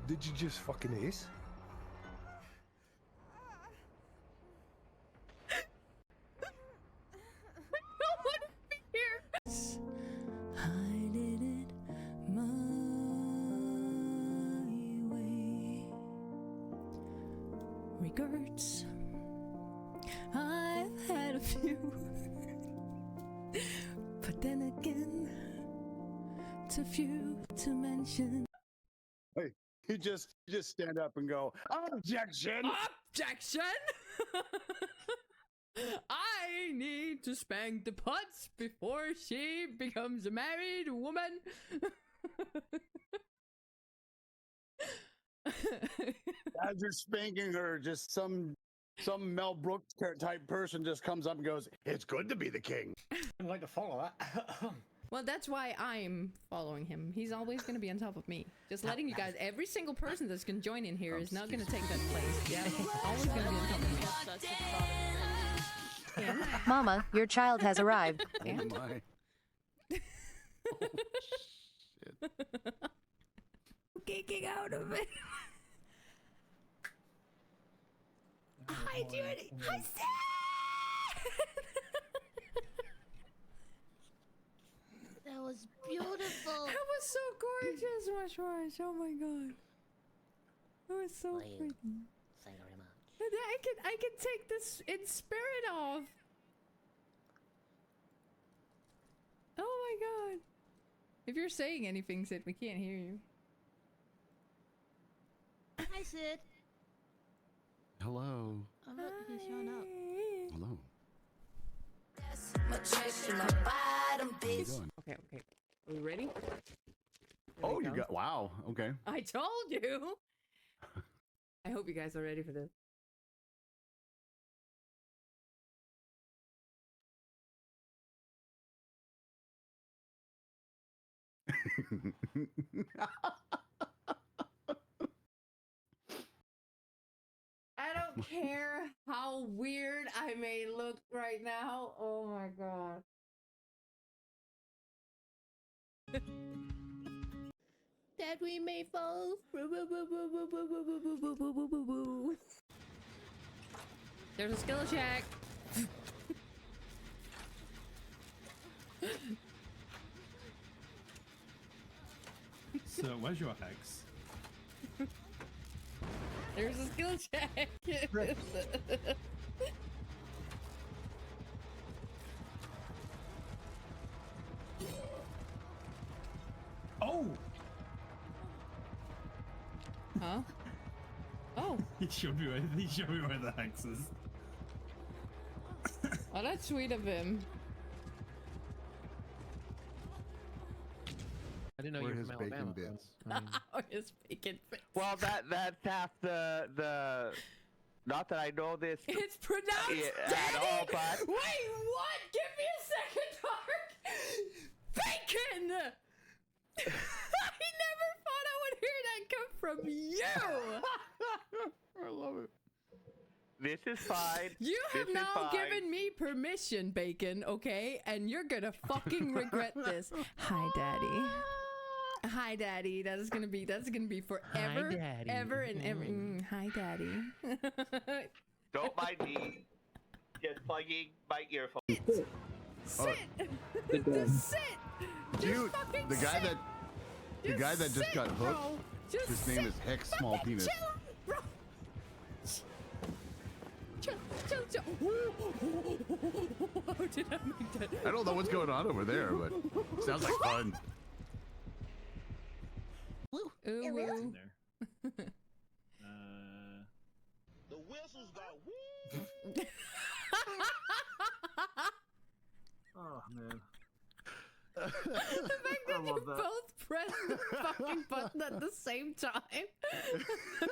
Did you just fucking hiss? I don't want to be here. I did it my way. Regrets, I've had a few, but then again, too few to mention. Hey, you just stand up and go, objection! Objection! I need to spank the putz before she becomes a married woman. As you're spanking her, just some Mel Brooks type person just comes up and goes, "It's good to be the king." I'd like to follow that. Well, that's why I'm following him. He's always going to be on top of me. Just letting you guys, every single person that's going to join in here is not going to take that place. Yeah, always going to be on top of me. And, Mama, your child has arrived. and? Oh my. Oh, shit. Kicking out of it. Hi, Judy. Hi, Sam. That was beautiful. That was so gorgeous, Mushwash. Oh my god. That was so Thank you. pretty. Thank you very much. I can take this in spirit off. Oh my god. If you're saying anything, Sid, we can't hear you. Hi, Sid. Hello. Oh, look, he's showing up. Hello. How you doing? Okay. Are we ready? Oh, you got, wow. Okay. I told you. I hope you guys are ready for this. I don't care how weird I may look right now. Oh my god. That we may fall. There's a skill check. So, where's your hex? There's a skill check. Oh! Huh? Oh. He showed me where the hex is. Oh, that's sweet of him. I didn't know Where you were his from bacon Alabama. bits? Oh, his bacon bits. Well, that's half the. Not that I know this It's pronounced at all, but Wait, what? Give me a second, Dark. Bacon. I never thought I would hear that come from you. I love it. this is fine. You have This is now fine. given me permission, Bacon, okay? And you're gonna fucking regret this. Hi, Daddy. Hi, Daddy. That's gonna be forever, Daddy. ever and ever. Hi, Daddy. Don't mind me. Just plugging my earphones. Sit. Just sit. Just Dude, fucking the guy sit. that just sit, got hooked, bro. Just his name sit. is Hex Small Fucking Penis. chill, bro. Chill. How did I make that? I don't know what's going on over there, but sounds like fun. Ooh, In woo. there. The whistles got woo. Oh man. The fact that you both press the fucking button at the same time.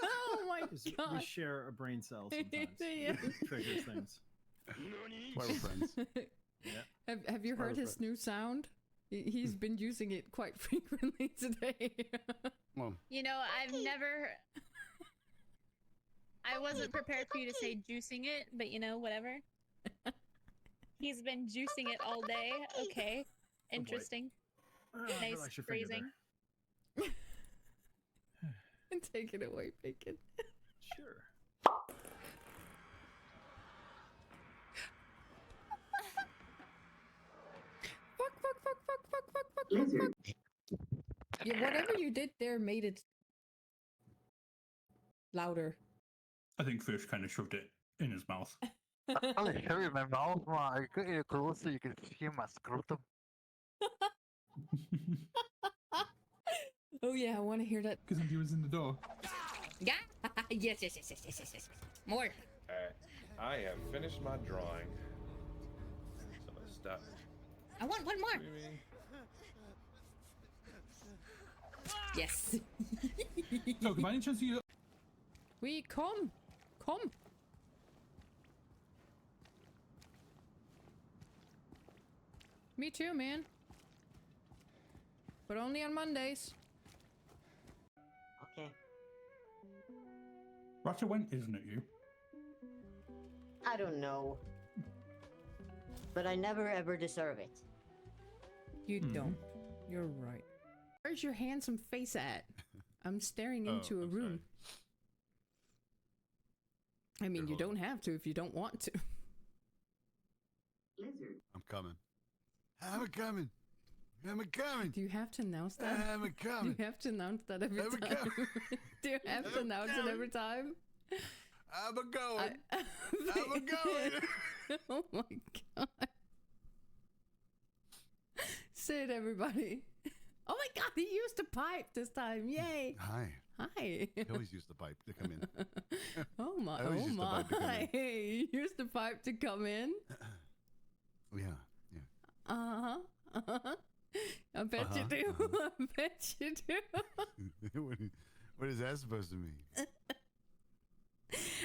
Oh my god. We share a brain cell sometimes. Yeah. It triggers things. Why we're friends. Yeah. Have you heard his new sound? He's been using it quite frequently today. Well, You know, I've never. I wasn't prepared for you to say juicing it, but you know, whatever. He's been juicing it all day. Okay. Interesting. Oh, I Nice feel like she fingered phrasing. her. Take it away, Bacon. Sure. Fuck. Yeah, whatever you did there made it louder. I think Fish kind of shoved it in his mouth. I'll show you my mouth, man. I get you closer, you can see my scrotum. Oh yeah, I want to hear that. Because he was in the door. Yeah. Yes. More. Alright, I have finished my drawing. So let's stop. I want one more. Screaming. Yes. So, by any chance you... We come. Me too, man. But only on Mondays. Okay. Ratchet went, isn't it you? I don't know. But I never ever deserve it. You don't. You're right. Where's your handsome face at? I'm staring into a room. I mean, you don't have to if you don't want to. Lizard. I'm coming. I'm coming. Do you have to announce that? I'm Do coming. you have to announce that every I'm time? coming. Do you have to announce it every time? I'm going. I'm going. Oh my god. Say it, everybody. Oh my god, he used a pipe this time. Yay. Hi. Hi. I always use the pipe to come in. Oh my. I always Oh use the my. pipe to come in. He used the pipe to come in. Yeah. Uh-huh. Uh-huh. I bet you do. I bet you do. What is that supposed to mean?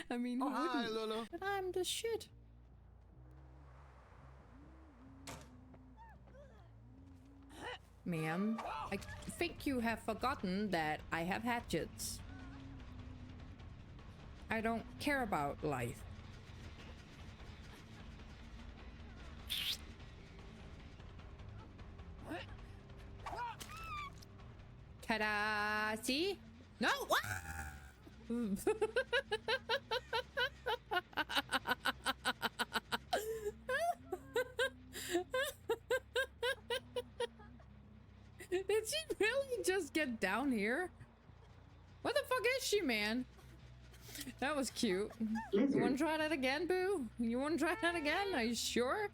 I mean, who Hi, wouldn't? Lolo. But I'm the shit. Ma'am, I think you have forgotten that I have hatchets. I don't care about life. Ta-da! See? No! What? Did she really just get down here? What the fuck is she, man? That was cute. You wanna try that again, Boo? You wanna try that again? Are you sure?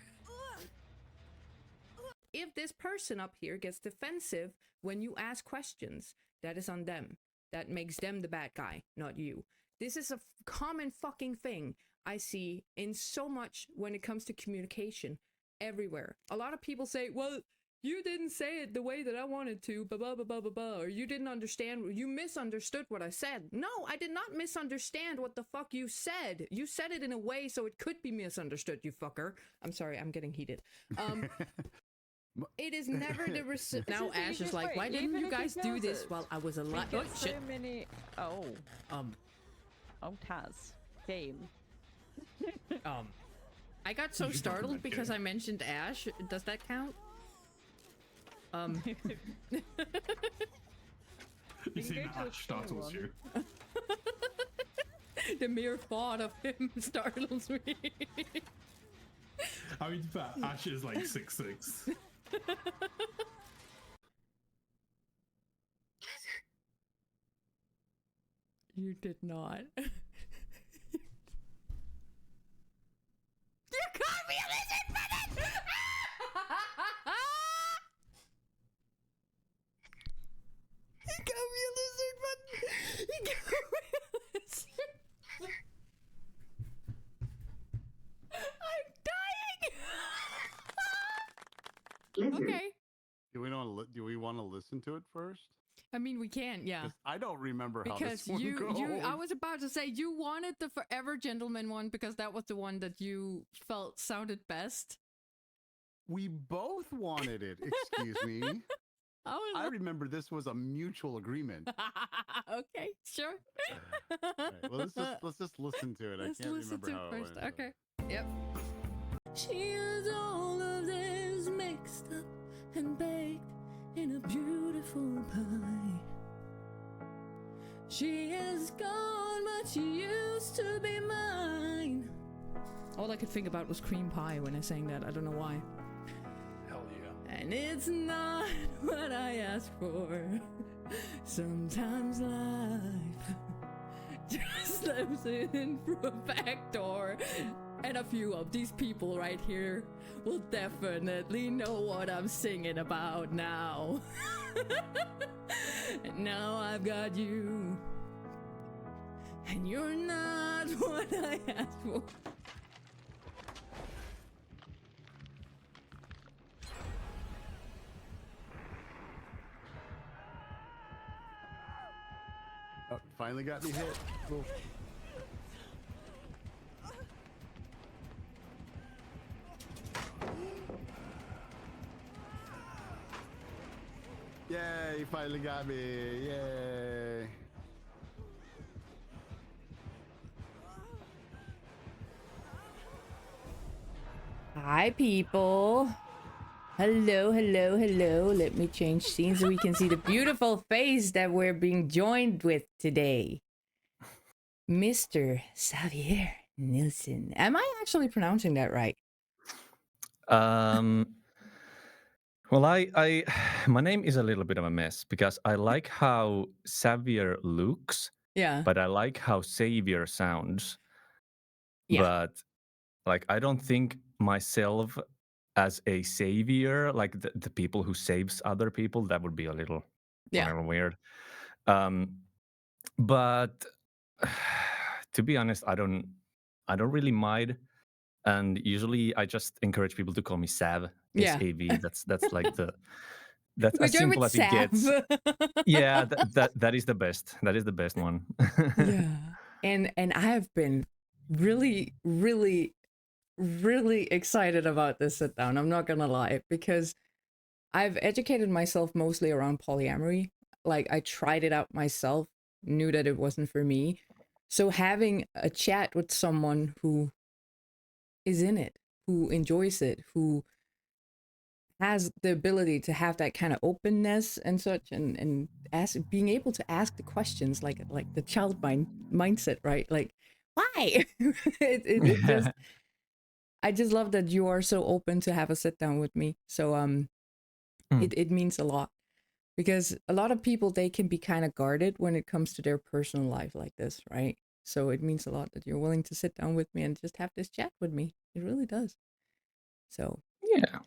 If this person up here gets defensive when you ask questions, that is on them. That makes them the bad guy, not you. This is a common fucking thing I see in so much when it comes to communication everywhere. A lot of people say, well, you didn't say it the way that I wanted to, blah, blah, blah, blah, blah, blah, or you didn't understand, you misunderstood what I said. No, I did not misunderstand what the fuck you said. You said it in a way so it could be misunderstood, you fucker. I'm sorry, I'm getting heated. It is never the now Ash is like, why didn't you guys do this while I was alive? Oh, shit. Oh, Taz. Game. I got so startled because I mentioned Ash. Does that count? You see that Ash startles you. The mere thought of him startles me. I mean, but Ash is like 6'6". You did not. You called me a lizard button! He got me a lizard button! He got me a lizard. I'm dying! Okay. Do we want to listen to it first? I mean, we can, yeah. 'Cause I don't remember how Because this one goes. I was about to say you wanted the Forever Gentleman one because that was the one that you felt sounded best. We both wanted it. Excuse me. I remember this was a mutual agreement. Okay, sure. All right, well, let's just listen to it. Let's I can't listen remember to how it it first. went. Okay. Yep. She is all of this mixed up and baked in a beautiful pie. She is gone, but she used to be mine. All I could think about was cream pie when I sang that. I don't know why. Hell yeah. And it's not what I asked for. Sometimes life just slips in through a back door. And a few of these people right here will definitely know what I'm singing about now. And now I've got you. And you're not what I asked for. Oh, finally got me hit. Cool. Yay, you finally got me. Yay. Hi, people. Hello, hello, hello. Let me change scenes so we can see the beautiful face that we're being joined with today. Mr. Xavier Nilsson. Am I actually pronouncing that right? Well, my name is a little bit of a mess because I like how Xavier looks, Yeah. but I like how Savior sounds. Yeah. But like, I don't think myself as a savior, like the people who saves other people. That would be a little weird. But to be honest, I don't really mind. And usually I just encourage people to call me Sav. Yeah. S-A-V. That's like that's We're as going simple with as it gets. Sav. Yeah, that is the best. That is the best one. Yeah. And I have been really, really, really excited about this sit down. I'm not gonna lie, because I've educated myself mostly around polyamory. Like, I tried it out myself, knew that it wasn't for me. So having a chat with someone who is in it, who enjoys it, who has the ability to have that kind of openness and such, and being able to ask the questions like the child mindset, right? Like, why? it just, I just love that you are so open to have a sit down with me. So it means a lot, because a lot of people, they can be kind of guarded when it comes to their personal life like this, right? So it means a lot that you're willing to sit down with me and just have this chat with me. It really does. So yeah.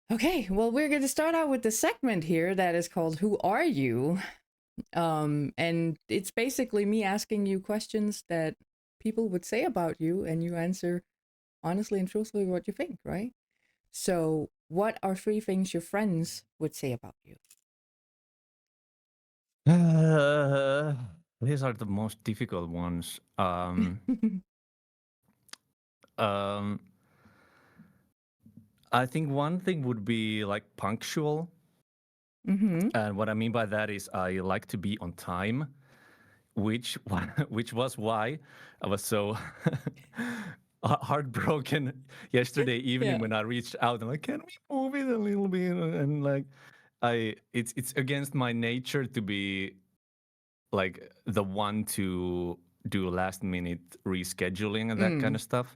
Okay, well, we're going to start out with the segment here that is called Who Are You? And it's basically me asking you questions that people would say about you, and you answer honestly and truthfully what you think, right? So, what are 3 things your friends would say about you? These are the most difficult ones. I think one thing would be like punctual. Mm-hmm. And what I mean by that is I like to be on time, which was why I was so heartbroken yesterday evening when I reached out and like, can we move it a little bit? And like, it's against my nature to be like the one to do last minute rescheduling and that kind of stuff.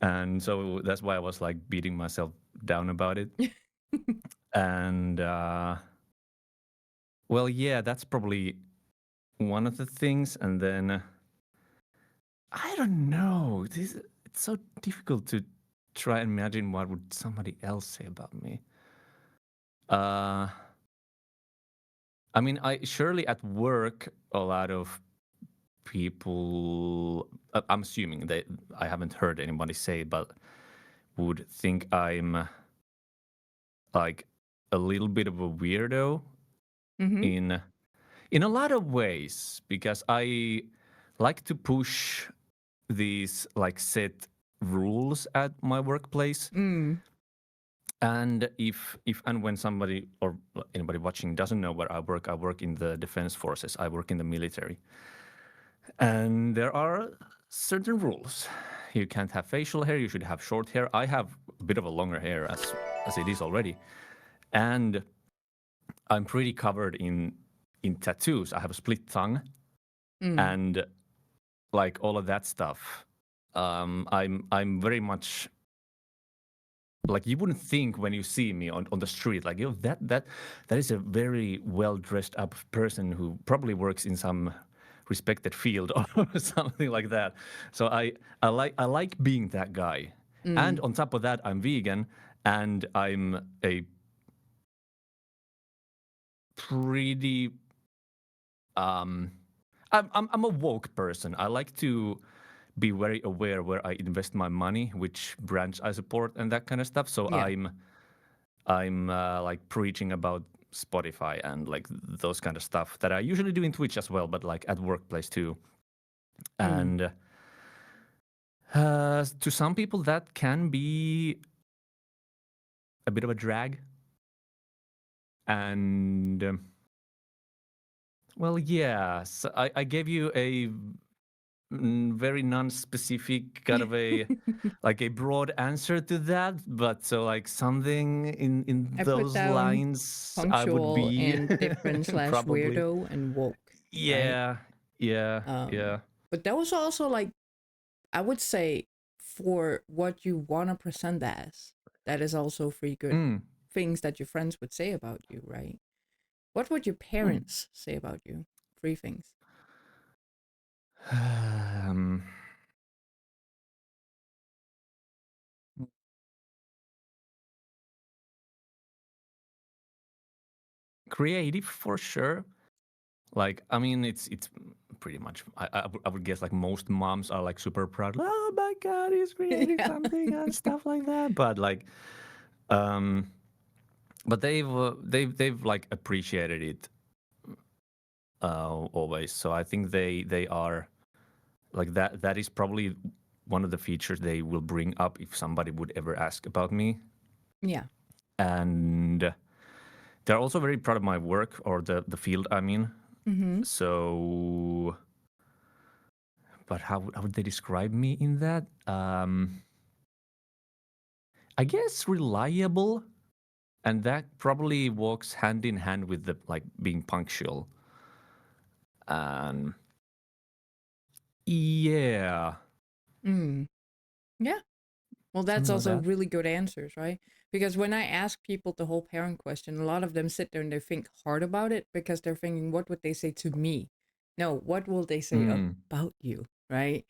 And so that's why I was like beating myself down about it. And well, yeah, that's probably one of the things. And then I don't know. It's so difficult to try and imagine what would somebody else say about me. I mean, I surely at work a lot of people. I'm assuming that I haven't heard anybody say, but would think I'm like a little bit of a weirdo in a lot of ways, because I like to push these like set rules at my workplace. And if and when somebody or anybody watching doesn't know where I work in the defense forces. I work in the military. And there are certain rules. You can't have facial hair, you should have short hair. I have a bit of a longer hair as it is already. And I'm pretty covered in tattoos. I have a split tongue. and like all of that stuff. I'm very much like, you wouldn't think when you see me on the street, like, that is a very well dressed up person who probably works in some respected field or something like that. So I like being that guy. And on top of that, I'm vegan and I'm a pretty I'm a woke person. I like to be very aware where I invest my money, which branch I support, and that kind of stuff. So Yeah. I'm like preaching about Spotify and like those kind of stuff that I usually do in Twitch as well, but like at workplace too. And to some people that can be a bit of a drag. And well, yeah, so I gave you a very non-specific kind of a like a broad answer to that, but so like something in I put those down lines I would punctual be and different / probably. weirdo and woke. Yeah, yeah, yeah. But that was also like, I would say, for what you want to present as, that is also three good things that your friends would say about you, right? What would your parents say about you? 3 things. Creative for sure. Like, I mean, it's pretty much. I would guess like most moms are like super proud. Oh my God, he's creating something and stuff like that. But like, but they've like appreciated it always. So I think they are like that. That is probably one of the features they will bring up if somebody would ever ask about me. Yeah. And they're also very proud of my work or the field I'm in. So, but how would they describe me in that? I guess reliable, and that probably walks hand in hand with the like being punctual. Yeah. Yeah. Well, that's Something like also that. really good answers, right? Because when I ask people the whole parent question, a lot of them sit there and they think hard about it because they're thinking, what would they say to me? No, what will they say about you, right?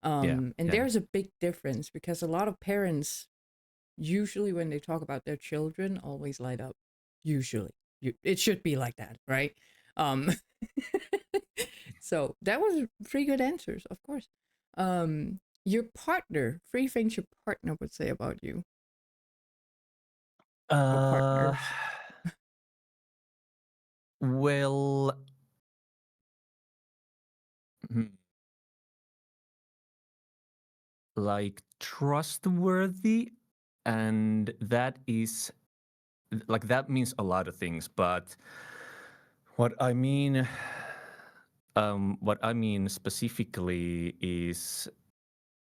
And there's a big difference because a lot of parents, usually when they talk about their children, always light up. Usually. It should be like that, right? So that was 3 good answers, of course. Your partner, 3 things your partner would say about you. Or partners. Well, like trustworthy, and that is like that means a lot of things, but what I mean specifically is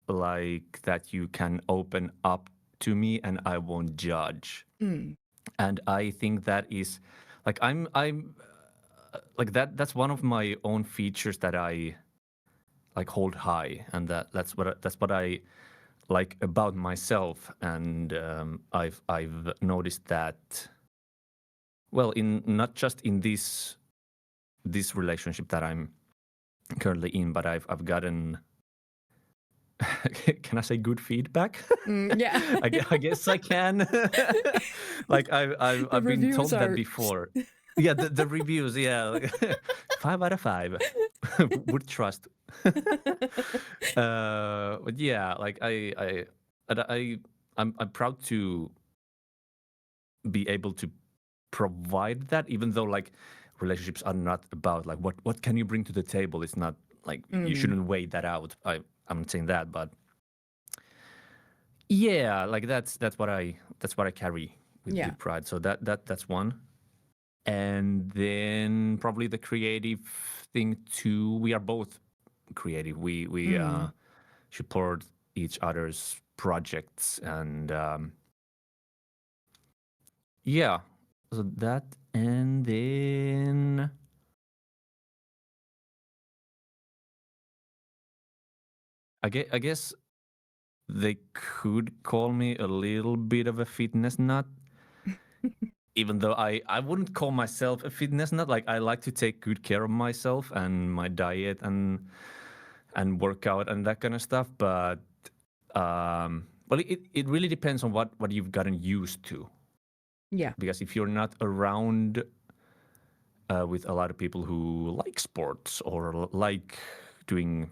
like that you can open up to me and I won't judge. And I think that is like I'm like that's one of my own features that I like hold high, and that's what I like about myself. And I've noticed that, well, in not just in this relationship that I'm currently in, but I've gotten can I say good feedback? Yeah. I guess I can. Like I've been told that before. Yeah, the reviews, yeah. 5 out of 5 would trust. But yeah, like I'm proud to be able to provide that, even though like relationships are not about like what can you bring to the table. It's not like you shouldn't weigh that out. I'm not saying that, but yeah, like that's what I carry with pride. So that's one. And then probably the creative thing too. We are both creative. We support each other's projects, and yeah. So that, and then I guess they could call me a little bit of a fitness nut. Even though I wouldn't call myself a fitness nut. Like, I like to take good care of myself and my diet and workout and that kind of stuff. But well, it really depends on what you've gotten used to. Yeah. Because if you're not around with a lot of people who like sports or like doing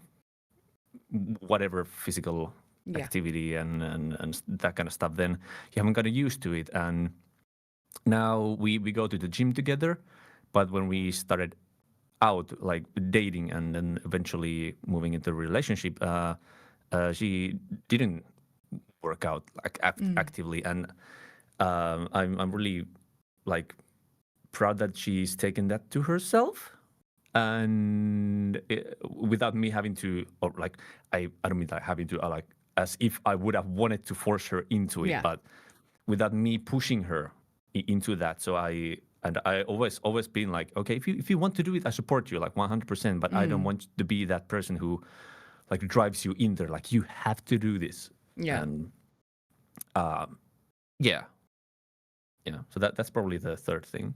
whatever physical activity and that kind of stuff, then you haven't gotten used to it. And now we go to the gym together, but when we started out like dating and then eventually moving into a relationship, she didn't work out like actively, and I'm really like proud that she's taken that to herself, and without me having to, or like I don't mean like having to like as if I would have wanted to force her into it, but without me pushing her into that. So I always been like, okay, if you want to do it, I support you like 100%, but I don't want to be that person who like drives you in there, like you have to do this. And yeah. So that's probably the third thing.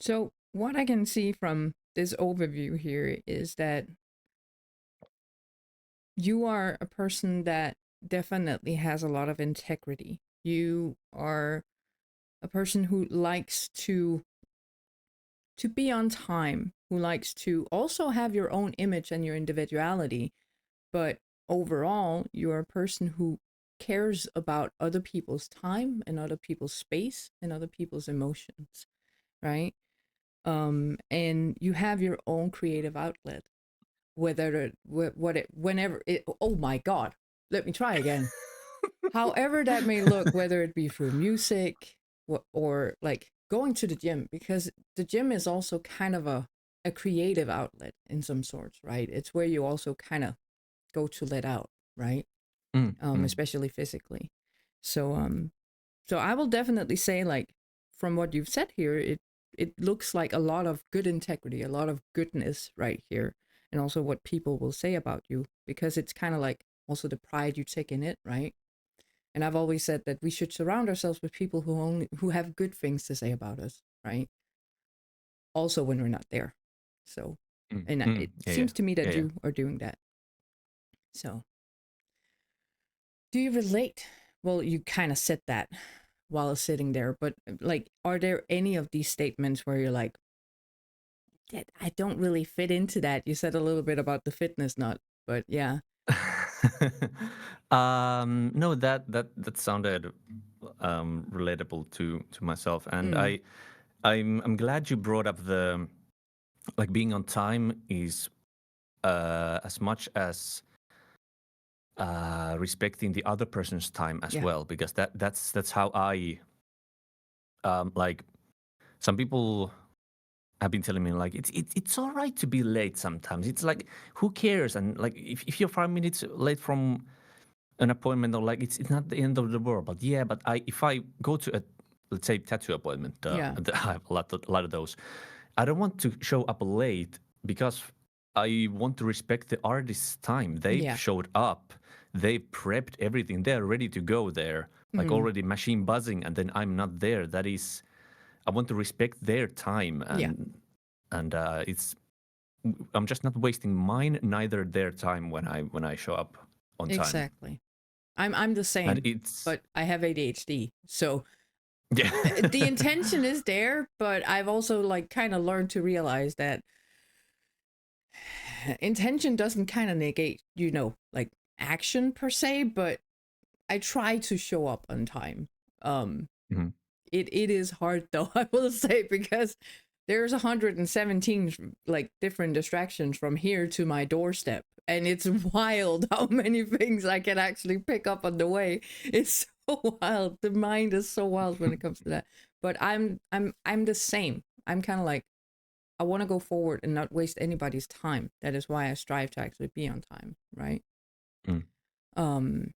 So what I can see from this overview here is that you are a person that definitely has a lot of integrity. You are a person who likes to be on time, who likes to also have your own image and your individuality, but overall, you're a person who cares about other people's time and other people's space and other people's emotions, right? And you have your own creative outlet, whenever it, oh my God, let me try again. However that may look, whether it be through music or like going to the gym, because the gym is also kind of a creative outlet in some sorts, right? It's where you also kind of go to let out, right? Especially physically. So so I will definitely say, like, from what you've said here, it looks like a lot of good integrity, a lot of goodness right here, and also what people will say about you, because it's kind of like also the pride you take in it, right? And I've always said that we should surround ourselves with people who have good things to say about us, right? Also when we're not there. So, and it seems to me that you are doing that. So, do you relate? Well, you kind of said that while sitting there, but like, are there any of these statements where you're like, I don't really fit into that? You said a little bit about the fitness nut, but yeah. No, that sounded relatable to myself, and I'm glad you brought up the like being on time is as much as respecting the other person's time as well, because that's how I like. Some people have been telling me like it's all right to be late sometimes. It's like, who cares? And like if you're 5 minutes late from an appointment, or like it's not the end of the world. But but if I go to a, let's say, tattoo appointment, I have a lot of those. I don't want to show up late because I want to respect the artist's time. They've showed up, they prepped everything, they're ready to go there, like already machine buzzing, and then I'm not there. That is, I want to respect their time, and it's, I'm just not wasting mine, neither their time when I show up on time. Exactly. I'm the same, but I have ADHD, so the intention is there, but I've also like kind of learned to realize that intention doesn't kind of negate, like action per se, but I try to show up on time. It is hard though, I will say, because there's 117 like different distractions from here to my doorstep, and it's wild how many things I can actually pick up on the way. It's so wild. The mind is so wild when it comes to that. But I'm the same. I'm kind of like, I want to go forward and not waste anybody's time. That is why I strive to actually be on time, right? And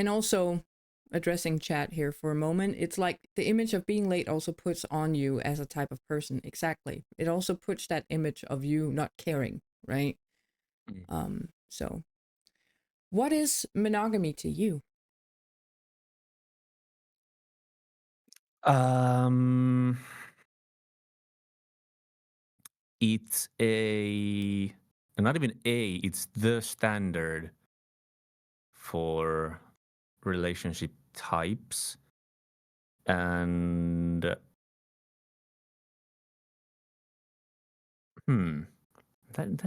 also, addressing chat here for a moment, it's like the image of being late also puts on you as a type of person. Exactly. It also puts that image of you not caring, right? So what is monogamy to you? It's not even it's the standard for relationship types. And that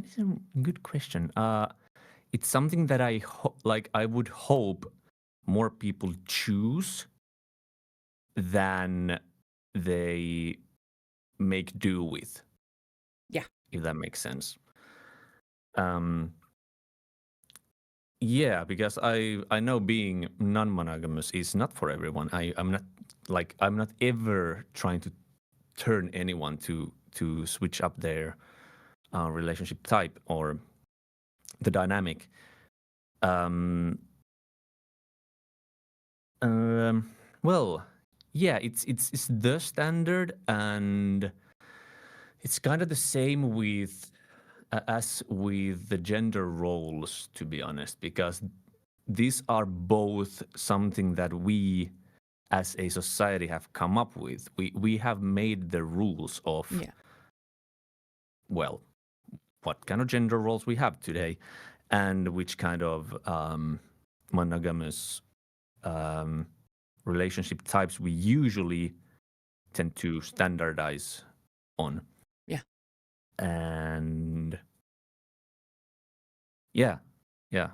is a good question. It's something that I would hope more people choose than they make do with. Yeah. If that makes sense. Yeah, because I know being non-monogamous is not for everyone. I'm not ever trying to turn anyone to switch up their relationship type or the dynamic. Well, yeah, it's the standard, and it's kind of the same with as with the gender roles, to be honest, because these are both something that we as a society have come up with. We have made the rules of well, what kind of gender roles we have today, and which kind of monogamous relationship types we usually tend to standardize on. Yeah. And yeah. Yeah,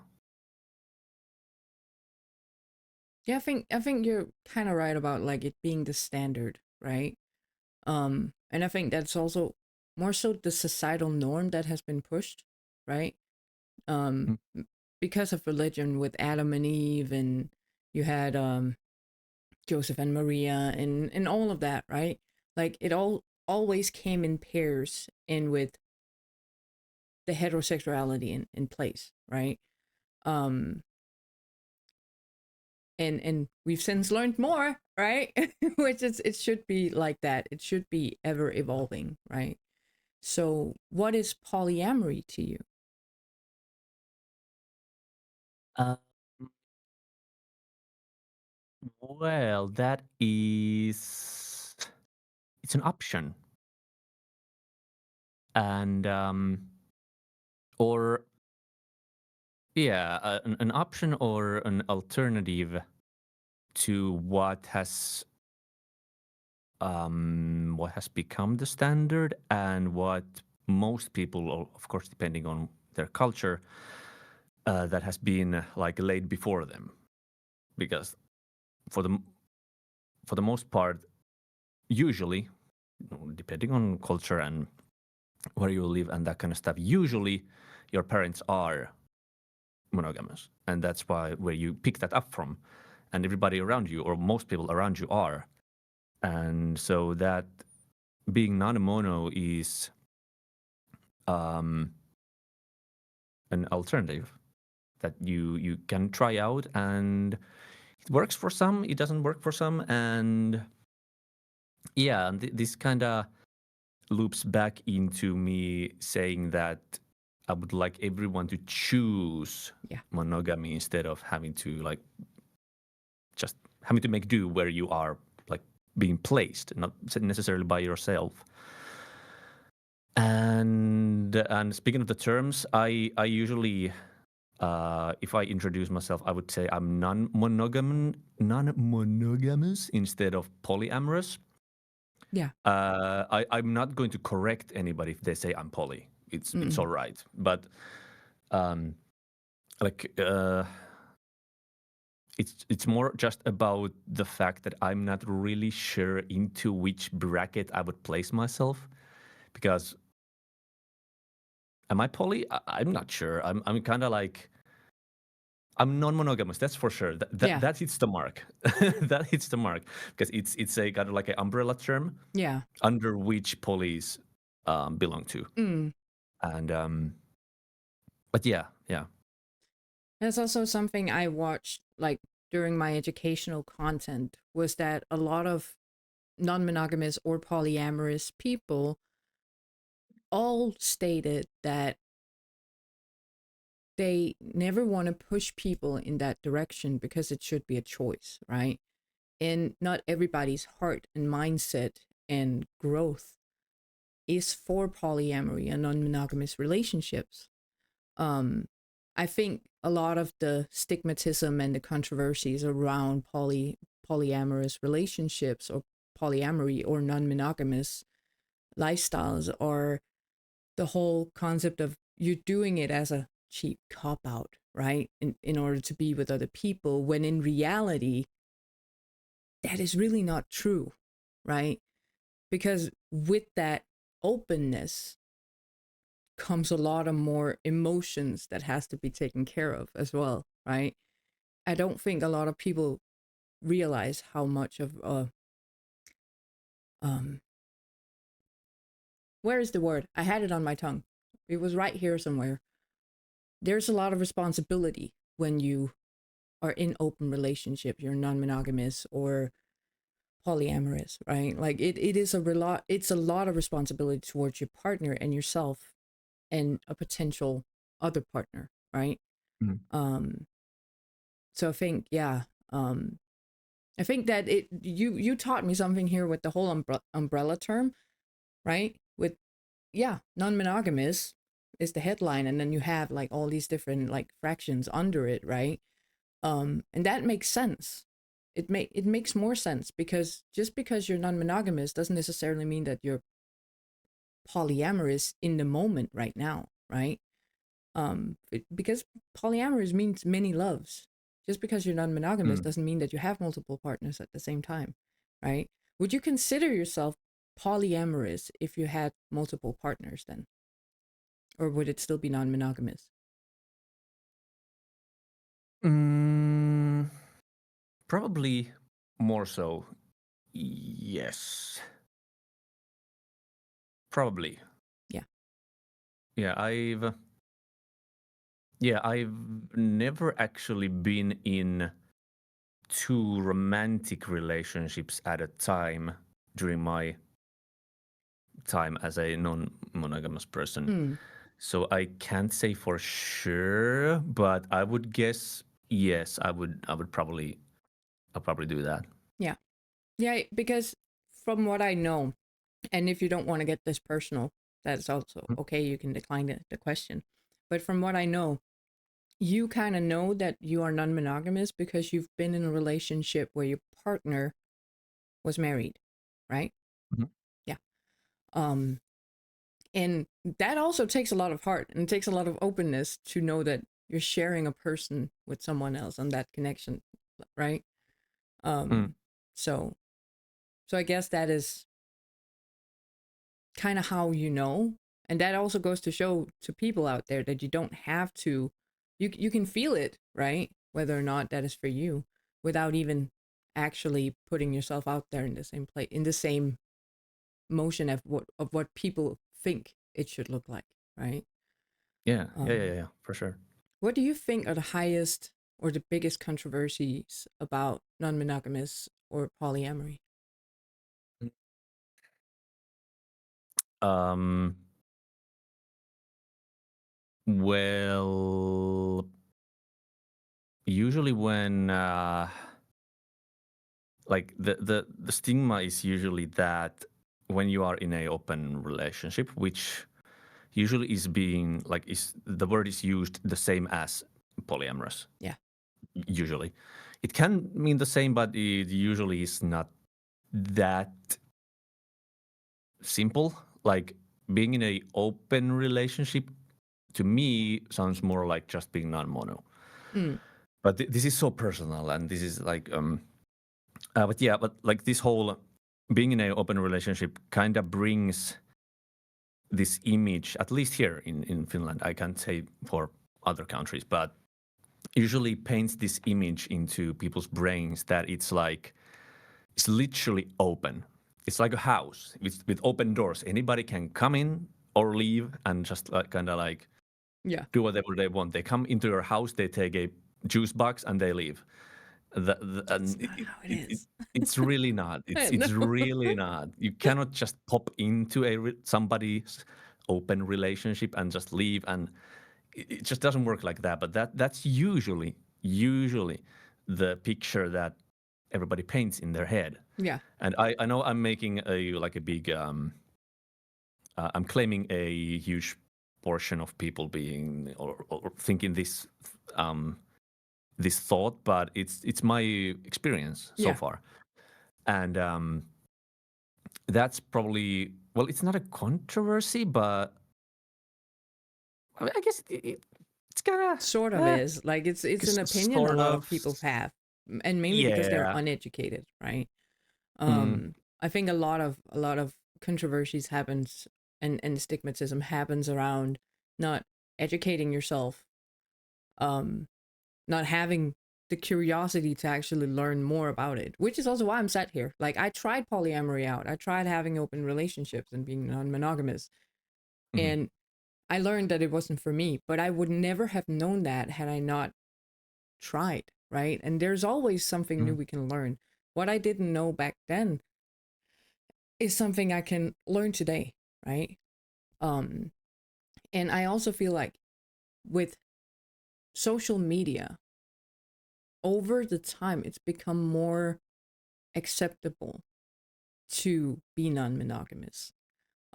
I think you're kind of right about like it being the standard, right? And I think that's also more so the societal norm that has been pushed, right? Because of religion with Adam and Eve, and you had Joseph and Maria, and all of that, right? Like it all always came in pairs and with the heterosexuality in place, right? And we've since learned more, right? Which is, it should be like that. It should be ever evolving, right? So what is polyamory to you? Well, that is it's an option. And or yeah, an option or an alternative to what has become the standard and what most people, of course, depending on their culture, that has been like laid before them. Because for the most part, usually, depending on culture and where you live and that kind of stuff, usually your parents are monogamous, and that's where you pick that up from, and everybody around you or most people around you are. And so that being non-mono is an alternative that you can try out, and it works for some, it doesn't work for some. And yeah, and this kind of loops back into me saying that I would like everyone to choose monogamy instead of having to like just having to make do where you are like being placed, not necessarily by yourself. And speaking of the terms, I usually if I introduce myself, I would say I'm non-monogamous instead of polyamorous. Yeah. I'm not going to correct anybody if they say I'm poly. It's all right. But it's more just about the fact that I'm not really sure into which bracket I would place myself. Because am I poly? I'm not sure. I'm kind of like I'm non-monogamous. That's for sure. That hits the mark. That hits the mark because it's a kind of like an umbrella term. Yeah. Under which polys belong to. And but yeah. That's also something I watched like during my educational content, was that a lot of non-monogamous or polyamorous people all stated that they never want to push people in that direction because it should be a choice, right? And not everybody's heart and mindset and growth is for polyamory and non-monogamous relationships. I think a lot of the stigmatism and the controversies around polyamorous relationships or polyamory or non-monogamous lifestyles are the whole concept of you doing it as a cheap cop out, right? In order to be with other people, when in reality, that is really not true, right? Because with that openness comes a lot of more emotions that has to be taken care of as well, right? I don't think a lot of people realize how much of where is the word? I had it on my tongue. It was right here somewhere. There's a lot of responsibility when you are in open relationships, you're non-monogamous or polyamorous, right? Like it is it's a lot of responsibility towards your partner and yourself and a potential other partner, right? So I think, yeah, I think that you taught me something here with the whole umbrella term, right? With, yeah, non-monogamous is the headline, and then you have like all these different like fractions under it, right? And that makes sense. It makes more sense, because just because you're non-monogamous doesn't necessarily mean that you're polyamorous in the moment right now, right? Because polyamorous means many loves. Just because you're non-monogamous doesn't mean that you have multiple partners at the same time, right? Would you consider yourself polyamorous if you had multiple partners then? Or would it still be non-monogamous? Probably more so. Yes. Probably. Yeah. Yeah, I've never actually been in two romantic relationships at a time during my time as a non-monogamous person. So I can't say for sure, but I would guess yes, I'll probably do that. Yeah. Yeah, because from what I know, and if you don't want to get this personal, that's also okay, you can decline the question. But from what I know, you kind of know that you are non-monogamous because you've been in a relationship where your partner was married, right? Yeah. And that also takes a lot of heart and it takes a lot of openness to know that you're sharing a person with someone else and that connection, right? So I guess that is kind of how you know. And that also goes to show to people out there that you don't have to, you can feel it, right? Whether or not that is for you, without even actually putting yourself out there in the same place, in the same motion of what people think it should look like, right? Yeah, for sure. What do you think are the highest or the biggest controversies about non-monogamous or polyamory? Well, usually when like the stigma is usually that when you are in a open relationship, which usually is being like is the word is used the same as polyamorous. Yeah. Usually, it can mean the same, but it usually is not that simple. Like being in a open relationship to me sounds more like just being non-mono. But this is so personal, and this is like but like this whole being in an open relationship kind of brings this image, at least here in Finland. I can't say for other countries, but usually paints this image into people's brains that it's like it's literally open. It's like a house with open doors. Anybody can come in or leave and just kind of like do whatever they want. They come into your house, they take a juice box and they leave. It's really not. It's really not. You cannot just pop into somebody's open relationship and just leave. And it just doesn't work like that. But that's usually the picture that everybody paints in their head. Yeah. And I know I'm making a big I'm claiming a huge portion of people being or thinking this this thought, but it's my experience so far. And that's probably, well, it's not a controversy, but I guess it's kind of sort of is like it's an opinion a lot of people have, and mainly because they're uneducated, right? I think a lot of controversies happens and stigmatism happens around not educating yourself, not having the curiosity to actually learn more about it, which is also why I'm sat here. Like, I tried polyamory out. I tried having open relationships and being non-monogamous. And I learned that it wasn't for me, but I would never have known that had I not tried, right? And there's always something new we can learn. What I didn't know back then is something I can learn today, right? And I also feel like with social media, over the time, it's become more acceptable to be non-monogamous.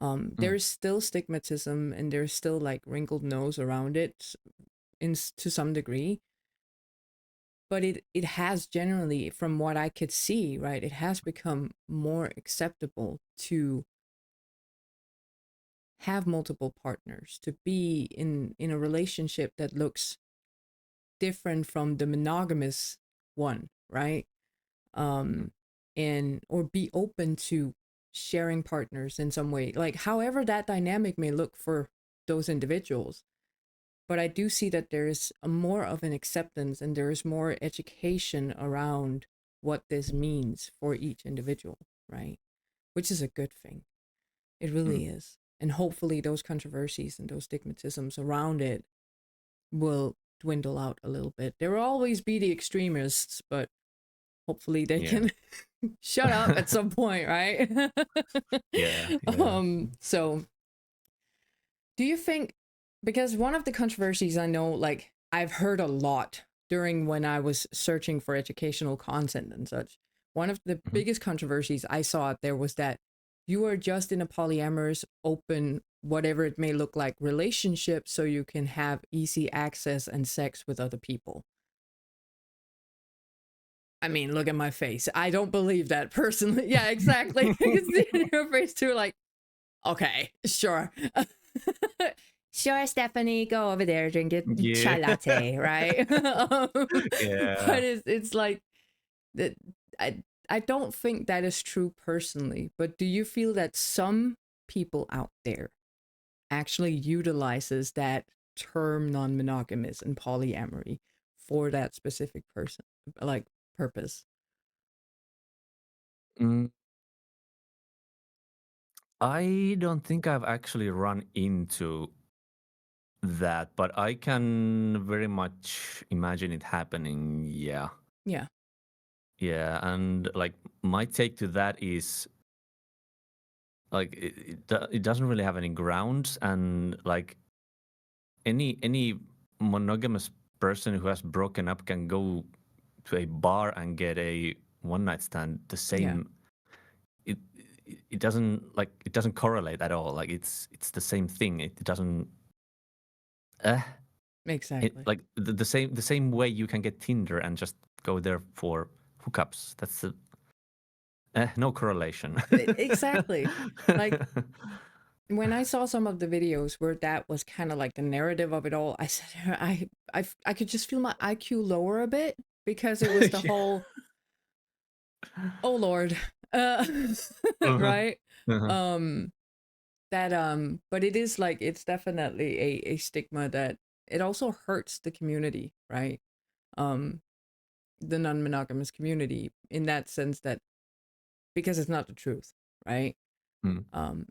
There's still stigmatism and there's still like wrinkled nose around it to some degree, but it has generally, from what I could see, right, it has become more acceptable to have multiple partners, to be in a relationship that looks different from the monogamous one, right? And or be open to sharing partners in some way, like however that dynamic may look for those individuals. But I do see that there is more of an acceptance and there is more education around what this means for each individual, right? Which is a good thing. It really is. And hopefully those controversies and those stigmatisms around it will dwindle out a little bit. There will always be the extremists, but hopefully they can shut up at some point, right? Yeah. So do you think, because one of the controversies I know, like I've heard a lot during when I was searching for educational content and such, one of the biggest controversies I saw out there was that you are just in a polyamorous, open, whatever it may look like, relationship so you can have easy access and sex with other people. I mean, look at my face. I don't believe that personally. Yeah, exactly. You can see it in your face too, like, okay, sure. Sure, Stephanie, go over there, drink a chai latte, right? But it's like that. I don't think that is true personally, but do you feel that some people out there actually utilizes that term non-monogamous and polyamory for that specific person, like purpose? I don't think I've actually run into that, but I can very much imagine it happening. Yeah. Yeah. Yeah, and like my take to that is like it doesn't really have any grounds, and like any monogamous person who has broken up can go to a bar and get a one night stand the same. It doesn't it doesn't correlate at all. Like it's the same thing. It doesn't exactly like the same way you can get Tinder and just go there for hookups. That's no correlation. Exactly. Like when I saw some of the videos where that was kind of like the narrative of it all, I said I could just feel my IQ lower a bit, because it was the whole oh Lord, right? But it is like, it's definitely a stigma that it also hurts the community, right? The non-monogamous community, in that sense that, because it's not the truth, right?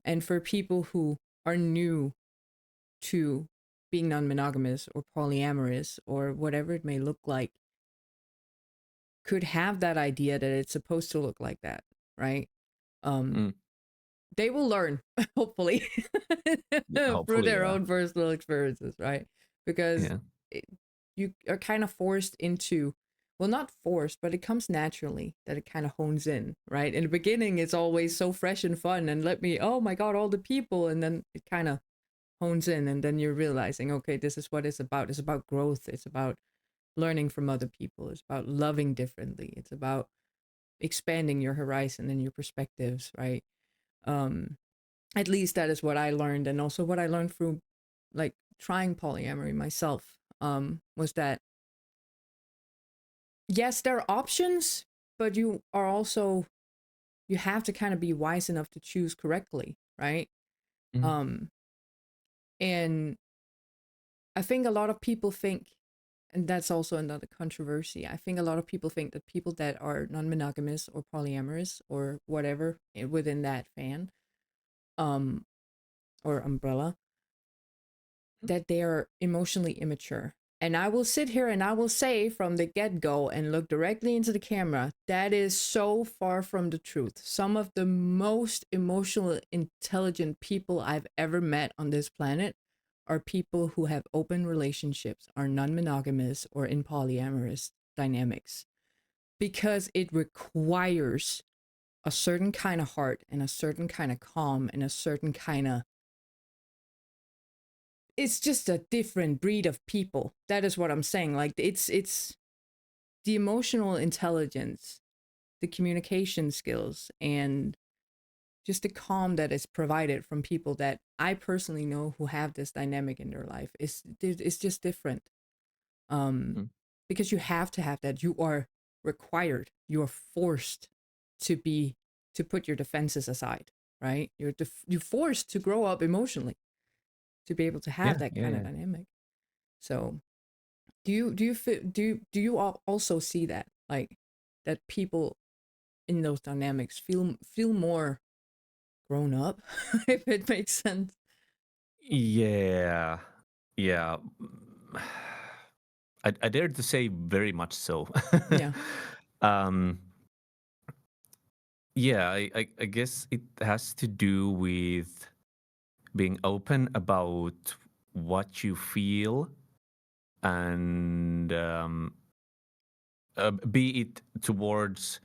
And for people who are new to being non-monogamous or polyamorous or whatever it may look like, could have that idea that it's supposed to look like that, right? They will learn, hopefully, through their own personal experiences, right? because Yeah. you are kind of forced into, well, not forced, but it comes naturally that it kind of hones in, right? In the beginning, it's always so fresh and fun and oh my God, all the people. And then it kind of hones in, and then you're realizing, okay, this is what it's about. It's about growth. It's about learning from other people. It's about loving differently. It's about expanding your horizon and your perspectives, right? At least that is what I learned, and also what I learned through like trying polyamory myself, was that yes, there are options, but you have to kind of be wise enough to choose correctly, right? Mhm. And I think a lot of people think, and that's also another controversy, I think a lot of people think that people that are non-monogamous or polyamorous or whatever within that um or umbrella, that they are emotionally immature. And I will sit here and I will say from the get-go and look directly into the camera, that is so far from the truth. Some of the most emotionally intelligent people I've ever met on this planet are people who have open relationships, are non-monogamous or in polyamorous dynamics, because it requires a certain kind of heart and a certain kind of calm and a certain kind of, it's just a different breed of people. That is what I'm saying. Like it's the emotional intelligence, the communication skills, and just the calm that is provided from people that I personally know who have this dynamic in their life. It's just different. Mm. Because you have to have that. You are required. You are forced to put your defenses aside, right? You're forced to grow up emotionally to be able to have Yeah, that yeah, kind of yeah. dynamic. So do you all also see that, like, that people in those dynamics feel more grown up, if it makes sense? Yeah, yeah. I dare to say very much so. Yeah. um, yeah, I guess it has to do with being open about what you feel, and be it towards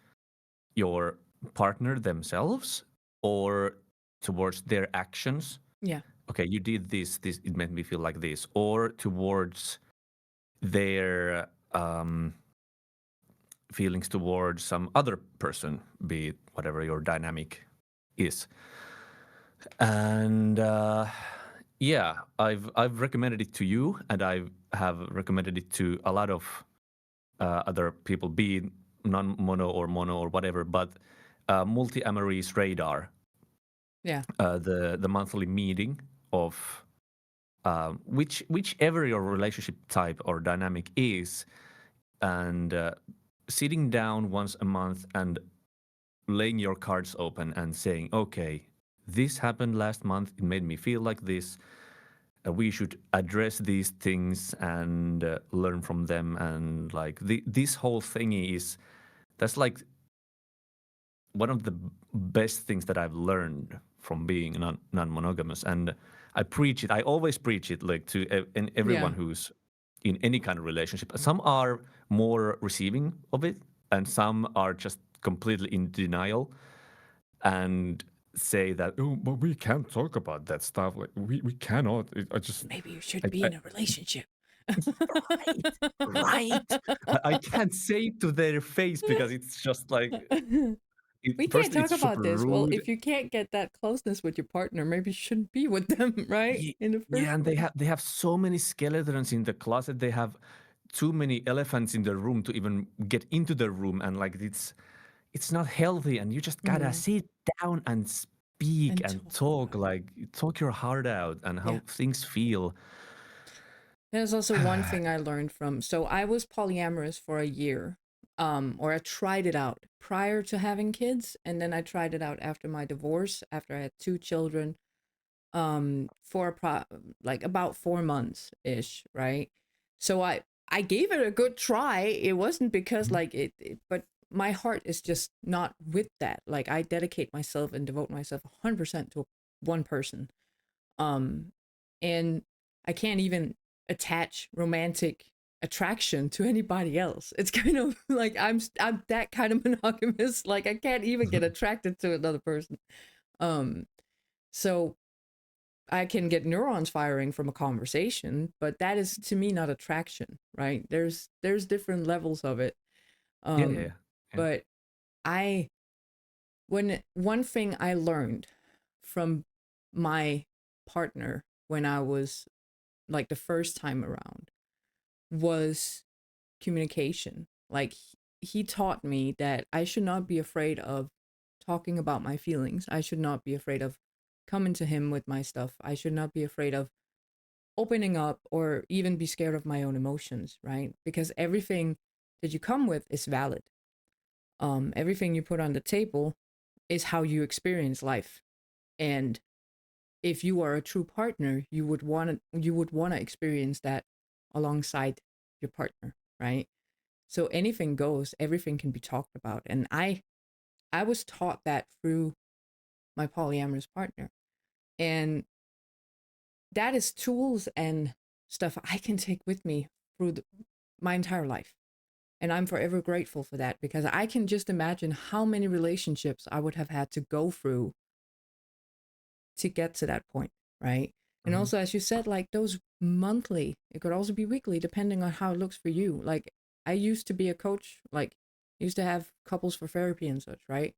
your partner themselves or towards their actions. Yeah. Okay, you did this, it made me feel like this, or towards their feelings towards some other person, be it whatever your dynamic is. And yeah, I've recommended it to you, and I have recommended it to a lot of other people, be it non-mono or mono or whatever. But multi-amory's radar, Yeah. the monthly meeting of whichever your relationship type or dynamic is, and sitting down once a month and laying your cards open and saying, okay, this happened last month, it made me feel like this, we should address these things and learn from them. And like this whole thingy that's like one of the best things that I've learned from being non-monogamous. And I preach it. I always preach it, like, to everyone Yeah. who's in any kind of relationship. Some are more receiving of it, and some are just completely in denial and say that, oh, but we can't talk about that stuff. Like, we cannot. I just Maybe you should be in a relationship. right. I can't say it to their face because it's just like, We can't firstly, talk it's about super this. Well, rude. if you can't get that closeness with your partner, maybe you shouldn't be with them, right? In the Yeah, first and place. they have so many skeletons in the closet. They have too many elephants in the room to even get into the room, and like it's not healthy. And you just gotta Mm. sit down and speak And and talk talk, about it. like talk your heart out and Yeah. how things feel. There's also one thing I learned from. So I was polyamorous for a year, or I tried it out prior to having kids, and then I tried it out after my divorce, after I had 2 children, for like about 4 months ish, right? So I gave it a good try. It wasn't because like but my heart is just not with that. Like, I dedicate myself and devote myself 100% to one person. Um and I can't even attach romantic attraction to anybody else. It's kind of like I'm that kind of monogamous. Like I can't even get attracted to another person. So I can get neurons firing from a conversation, but that is to me not attraction, right? There's different levels of it. Yeah. But one thing I learned from my partner when I was like the first time around was communication. Like he taught me that I should not be afraid of talking about my feelings. I should not be afraid of coming to him with my stuff. I should not be afraid of opening up or even be scared of my own emotions, right? Because everything that you come with is valid. Everything you put on the table is how you experience life. And if you are a true partner, you would want to experience that alongside your partner, right? So anything goes, everything can be talked about. And I was taught that through my polyamorous partner. And that is tools and stuff I can take with me through my entire life. And I'm forever grateful for that, because I can just imagine how many relationships I would have had to go through to get to that point, right? And also, as you said, like those monthly, it could also be weekly, depending on how it looks for you. Like I used to be a coach, like used to have couples for therapy and such, right?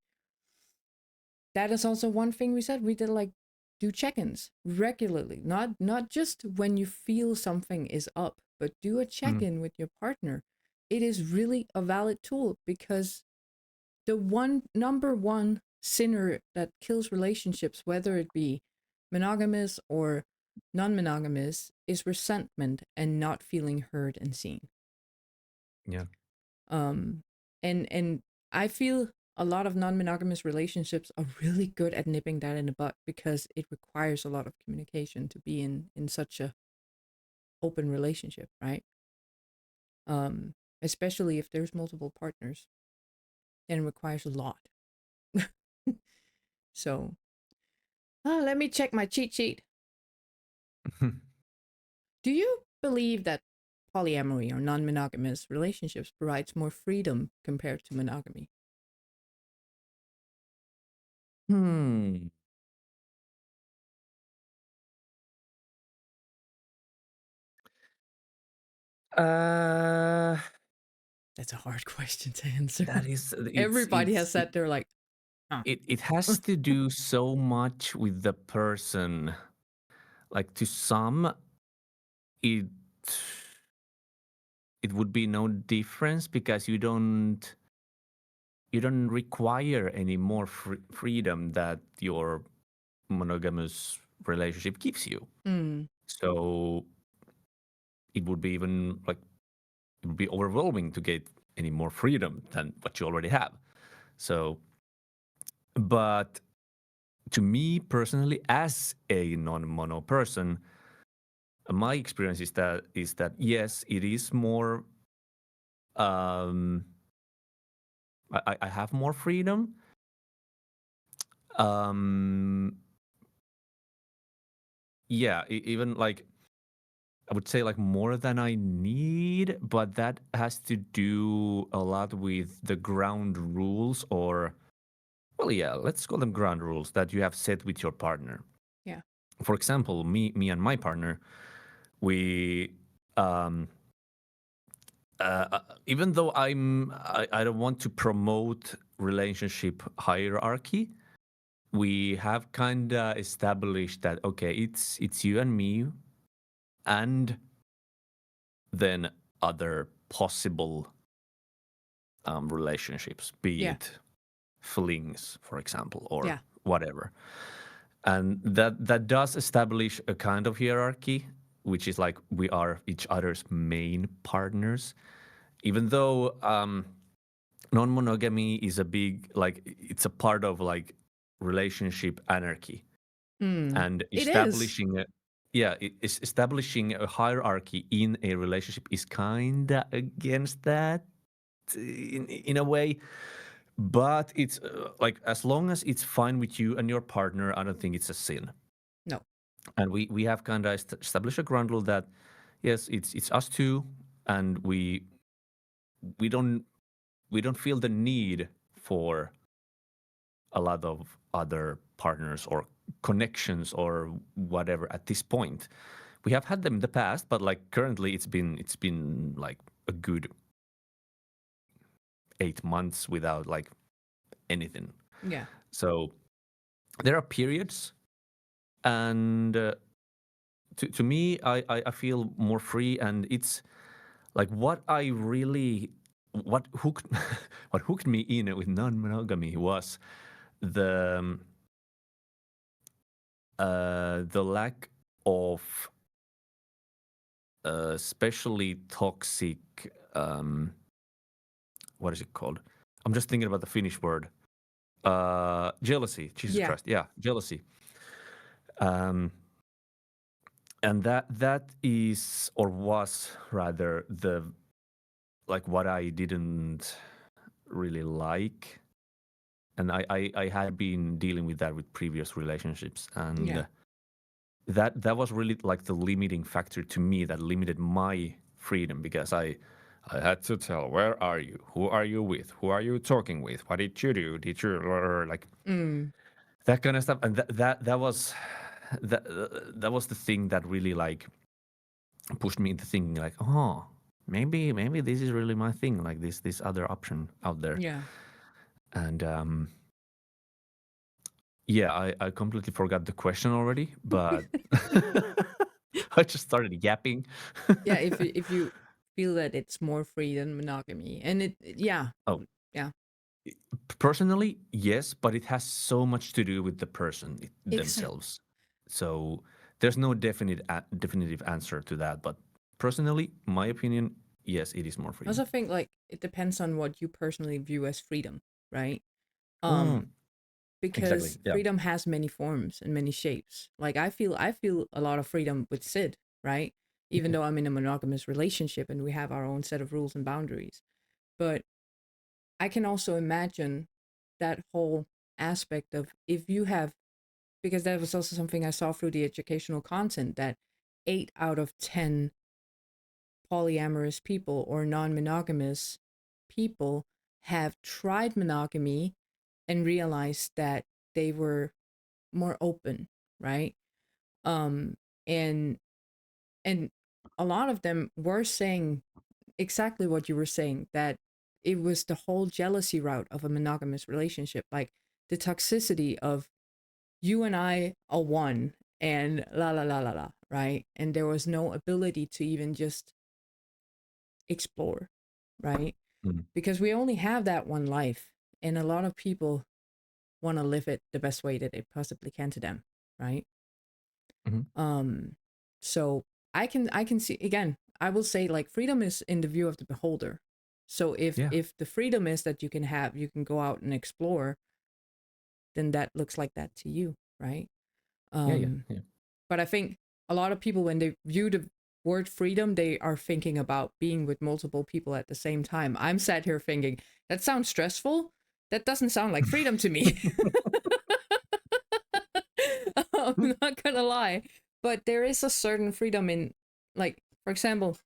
That is also one thing we said. We did like do check-ins regularly, not just when you feel something is up, but do a check-in with your partner. It is really a valid tool, because the number one sinner that kills relationships, whether it be monogamous or non-monogamous, is resentment and not feeling heard and seen. Yeah. And I feel a lot of non-monogamous relationships are really good at nipping that in the butt, because it requires a lot of communication to be in such a open relationship, right? Especially if there's multiple partners, then it requires a lot. So, let me check my cheat sheet. Do you believe that polyamory or non-monogamous relationships provides more freedom compared to monogamy? Uh, That's a hard question to answer. that is Everybody has sat there like, huh. It has to do so much with the person. Like to some, it would be no difference, because you don't require any more freedom that your monogamous relationship gives you. So it would be even like it would be overwhelming to get any more freedom than what you already have. So, but to me personally, as a non-mono person, my experience is that yes, it is more. I have more freedom. Yeah, even like I would say like more than I need, but that has to do a lot with the ground rules, or well, yeah, let's call them ground rules that you have set with your partner. Yeah. For example, me and my partner, we even though I don't want to promote relationship hierarchy, we have kind of established that okay, it's you and me, and then other possible relationships, be it flings, for example, or whatever. And that does establish a kind of hierarchy, which is like we are each other's main partners, even though non-monogamy is a big, like it's a part of like relationship anarchy. And establishing establishing a hierarchy in a relationship is kind of against that in a way. But it's like as long as it's fine with you and your partner, I don't think it's a sin. No. And we have kind of established a ground rule that yes, it's us two, and we don't feel the need for a lot of other partners or connections or whatever at this point. We have had them in the past, but like currently it's been like a good 8 months without like anything. Yeah. So there are periods, and to me, I feel more free, and it's like what hooked what hooked me in with non-monogamy was the the lack of especially toxic what is it called? I'm just thinking about the Finnish word. Jealousy. Jesus Christ. Yeah, jealousy. Um, and that is or was rather the like what I didn't really like, and I had been dealing with that with previous relationships, and that was really like the limiting factor to me that limited my freedom because I had to tell where are you, who are you with, who are you talking with, what did you do, did you like that kind of stuff, and that was that was the thing that really like pushed me into thinking like, oh, maybe this is really my thing, like this other option out there. Yeah. And yeah, I completely forgot the question already, but I just started yapping. Yeah, if you feel that it's more free than monogamy, and yeah. Personally, yes, but it has so much to do with the person themselves. So there's no definitive answer to that. But personally, my opinion, yes, it is more free. I also think like it depends on what you personally view as freedom, right? Because exactly, yeah. freedom has many forms and many shapes. Like I feel a lot of freedom with Sid, right? Even though I'm in a monogamous relationship and we have our own set of rules and boundaries. But I can also imagine that whole aspect of if you have, because that was also something I saw through the educational content, that 8 out of 10 polyamorous people or non-monogamous people have tried monogamy and realized that they were more open, right? And a lot of them were saying exactly what you were saying, that it was the whole jealousy route of a monogamous relationship, like the toxicity of you and I are one and la la la la la, right? And there was no ability to even just explore, right? Because we only have that one life, and a lot of people want to live it the best way that they possibly can to them, right? So I can see, again, I will say like freedom is in the view of the beholder. So if the freedom is that you can go out and explore, then that looks like that to you, right? But I think a lot of people, when they view the word freedom, they are thinking about being with multiple people at the same time. I'm sat here thinking, that sounds stressful. That doesn't sound like freedom to me. I'm not gonna lie. But there is a certain freedom in, like, for example,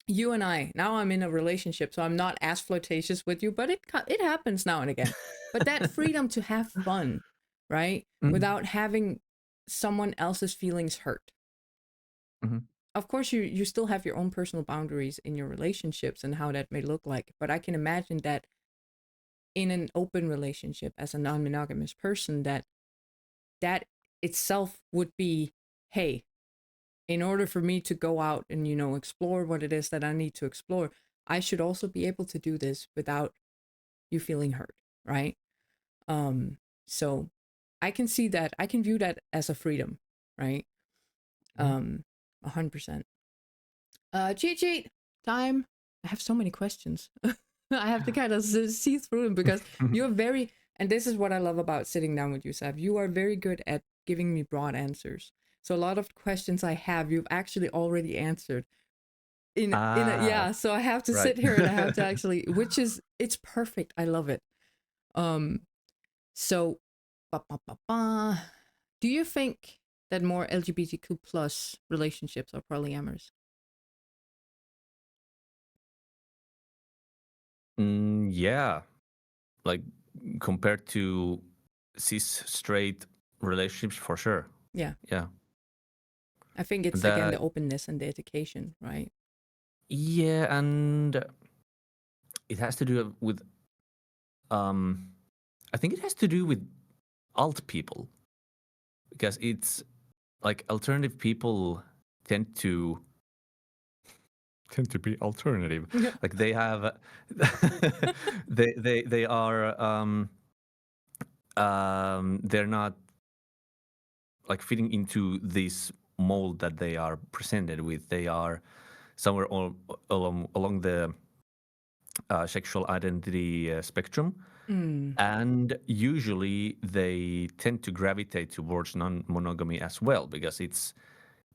you and I, now I'm in a relationship, so I'm not as flirtatious with you, but it happens now and again. But that freedom to have fun, right? Without having someone else's feelings hurt. Of course, you still have your own personal boundaries in your relationships and how that may look like. But I can imagine that in an open relationship as a non-monogamous person, that itself would be, hey, in order for me to go out and, explore what it is that I need to explore, I should also be able to do this without you feeling hurt, right? So I can see that, I can view that as a freedom, right? 100%. Cheat sheet time. I have so many questions. I have to kind of see through them because you're very, and this is what I love about sitting down with you, Sav. You are very good at giving me broad answers. So a lot of questions I have, you've actually already answered. So I have to sit here and I have to actually, it's perfect. I love it. So, do you think that more LGBTQ plus relationships are polyamorous? Yeah, like compared to cis straight relationships, for sure. Yeah. Yeah. I think it's again the openness and the education, right? Yeah, and it has to do with I think it has to do with alt people, because it's like alternative people tend to be alternative. Like they have they are they're not like fitting into this mold that they are presented with. They are somewhere along the sexual identity spectrum. And usually they tend to gravitate towards non-monogamy as well, because it's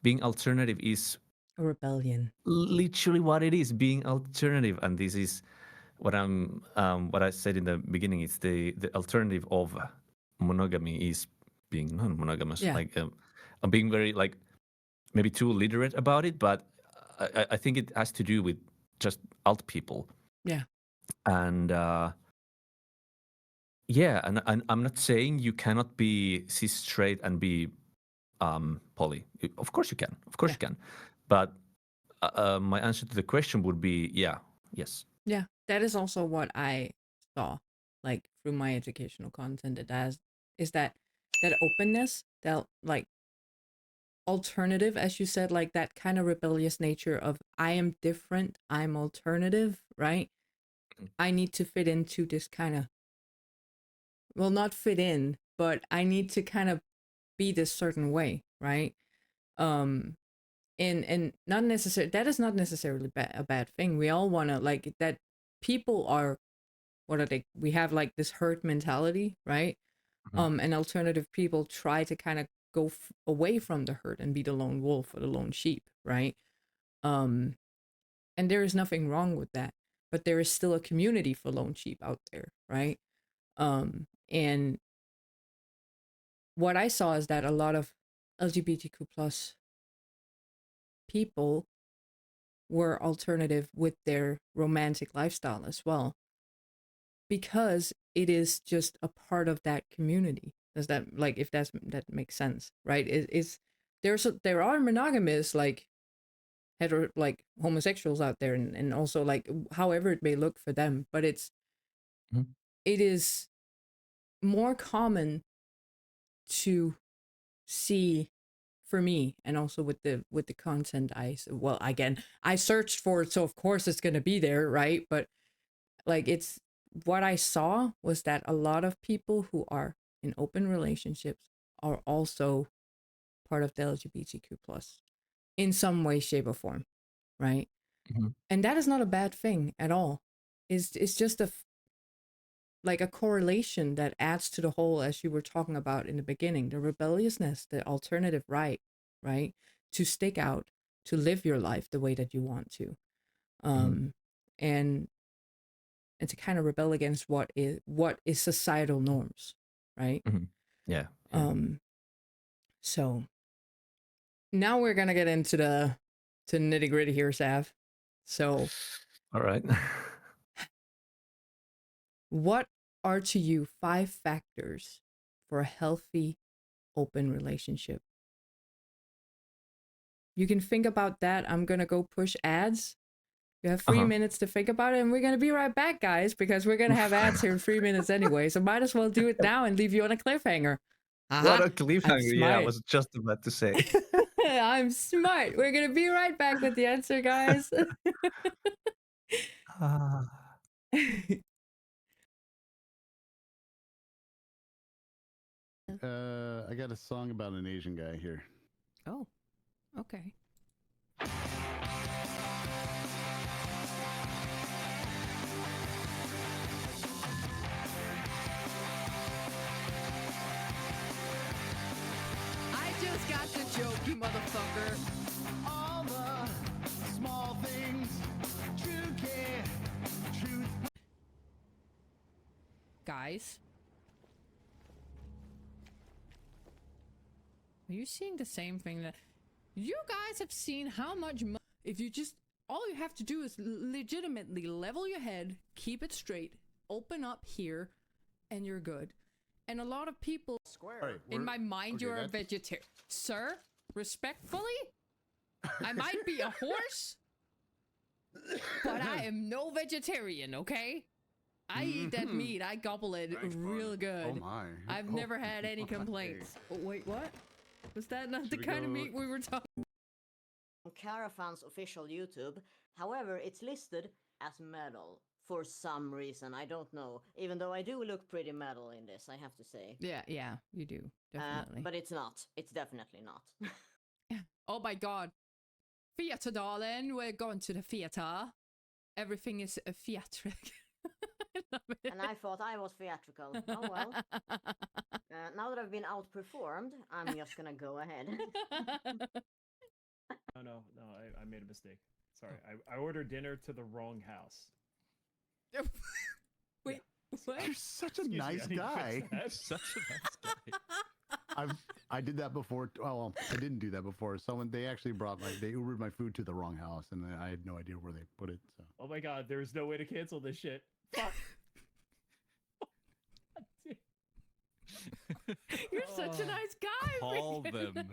being alternative is a rebellion. Literally what it is, being alternative. And this is what I said in the beginning. It's the alternative of monogamy is being non-monogamous. Yeah. Like I'm being very like maybe too literate about it, but I think it has to do with just alt people. Yeah. And yeah, and I'm not saying you cannot be cis straight and be poly. Of course you can. Of course you can. But my answer to the question would be yes. Yeah, that is also what I saw, like through my educational content. Is that openness, that like alternative, as you said, like that kind of rebellious nature of I am different, I'm alternative, right? I need to fit into this kind of, well, not fit in, but I need to kind of be this certain way, right? And not necessarily, that is not necessarily a bad thing. We all want to like that. People are, what are they? We have like this herd mentality, right? And alternative people try to kind of go away from the herd and be the lone wolf or the lone sheep, right? And there is nothing wrong with that, but there is still a community for lone sheep out there, right? And what I saw is that a lot of LGBTQ plus people were alternative with their romantic lifestyle as well, because it is just a part of that community. Does that, like, if that makes sense, right? There are monogamous like like homosexuals out there, and also like however it may look for them, but it is more common to see, for me, and also with the content I searched for it, so of course it's going to be there, right? But like, it's what I saw was that a lot of people who are in open relationships are also part of the LGBTQ plus in some way, shape, or form, right? And that is not a bad thing at all. It's just like a correlation that adds to the whole, as you were talking about in the beginning, the rebelliousness, the alternative right, to stick out, to live your life the way that you want to, and to kind of rebel against what is societal norms, right? Yeah. So now we're gonna get into the nitty gritty here, Sav. So, all right. What are to you 5 factors for a healthy, open relationship? You can think about that. I'm gonna go push ads. You have 3 minutes to think about it, and we're gonna be right back, guys, because we're gonna have ads here in 3 minutes anyway. So might as well do it now and leave you on a cliffhanger. What a cliffhanger! Yeah, I was just about to say. I'm smart. We're gonna be right back with the answer, guys. I got a song about an Asian guy here. Oh, okay. I just got the joke, you motherfucker. All the small things, true care, truth. Guys, are you seeing the same thing that you guys have seen? How much if you just all you have to do is legitimately level your head, keep it straight, open up here, and you're good. And a lot of people, in my mind, you're a vegetarian. Sir, respectfully, I might be a horse, but I am no vegetarian, okay? I eat that meat. I gobble it real good. Oh my. I've never had any complaints. Oh, wait, what? Was that not the kind of meat we were talking? On Caravan's official YouTube. However, it's listed as metal for some reason. I don't know. Even though I do look pretty metal in this, I have to say. Yeah, you do. Definitely. But it's not. It's definitely not. Oh my god. Theater, darling. We're going to the theater. Everything is theatric. I love it. And I thought I was theatrical. Oh well. Now that I've been outperformed, I'm just gonna go ahead. No, I made a mistake. Sorry, I ordered dinner to the wrong house. Wait, what? You're such a Excuse me, nice I need to guy. fix that. Such a nice guy. I did that before. Well, I didn't do that before. They actually they Ubered my food to the wrong house, and I had no idea where they put it. So. Oh my god, there's no way to cancel this shit. Fuck. You're such a nice guy. Call freaking. them.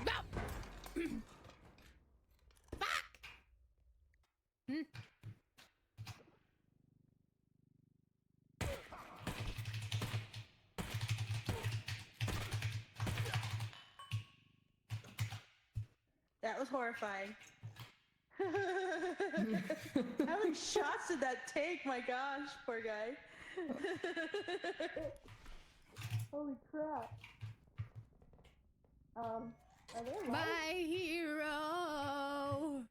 No! Fuck! That was horrifying. How many shots did that take? My gosh, poor guy. Holy crap. Are they alive? My hero.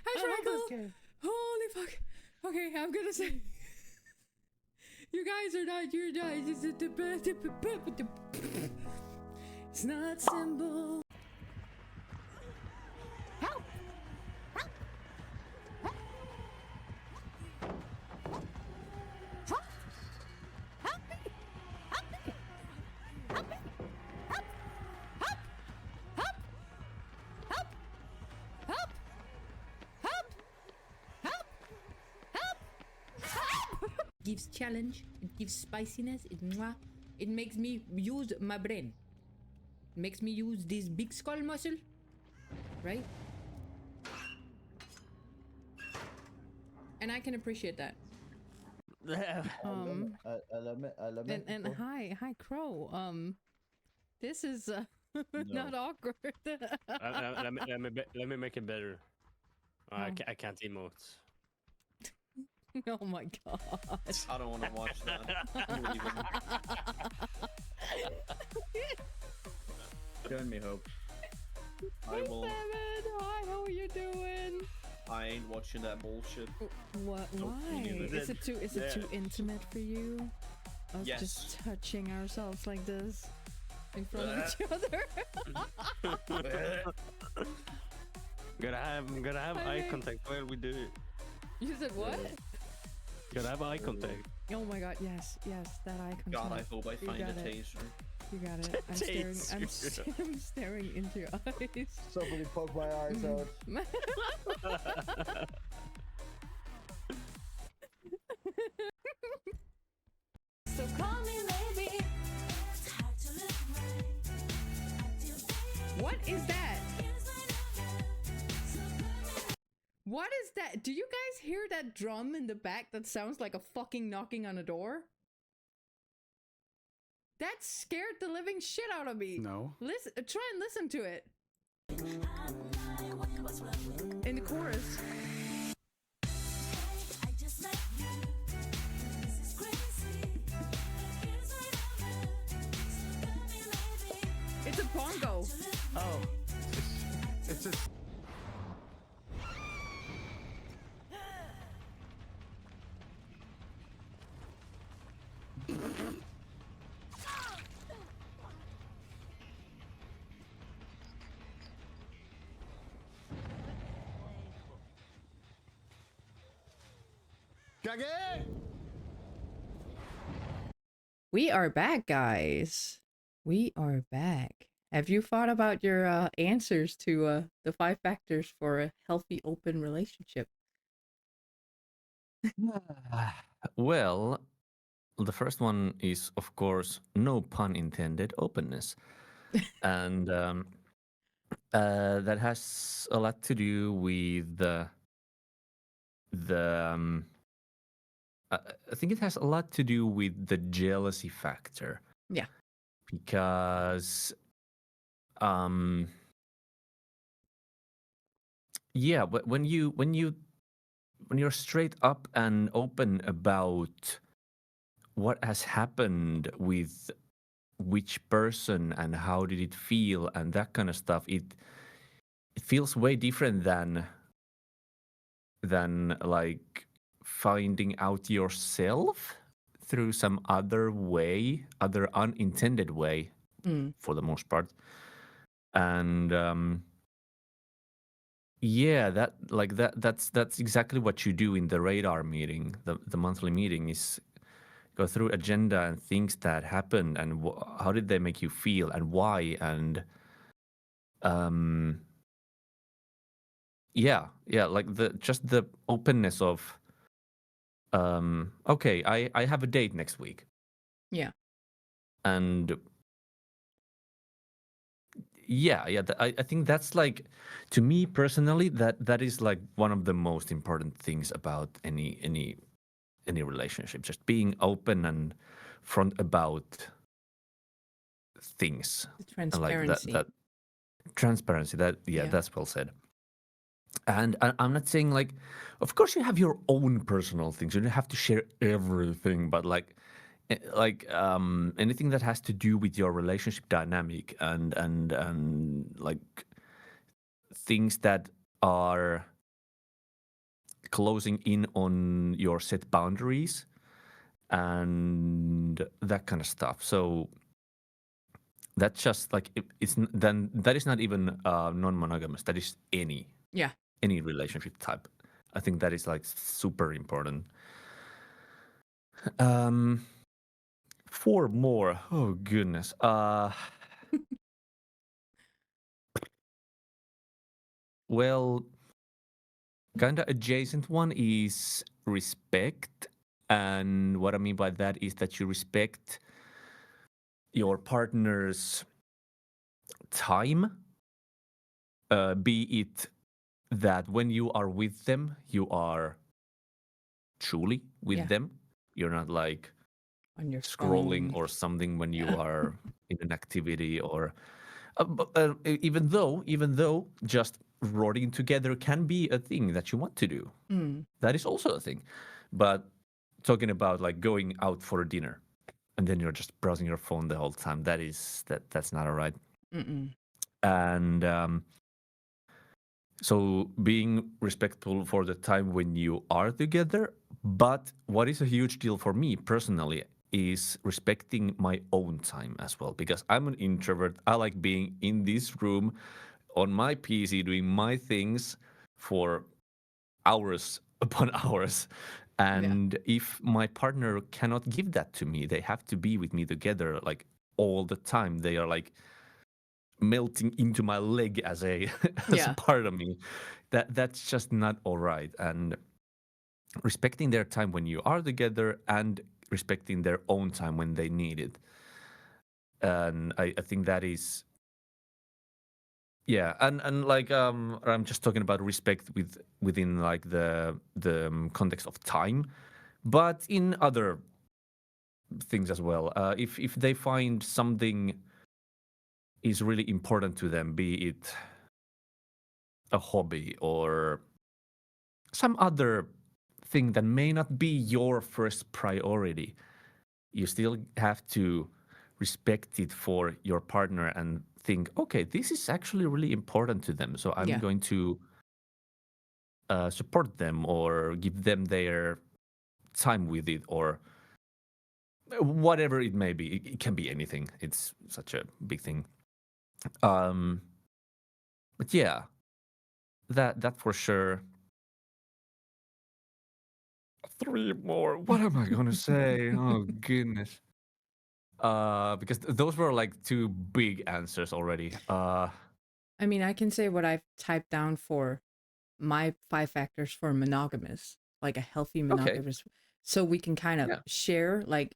Hi, Trickle. Holy fuck. Okay, I'm gonna say. You guys are not your guys. It's not simple. Help! Help! Help! Help! Help me! Help me! Help me! Help! Help! Help! Help! Help! Help! Help! Help! Help! Gives challenge, it gives spiciness, it makes me use my brain. It makes me use this big skull muscle. Right? And I can appreciate that. And hi Crow. This is not awkward. let me make it better. I can't emote. Oh my god. I don't want to watch that. Join me, Hope. I will. Seven, hi, how are you doing? I ain't watching that bullshit. What? Nope, Why? me neither. Is it too intimate for you? Us Yes. just touching ourselves like this in front of each other. Gotta have I eye mean- contact while we do it. You said what? Gotta have eye contact. Oh my god, yes, that eye contact. God, I hope I You find a got it. taser. You got it. I'm staring. I'm staring into your eyes. Somebody poke my eyes out. So call me maybe. What is that? What is that? Do you guys hear that drum in the back that sounds like a fucking knocking on a door? That scared the living shit out of me. No. Listen, try and listen to it. In the chorus. It's a bongo. Oh. It's just. We are back, guys. We are back. Have you thought about your answers to the 5 factors for a healthy, open relationship? Well, the first one is, of course, no pun intended, openness. And that has a lot to do with the I think it has a lot to do with the jealousy factor. Yeah. Because yeah, but when you're straight up and open about what has happened with which person and how did it feel and that kind of stuff, it feels way different than like finding out yourself through some other way, other unintended way, for the most part. And yeah, that's exactly what you do in the radar meeting. The monthly meeting is go through agenda and things that happened and how did they make you feel and why, and yeah, like the openness of okay, I have a date next week. Yeah. And yeah, I think that's like, to me personally, that is like one of the most important things about any relationship, just being open and front about things. The transparency. Like that transparency, Yeah. that's well said. And I'm not saying like, of course you have your own personal things, you don't have to share everything, but like anything that has to do with your relationship dynamic and like things that are closing in on your set boundaries and that kind of stuff. So that's just like then that is not even non-monogamous, that is any relationship type. I think that is like super important. 4 more. Oh goodness. Well, kind of adjacent one is respect. And what I mean by that is that you respect your partner's time, be it that when you are with them, you are truly with them. You're not like on your scrolling phone or something when you are in an activity, or even though just rotting together can be a thing that you want to do. That is also a thing. But talking about like going out for a dinner and then you're just browsing your phone the whole time, that's not all right. And so being respectful for the time when you are together. But what is a huge deal for me personally is respecting my own time as well, because I'm an introvert. I like being in this room on my PC doing my things for hours upon hours. And if my partner cannot give that to me, they have to be with me together like all the time. They are like melting into my leg as a as a part of me. That's just not all right. And respecting their time when you are together and respecting their own time when they need it. And I think that is and like I'm just talking about respect within like the context of time, but in other things as well. If they find something is really important to them, be it a hobby or some other thing that may not be your first priority, you still have to respect it for your partner and think, okay, this is actually really important to them, so I'm going to support them or give them their time with it, or whatever it may be. It can be anything. It's such a big thing. But yeah, that for sure. 3 more. What am I gonna say? Oh goodness. Because those were like 2 big answers already. I mean, I can say what I've typed down for my 5 factors for monogamous, like a healthy Okay. monogamous, so we can kind of Yeah. share, like,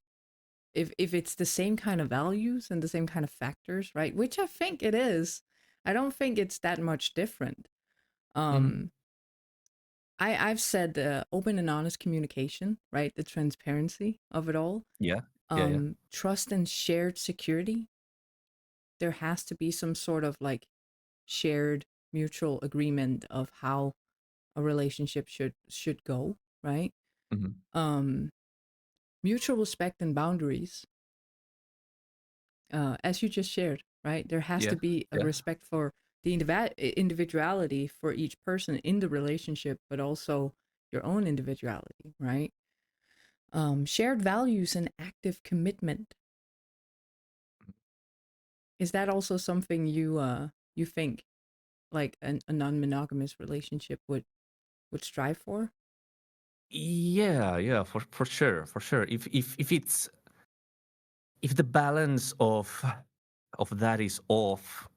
if it's the same kind of values and the same kind of factors, right? Which I think it is. I don't think it's that much different. I've said open and honest communication, right? The transparency of it all. Yeah. Yeah. Trust and shared security. There has to be some sort of like shared mutual agreement of how a relationship should go, right? Mhm. Mutual respect and boundaries. As you just shared, right? There has Yeah. to be a Yeah. respect for the individuality for each person in the relationship, but also your own individuality, right? Shared values and active commitment. Is that also something you think like a non-monogamous relationship would strive for? Yeah, for sure, for sure. If the balance of that is off,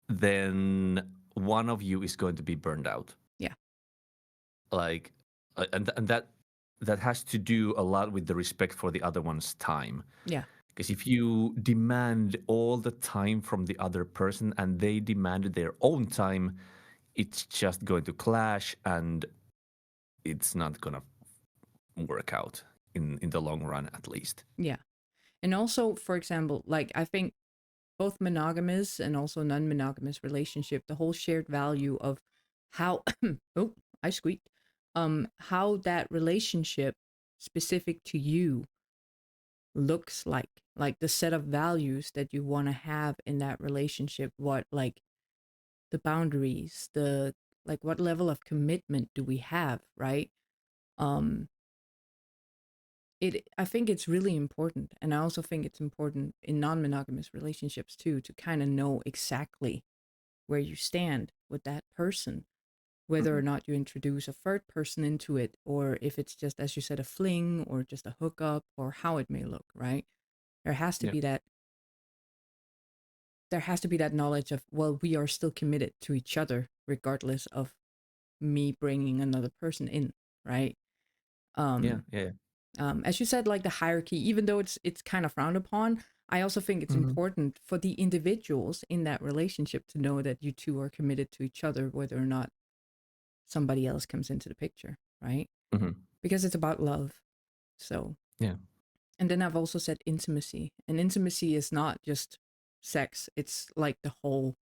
then one of you is going to be burned out. Yeah. Like, and that has to do a lot with the respect for the other one's time. Yeah. Because if you demand all the time from the other person and they demand their own time, it's just going to clash and it's not gonna work out in the long run, at least. Yeah. And also, for example, like I think both monogamous and also non-monogamous relationship, the whole shared value of how oh, I squeaked. How that relationship specific to you looks like the set of values that you want to have in that relationship, what like the boundaries, the like what level of commitment do we have, right? Um I think it's really important, and I also think it's important in non-monogamous relationships too, to kind of know exactly where you stand with that person, whether or not you introduce a third person into it, or if it's just, as you said, a fling or just a hookup, or how it may look, right? There has to Yeah. be that knowledge of, well, we are still committed to each other regardless of me bringing another person in, right? Yeah. As you said, like the hierarchy, even though it's kind of frowned upon, I also think it's important for the individuals in that relationship to know that you two are committed to each other, whether or not somebody else comes into the picture, right? Because it's about love. So Yeah. And then I've also said intimacy, and intimacy is not just sex; it's like the whole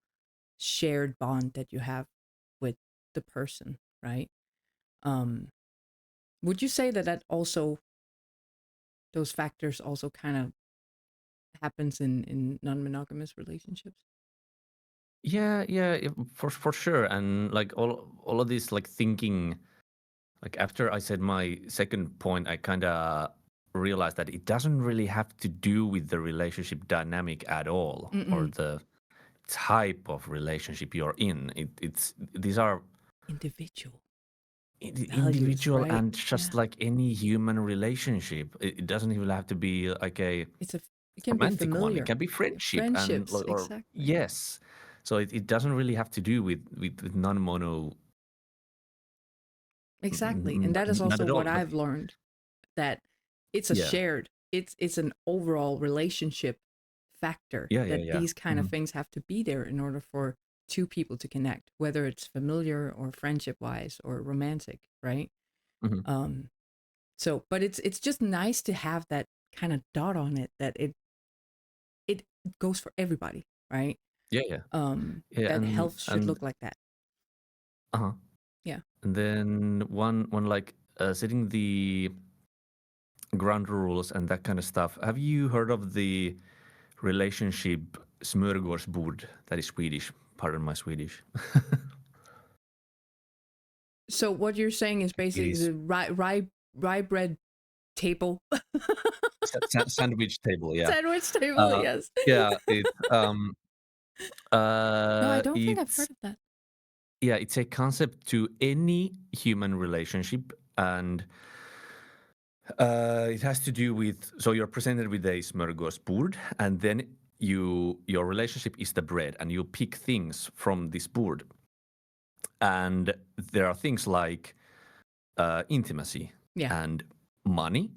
shared bond that you have with the person, right? Would you say that also, those factors also kind of happens in non-monogamous relationships? Yeah, for sure. And like all of this, like thinking, like after I said my second point, I kind of realized that it doesn't really have to do with the relationship dynamic at all, or the type of relationship you're in. It's these are Individual individual, right? and just like any human relationship, it doesn't even have to be like a It can be romantic one. It familiar. can be friendship and Friendships, or exactly. yes. So it doesn't really have to do with non-mono. Exactly. And that is Not also at all. what I've learned, that it's a Yeah. shared, it's an overall relationship factor, Yeah. that these kind of things have to be there in order for two people to connect, whether it's familiar or friendship wise or romantic, right? So but it's just nice to have that kind of dot on it, that it goes for everybody, right? Yeah. That health should look like that. Uh-huh. Yeah. And then one like setting the ground rules and that kind of stuff. Have you heard of the relationship smörgåsbord? That is Swedish. Pardon my Swedish. So what you're saying is basically is. the rye bread table. Sandwich table, yeah. Sandwich table, yes. Yeah, No, I don't think I've it's heard of that. yeah, it's a concept to any human relationship, and It has to do with, so you're presented with a smorgasbord, and then your relationship is the bread, and you pick things from this board. And there are things like intimacy and money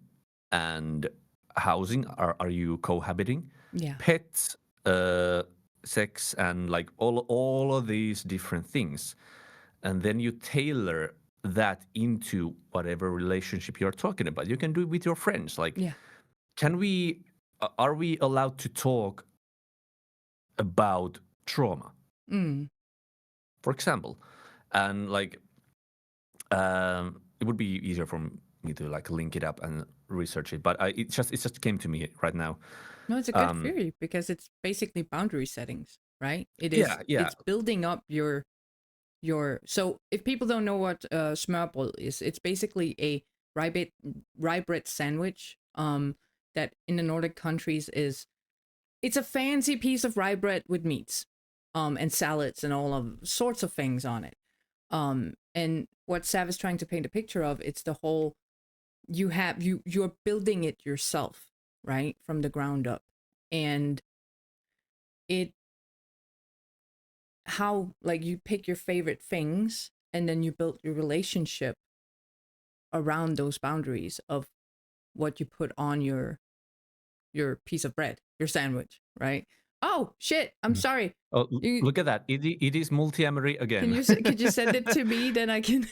and housing. Are you cohabiting? Yeah. Pets, sex, and like all of these different things. And then you tailor that into whatever relationship you're talking about. You can do it with your friends. Like, are we allowed to talk about trauma, for example? And like, it would be easier for me to like link it up and research it, but it just came to me right now. No, it's a good theory because it's basically boundary settings, right? It is. Yeah. It's building up your. So if people don't know what smørrebrød is, it's basically a rye bread sandwich. That in the Nordic countries it's a fancy piece of rye bread with meats, and salads and all of sorts of things on it. And what Sav is trying to paint a picture of, it's the whole. You're building it yourself, right, from the ground up, and how like you pick your favorite things and then you build your relationship around those boundaries of what you put on your piece of bread, your sandwich, right? Oh shit, I'm sorry. Oh, look at that. It is multi-amory again. Could you send it to me, then I can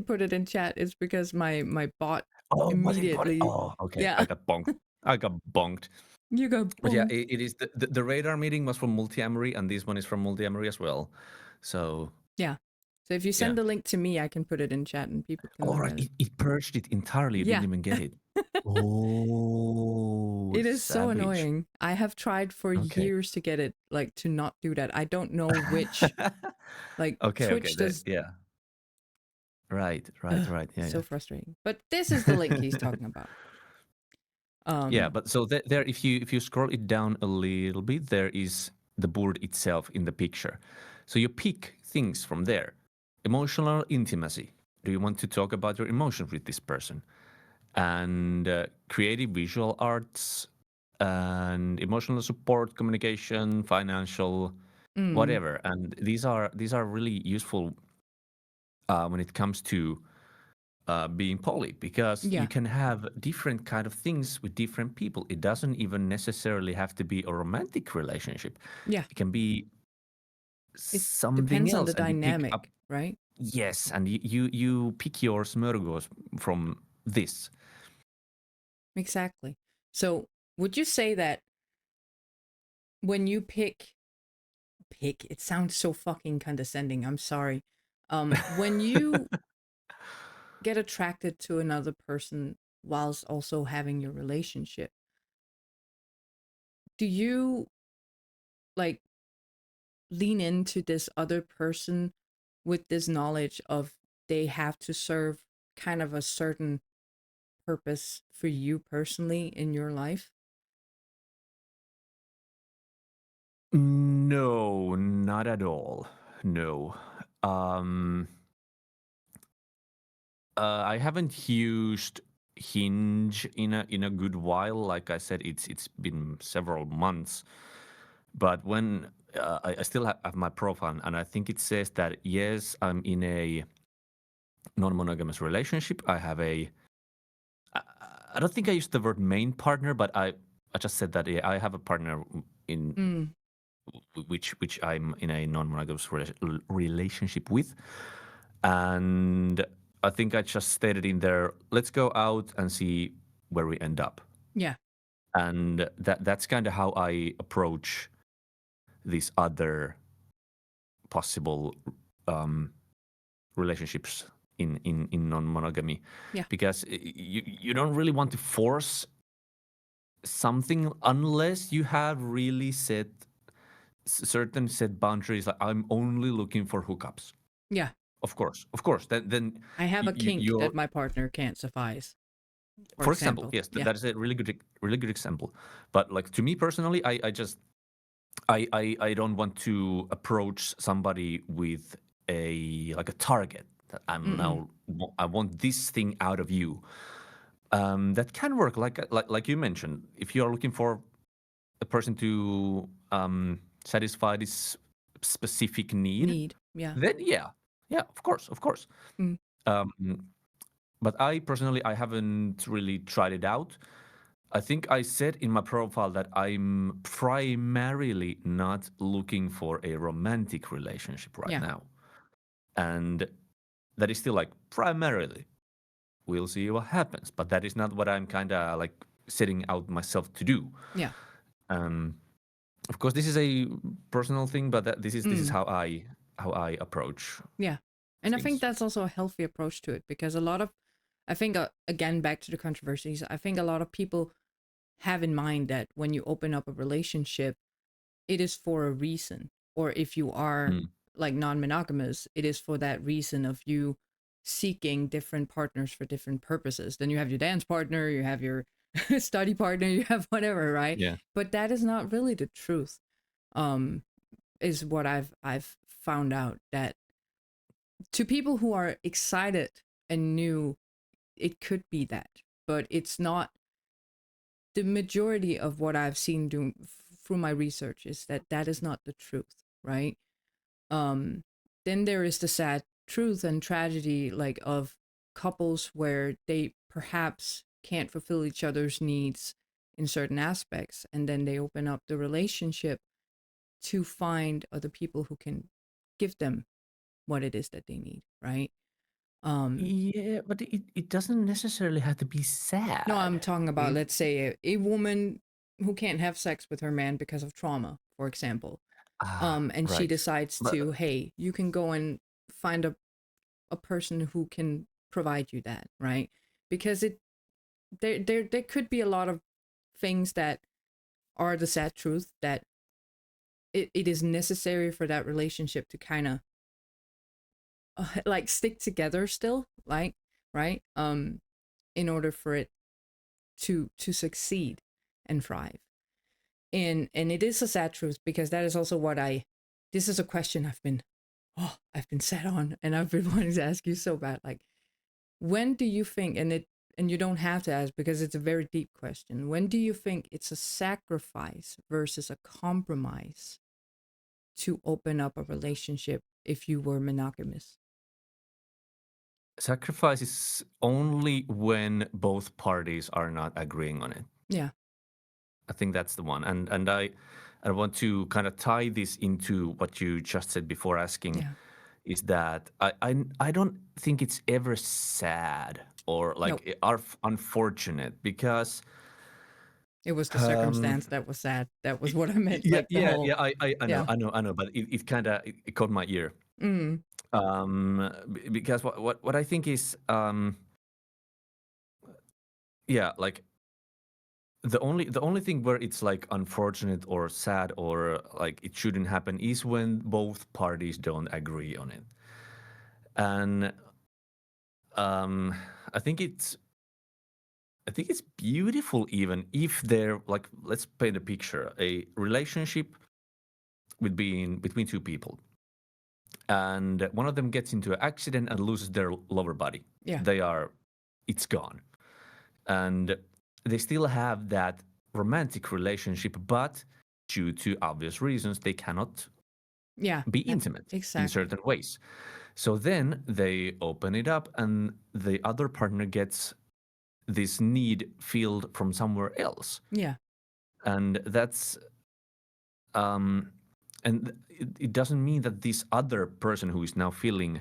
put it in chat. It's because my bot immediately. Oh, okay. Yeah. I got bonked. You got bonked. But yeah, it is the radar meeting was from multi-amory, and this one is from multi-amory as well. So yeah. So if you send the link to me, I can put it in chat and people can. All right, it purged it entirely. You didn't even get it. Oh, it is so savage. annoying. I have tried for years to get it like to not do that. I don't know which like Twitch does. Yeah. Right. Yeah. So frustrating. But this is the link he's talking about. Yeah, but so there, if you scroll it down a little bit, there is the board itself in the picture. So you pick things from there. Emotional intimacy. Do you want to talk about your emotions with this person? And creative visual arts and emotional support, communication, financial, whatever. And these are really useful when it comes to being poly, because you can have different kind of things with different people. It doesn't even necessarily have to be a romantic relationship. Yeah, it can be something depends else. on the dynamic, right? Yes, and you pick your smørgås from this. Exactly. So would you say that when you pick, it sounds so fucking condescending. I'm sorry. When you get attracted to another person whilst also having your relationship, do you like lean into this other person with this knowledge of they have to serve kind of a certain purpose for you personally in your life? No, not at all. No. I haven't used Hinge in a good while. Like I said, it's been several months. But when I still have my profile, and I think it says that yes, I'm in a non-monogamous relationship. I have I don't think I used the word main partner, but I just said that I have a partner in which I'm in a non-monogamous relationship with, and I think I just stated in there, let's go out and see where we end up. Yeah. And that's kind of how I approach these other possible relationships in non-monogamy. Yeah. Because you don't really want to force something unless you have really certain set boundaries. Like, I'm only looking for hookups. Yeah. Of course. Then I have a kink that my partner can't suffice. For example, yes, that is a really good example. But like, to me personally, I just I don't want to approach somebody with a target that I want this thing out of you. that can work. Like you mentioned, if you are looking for a person to satisfy this specific need, yeah. then yeah, of course. Mm. But I personally, I haven't really tried it out. I think I said in my profile that I'm primarily not looking for a romantic relationship right now. And that is still like primarily. We'll see what happens. But that is not what I'm kind of like setting out myself to do. Yeah. Of course, this is a personal thing, but this is how I approach. Yeah. And I think that's also a healthy approach to it, because a lot of, I think, again, back to the controversies, I think a lot of people have in mind that when you open up a relationship, it is for a reason. Or if you are like non-monogamous, it is for that reason of you seeking different partners for different purposes. Then you have your dance partner, you have your study partner, you have whatever, right? Yeah. But that is not really the truth. Is what I've found out, that to people who are excited and new, it could be that, but it's not. The majority of what I've seen through my research is that is not the truth, right? Then there is the sad truth and tragedy, like, of couples where they perhaps can't fulfill each other's needs in certain aspects, and then they open up the relationship to find other people who can give them what it is that they need, right? Yeah, but it doesn't necessarily have to be sad. No, I'm talking about, let's say, a woman who can't have sex with her man because of trauma, for example. And she right. decides to, hey, you can go and find a person who can provide you that, right? Because there could be a lot of things that are the sad truth, that it is necessary for that relationship to kind of like stick together still, like, right? In order for it to succeed and thrive. And it is a sad truth, because that is also what this is a question I've been set on, and I've been wanting to ask you so bad. Like, when do you think, and you don't have to ask because it's a very deep question, when do you think it's a sacrifice versus a compromise to open up a relationship if you were monogamous? Sacrifice is only when both parties are not agreeing on it. Yeah. I think that's the one. And I want to kind of tie this into what you just said before asking, is that I don't think it's ever sad or like unfortunate, because it was the circumstance that was sad. That was what I meant. Yeah, like the whole, I know, but it kind of it caught my ear. Because what I think is like the only thing where it's like unfortunate or sad or like it shouldn't happen is when both parties don't agree on it. And I think it's beautiful, even if they're like, let's paint a picture, a relationship between two people, and one of them gets into an accident and loses their lower body. It's gone, and they still have that romantic relationship, but due to obvious reasons they cannot be intimate in certain ways. So then they open it up, and the other partner gets this need filled from somewhere else. Yeah. And that's and it doesn't mean that this other person who is now feeling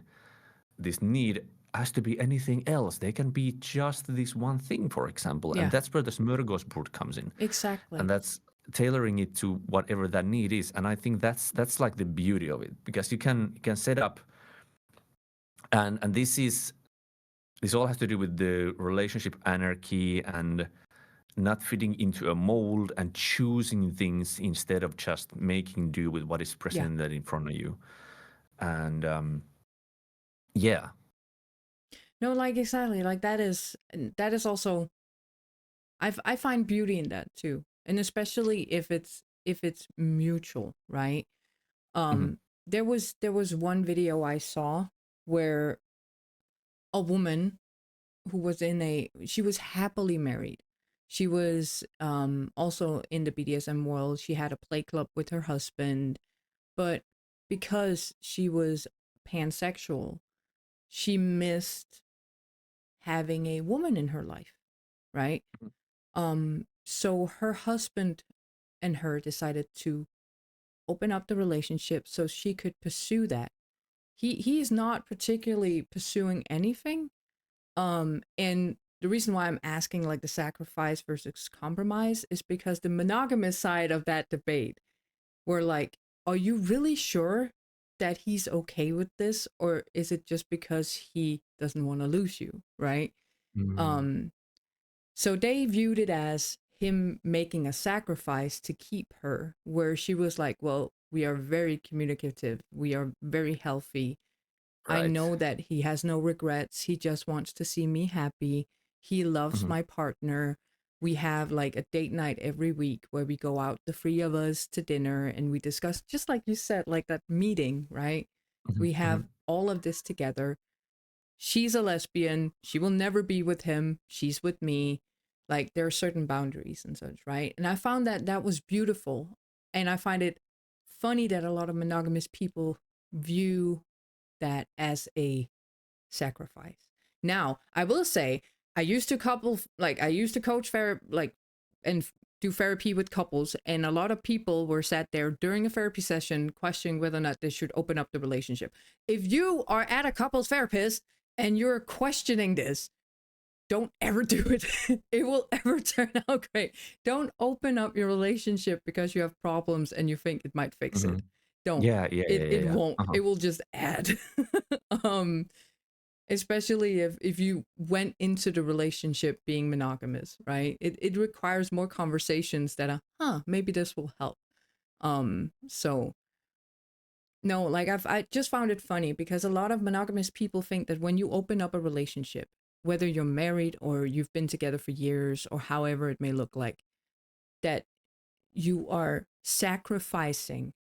this need has to be anything else. They can be just this one thing, for example. And that's where the smörgåsbord comes in. Exactly. And that's tailoring it to whatever that need is. And I think that's like the beauty of it, because you can set up, and this all has to do with the relationship anarchy and not fitting into a mold and choosing things instead of just making do with what is presented in front of you. And no, like, exactly, like that is also, I find beauty in that too, and especially if it's mutual, right? There was one video I saw where a woman who was she was happily married. She was also in the BDSM world. She had a play club with her husband, but because she was pansexual, she missed having a woman in her life, right? So her husband and her decided to open up the relationship so she could pursue that. He is not particularly pursuing anything. And the reason why I'm asking like the sacrifice versus compromise is because the monogamous side of that debate were like, are you really sure that he's okay with this, or is it just because he doesn't want to lose you, right? So they viewed it as him making a sacrifice to keep her, where she was like, well, we are very communicative, we are very healthy. I Right. know that he has no regrets. He just wants to see me happy. He loves my partner. We have like a date night every week where we go out, the three of us, to dinner, and we discuss, just like you said, like that meeting, right? We have all of this together. She's a lesbian. She will never be with him. She's with me. Like there are certain boundaries and such, right? And I found that that was beautiful. And I find it funny that a lot of monogamous people view that as a sacrifice. Now, I will say, I used to coach and do therapy with couples, and a lot of people were sat there during a therapy session questioning whether or not they should open up the relationship. If you are at a couples therapist and you're questioning this, don't ever do it. It will ever turn out great. Don't open up your relationship because you have problems and you think it might fix it. Don't. It won't. It will just add. Especially if you went into the relationship being monogamous, right? It requires more conversations that maybe this will help. So no, like I just found it funny because a lot of monogamous people think that when you open up a relationship, whether you're married or you've been together for years or however it may look like, that you are sacrificing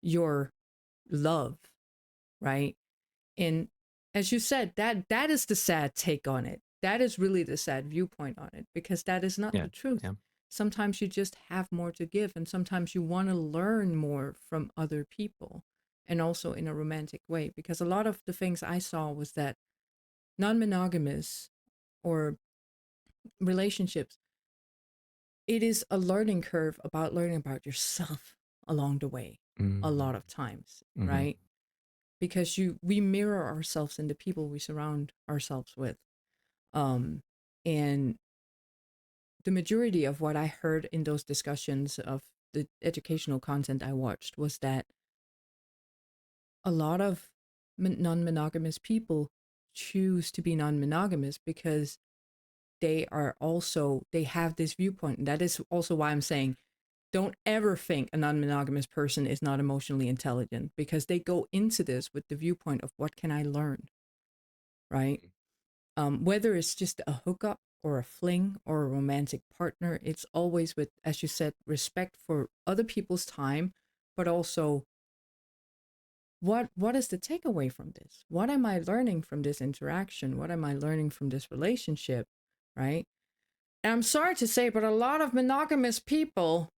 your love, right? And as you said, that is the sad take on it. That is really the sad viewpoint on it, because that is not the truth. Sometimes you just have more to give, and sometimes you want to learn more from other people, and also in a romantic way. Because a lot of the things I saw was that non-monogamous or relationships, it is a learning curve about learning about yourself along the way a lot of times, right? Because we mirror ourselves in the people we surround ourselves with. And the majority of what I heard in those discussions of the educational content I watched was that a lot of non-monogamous people choose to be non-monogamous because they have this viewpoint. And that is also why I'm saying, don't ever think a non-monogamous person is not emotionally intelligent, because they go into this with the viewpoint of what can I learn, right? Whether it's just a hookup or a fling or a romantic partner, it's always with, as you said, respect for other people's time, but also what is the takeaway from this? What am I learning from this interaction? What am I learning from this relationship, right? And I'm sorry to say, but a lot of monogamous people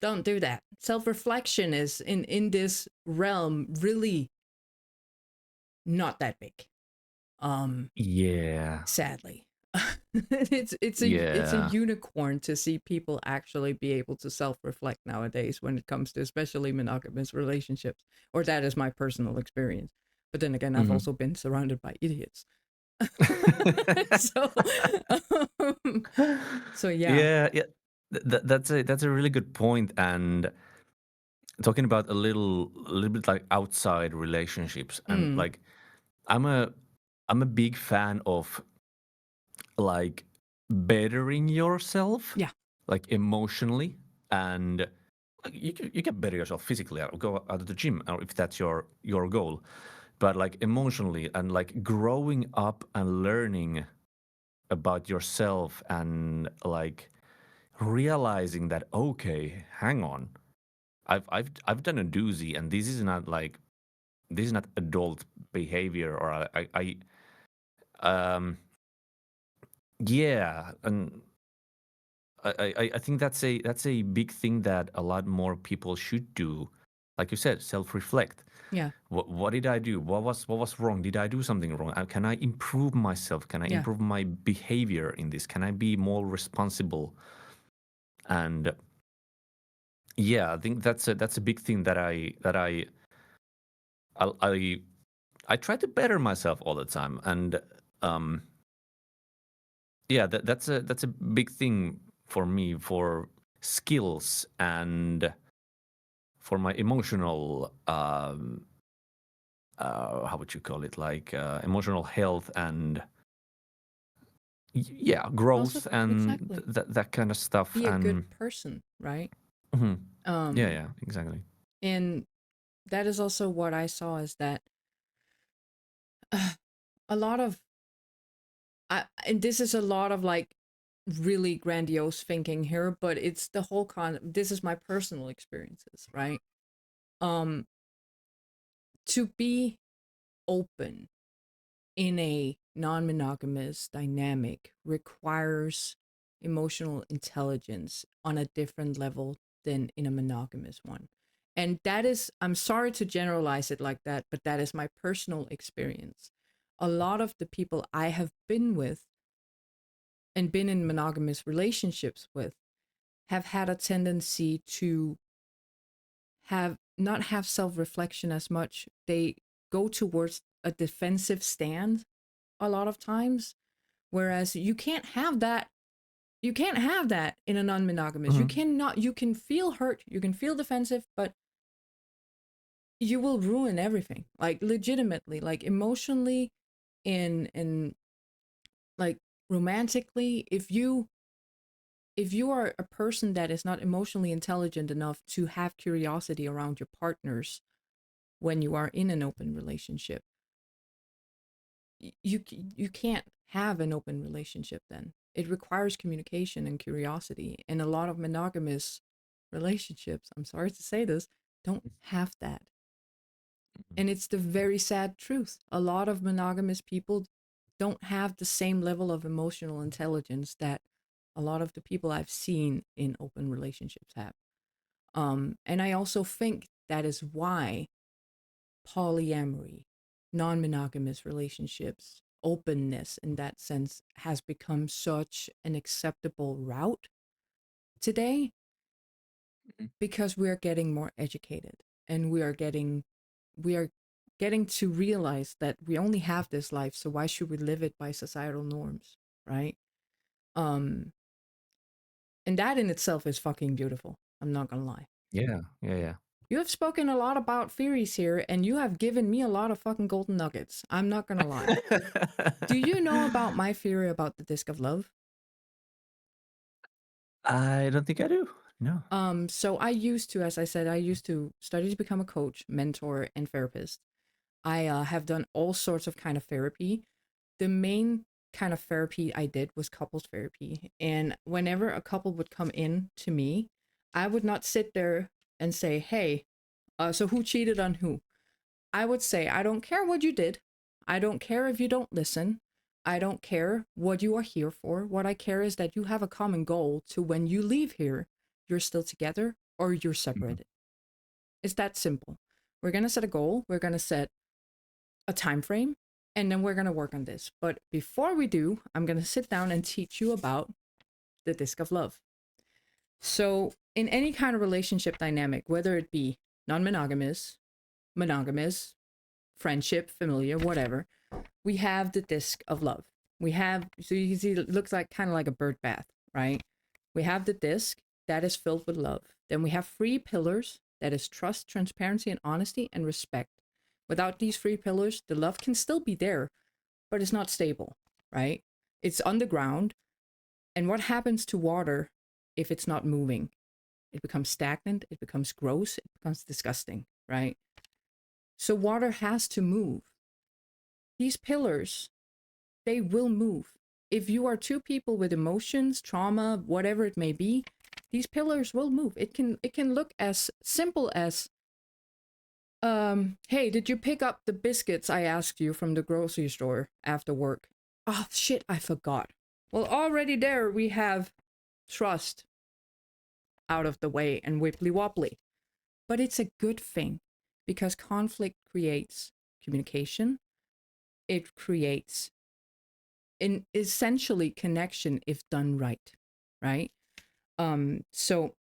don't do that. Self-reflection is in this realm really not that big. Sadly. it's a unicorn to see people actually be able to self-reflect nowadays when it comes to especially monogamous relationships, or that is my personal experience. But then again, I've also been surrounded by idiots. So yeah. That's a really good point. And talking about a little bit like outside relationships, and like I'm a big fan of like bettering yourself, like emotionally, and like, you can better yourself physically, go out of the gym, or if that's your goal, but like emotionally and like growing up and learning about yourself, and like realizing that, okay, hang on, I've done a doozy, and this is not adult behavior, or yeah, and I think that's a big thing that a lot more people should do. Like you said, self-reflect. Yeah. What did I do? What was wrong? Did I do something wrong? Can I improve myself? Can I Yeah. improve my behavior in this? Can I be more responsible? And yeah, I think that's a big thing that I try to better myself all the time. And yeah, that's a big thing for me, for skills and for my emotional how would you call it, like emotional health and yeah, growth Also, and exactly. that kind of stuff. Be a And good person, right? Mhm. Yeah, exactly. And that is also what I saw, is that a lot of and this is a lot of like really grandiose thinking here, but it's the whole this is my personal experiences, right? To be open in a non-monogamous dynamic requires emotional intelligence on a different level than in a monogamous one. And that is, I'm sorry to generalize it like that, but that is my personal experience. A lot of the people I have been with and been in monogamous relationships with have had a tendency to not have self-reflection as much. They go towards a defensive stand a lot of times, whereas you can't have that in a non-monogamous. You cannot. You can feel hurt, you can feel defensive, but you will ruin everything, like legitimately, like emotionally, in like romantically. If you are a person that is not emotionally intelligent enough to have curiosity around your partners when you are in an open relationship, you can't have an open relationship. Then it requires communication and curiosity, and a lot of monogamous relationships, I'm sorry to say this, don't have that. And it's the very sad truth. A lot of monogamous people don't have the same level of emotional intelligence that a lot of the people I've seen in open relationships have. And I also think that is why polyamory, non-monogamous relationships, openness in that sense has become such an acceptable route today, because we are getting more educated, and we are getting to realize that we only have this life, so why should we live it by societal norms, right? And that in itself is fucking beautiful. I'm not gonna lie. Yeah. You have spoken a lot about theories here, and you have given me a lot of fucking golden nuggets. I'm not gonna lie. Do you know about my theory about the disc of love? I don't think I do. No. So I used to, as I said, I used to study to become a coach, mentor, and therapist. I have done all sorts of kind of therapy. The main kind of therapy I did was couples therapy. And whenever a couple would come in to me, I would not sit there and say, hey, so who cheated on who? I would say, I don't care what you did. I don't care if you don't listen. I don't care what you are here for. What I care is that you have a common goal to when you leave here, you're still together or you're separated. It's that simple. We're going to set a goal. We're going to set a time frame, and then we're going to work on this. But before we do, I'm going to sit down and teach you about the disc of love. So in any kind of relationship dynamic, whether it be non-monogamous, monogamous, friendship, familiar, whatever, we have the disc of love. We have, so you can see it looks like kind of like a bird bath, right? We have the disc that is filled with love. Then we have 3 pillars, that is trust, transparency, and honesty, and respect. Without these 3 pillars, the love can still be there, but it's not stable, right? It's underground. And what happens to water if it's not moving? It becomes stagnant, it becomes gross, it becomes disgusting, right? So water has to move. These pillars, they will move. If you are 2 people with emotions, trauma, whatever it may be, these pillars will move. It can look as simple as, hey, did you pick up the biscuits I asked you from the grocery store after work? Oh shit, I forgot. Well, already there we have trust out of the way and wibbly wobbly. But it's a good thing because conflict creates communication. It creates essentially connection if done right, right? So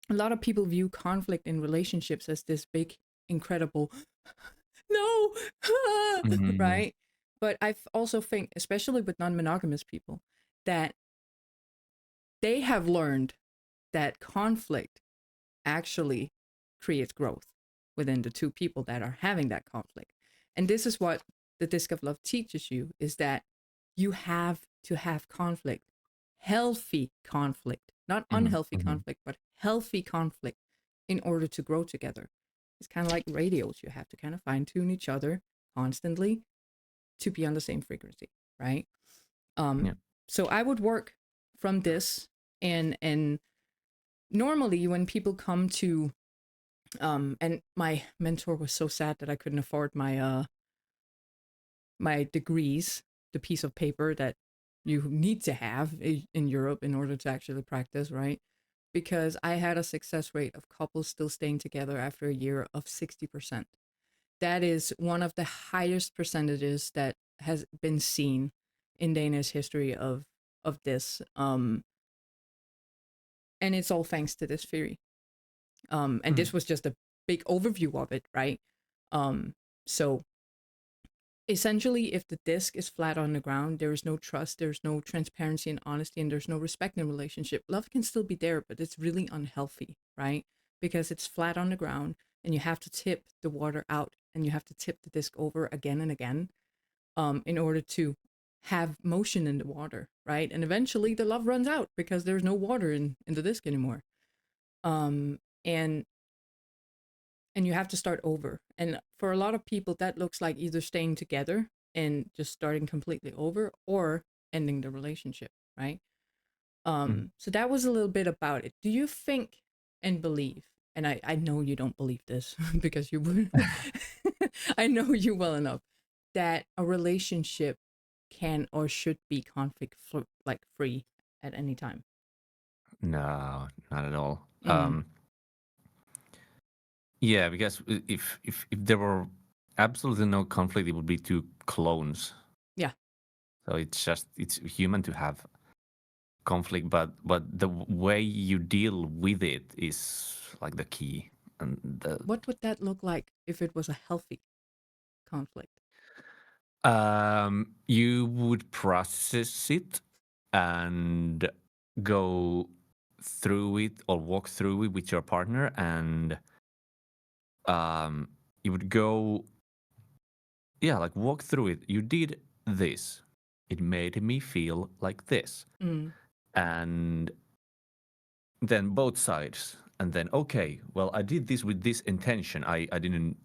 a lot of people view conflict in relationships as this big, incredible, no, right? But I also think, especially with non-monogamous people, that they have learned that conflict actually creates growth within the two people that are having that conflict. And this is what the Disc of Love teaches you, is that you have to have conflict, healthy conflict, not unhealthy conflict, but healthy conflict in order to grow together. It's kind of like radios. You have to kind of fine tune each other constantly to be on the same frequency, right? So I would work from this, and normally when people come to and my mentor was so sad that I couldn't afford my my degrees, the piece of paper that you need to have in Europe in order to actually practice, right? Because I had a success rate of couples still staying together after a year of 60%. That is one of the highest percentages that has been seen in Danish history of this. And it's all thanks to this theory. And this was just a big overview of it, right? So essentially, if the disc is flat on the ground, there is no trust, there's no transparency and honesty, and there's no respect in a relationship. Love can still be there, but it's really unhealthy, right? Because it's flat on the ground and you have to tip the water out and you have to tip the disc over again and again in order to have motion in the water, right? And eventually the love runs out because there's no water in the disc anymore. And you have to start over. And for a lot of people, that looks like either staying together and just starting completely over or ending the relationship, right? So that was a little bit about it. Do you think and believe, and I know you don't believe this because you would, I know you well enough, that a relationship can or should be conflict like free at any time? No, not at all. Yeah, because if there were absolutely no conflict, it would be two clones. Yeah. So it's human to have conflict, but the way you deal with it is like the key. And what would that look like if it was a healthy conflict? You would process it and go through it or walk through it with your partner, and you would go, like walk through it. You did this. It made me feel like this. And then both sides. And then, okay, well, I did this with this intention. I didn't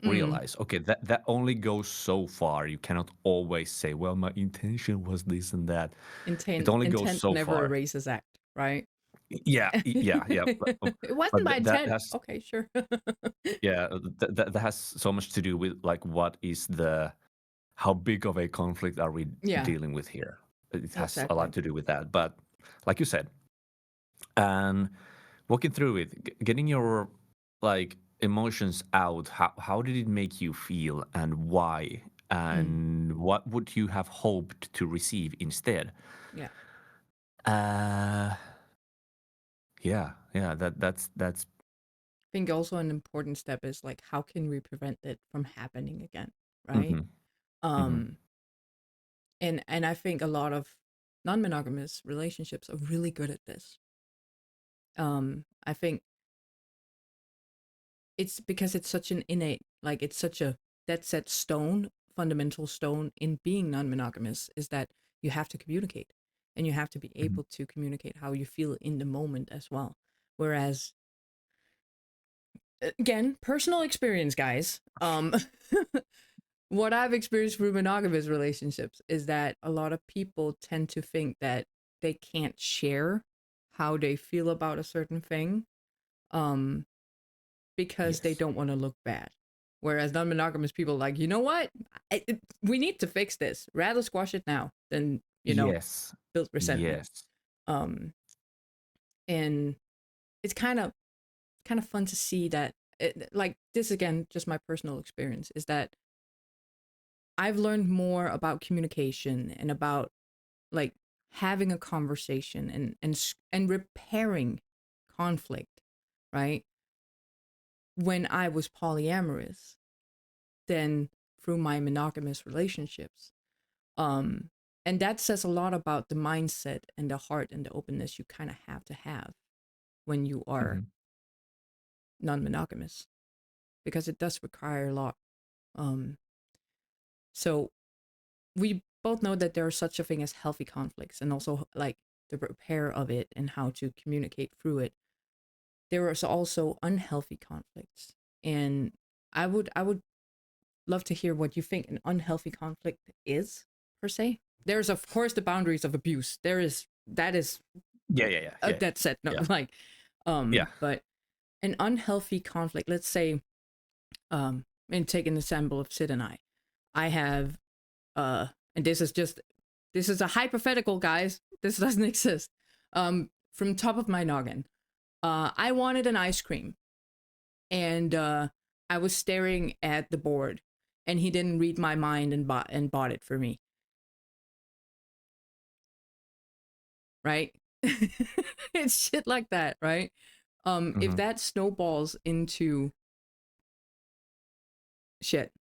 realize, okay, that only goes so far. You cannot always say, well, my intention was this and that. It only goes so never far. erases act, right? Yeah. It wasn't my intent. Okay, sure. Yeah, that has so much to do with like what is how big of a conflict are we dealing with here? It has a lot to do with that. But like you said, and walking through it, getting your like emotions out. How did it make you feel, and why? And what would you have hoped to receive instead? Yeah. That's. I think also an important step is like, how can we prevent it from happening again, right? And I think a lot of non-monogamous relationships are really good at this. I think it's because it's such an innate, like it's such a dead set stone, fundamental stone in being non-monogamous, is that you have to communicate and you have to be able to communicate how you feel in the moment as well. Whereas, again, personal experience, guys. What I've experienced through monogamous relationships is that a lot of people tend to think that they can't share how they feel about a certain thing because they don't want to look bad, Whereas non-monogamous people are like, you know what? We need to fix this. Rather squash it now than, Yes. build resentment. Yes. And it's kind of fun to see that, like this again, just my personal experience is that I've learned more about communication and about like having a conversation and repairing conflict, right? When I was polyamorous than through my monogamous relationships. And that says a lot about the mindset and the heart and the openness you kind of have when you are non-monogamous, because it does require a lot. So we both know that there are such a thing as healthy conflicts, and also like the repair of it and how to communicate through it. There is also unhealthy conflicts, and I would love to hear what you think an unhealthy conflict is per se. There's of course the boundaries of abuse. That is Yeah. That's it. No, Yeah. like Yeah. but an unhealthy conflict, let's say, and take an example of Sid and I have and this is a hypothetical, guys. This doesn't exist. From top of my noggin, I wanted an ice cream, and I was staring at the board, and he didn't read my mind and bought it for me. Right? It's shit like that, right? If that snowballs into shit,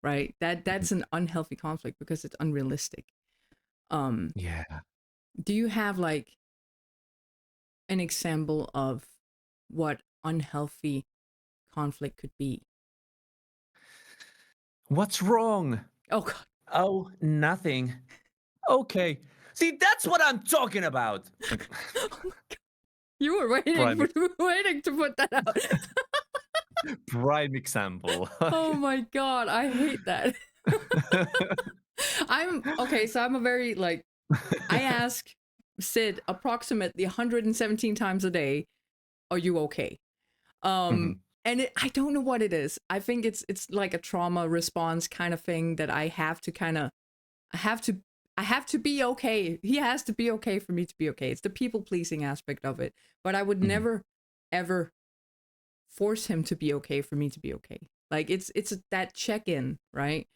right? That's an unhealthy conflict because it's unrealistic. Yeah. Do you have like an example of what unhealthy conflict could be? What's wrong? Oh God. Oh, nothing. Okay. See, that's what I'm talking about. You were waiting to put that out. Prime example. Oh my God, I hate that. I'm a very like, I ask Sid approximately 117 times a day, are you okay? And I don't know what it is. I think it's like a trauma response kind of thing that I have to I have to be okay. He has to be okay for me to be okay. It's the people pleasing aspect of it. But I would never ever force him to be okay for me to be okay. Like it's that check-in, right?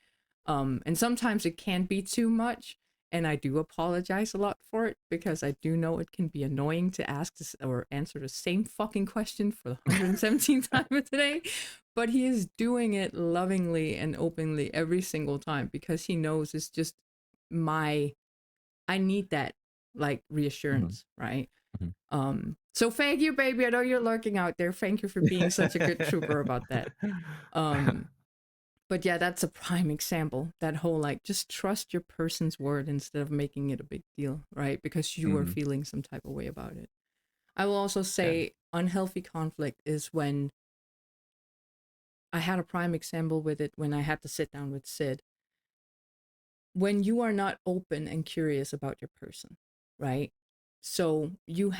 And sometimes it can be too much, and I do apologize a lot for it because I do know it can be annoying to ask or answer the same fucking question for the 117th time today. But he is doing it lovingly and openly every single time because he knows it's just I need that like reassurance, right? So thank you, baby. I know you're lurking out there. Thank you for being such a good trooper about that. But yeah, that's a prime example. That whole like just trust your person's word instead of making it a big deal, right? Because you are feeling some type of way about it. I will also say unhealthy conflict is when I had a prime example with it when I had to sit down with Sid. When you are not open and curious about your person, right? So you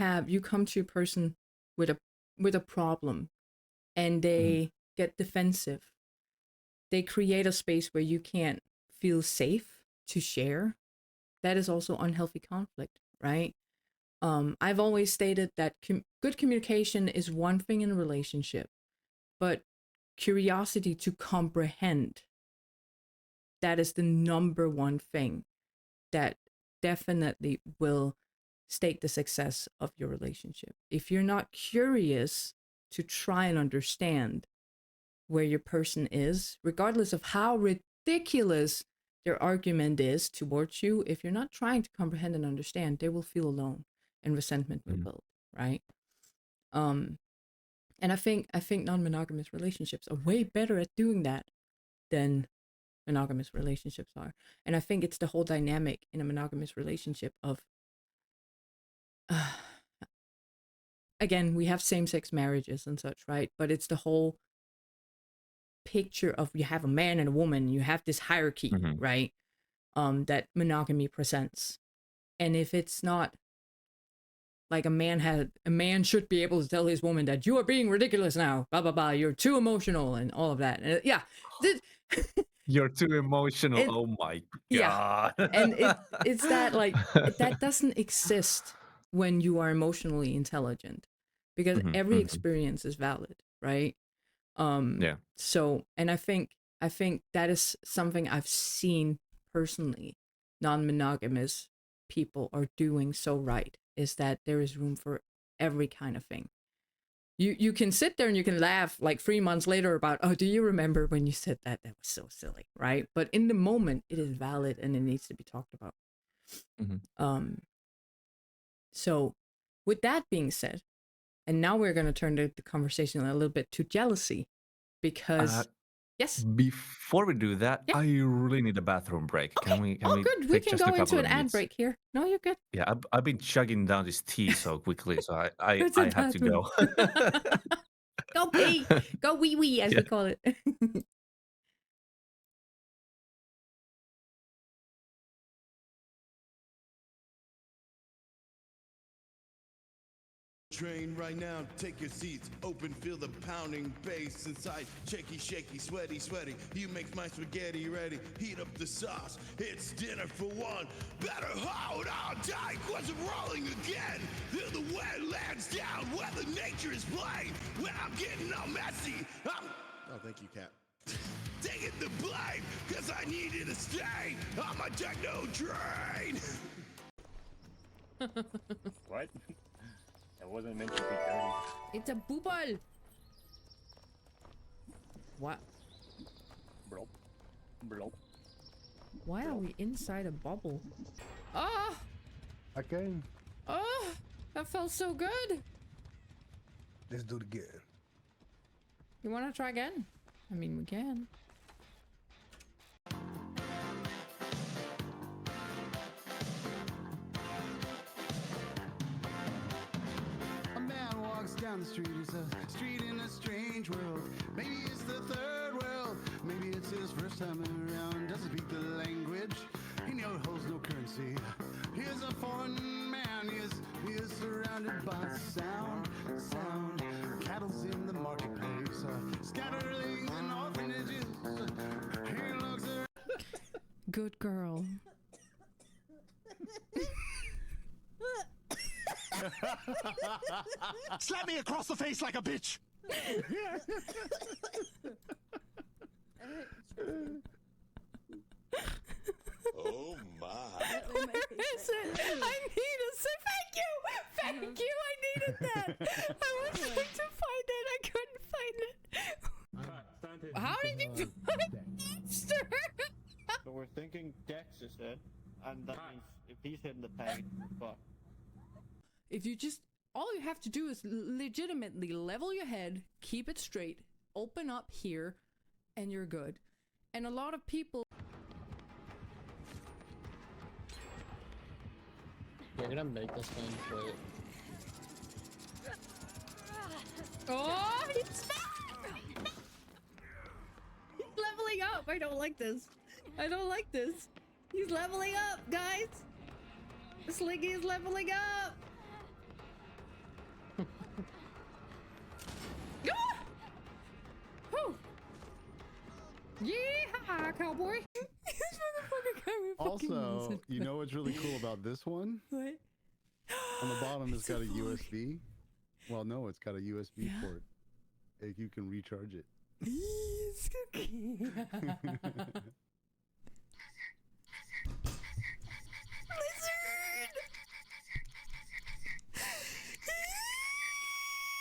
come to a person with a problem, and they get defensive. They create a space where you can't feel safe to share. That is also unhealthy conflict, right? I've always stated that good communication is one thing in a relationship, but curiosity to comprehend, that is the number one thing that definitely will stake the success of your relationship. If you're not curious to try and understand where your person is, regardless of how ridiculous their argument is towards you, if you're not trying to comprehend and understand, they will feel alone and resentment will build, right? And I think non-monogamous relationships are way better at doing that than monogamous relationships are. And I think it's the whole dynamic in a monogamous relationship of again, we have same-sex marriages and such, right? But it's the whole picture of you have a man and a woman, you have this hierarchy, right? That monogamy presents. And if it's not like a man should be able to tell his woman that you are being ridiculous now, blah blah blah, you're too emotional and all of that. And You're too emotional. Oh my god. yeah, and it's that like that doesn't exist when you are emotionally intelligent, because every experience is valid, right? Yeah. So, and I think that is something I've seen personally non-monogamous people are doing so right, is that there is room for every kind of thing. You can sit there and you can laugh like 3 months later about, oh, do you remember when you said that? That was so silly, right? But in the moment, it is valid and it needs to be talked about. So with that being said, and now we're going to turn the conversation a little bit to jealousy, because yes. Before we do that, I really need a bathroom break. Okay. Can we good. We take can just go a couple into an of ad minutes? break here. No, you're good. Yeah, I've been chugging down this tea so quickly, so I Go to the have to go. Go pee. Go wee wee, as we call it. Train right now, take your seats, open, feel the pounding bass inside, shaky, shaky, sweaty, sweaty, you make my spaghetti ready, heat up the sauce, it's dinner for one, better hold on tight, cause I'm rolling again, till the wetlands down, where the nature is playing, when I'm getting all messy, oh, thank you, Cat. Taking the blame, cause I needed to stay on my techno train. What? That wasn't meant to be dirty. It's a booble. What? Bro. Bro. Why are we inside a bubble? Ah! Okay. Oh! That felt so good. Let's do it again. You want to try again? I mean, we can. Down the street, it's a street in a strange world. Maybe it's the third world, maybe it's his first time around. Doesn't speak the language, he holds no currency. He's a foreign man, he is surrounded by sound. Cattle's in the marketplace, scatterlings and orphanages. He looks around. Good girl. Slap me across the face like a bitch. Oh my. Where is it? I need it. So thank you. Thank you. I needed that. I was trying to find it. I couldn't find it. How did you find Easter? So we're thinking Dex is dead, and that means if he's hitting the tag, fuck. If you just, all you have to do is legitimately level your head, keep it straight, open up here, and you're good. And a lot of people... You're gonna make this thing quit. Oh, he's back! He's leveling up. I don't like this. I don't like this. He's leveling up, guys. Slinky is leveling up. Whew. Yeah, cowboy. Also, you know what's really cool about this one? What? On the bottom, it's got a vlog. USB. Well, no, it's got a USB port. You can recharge it. It's okay.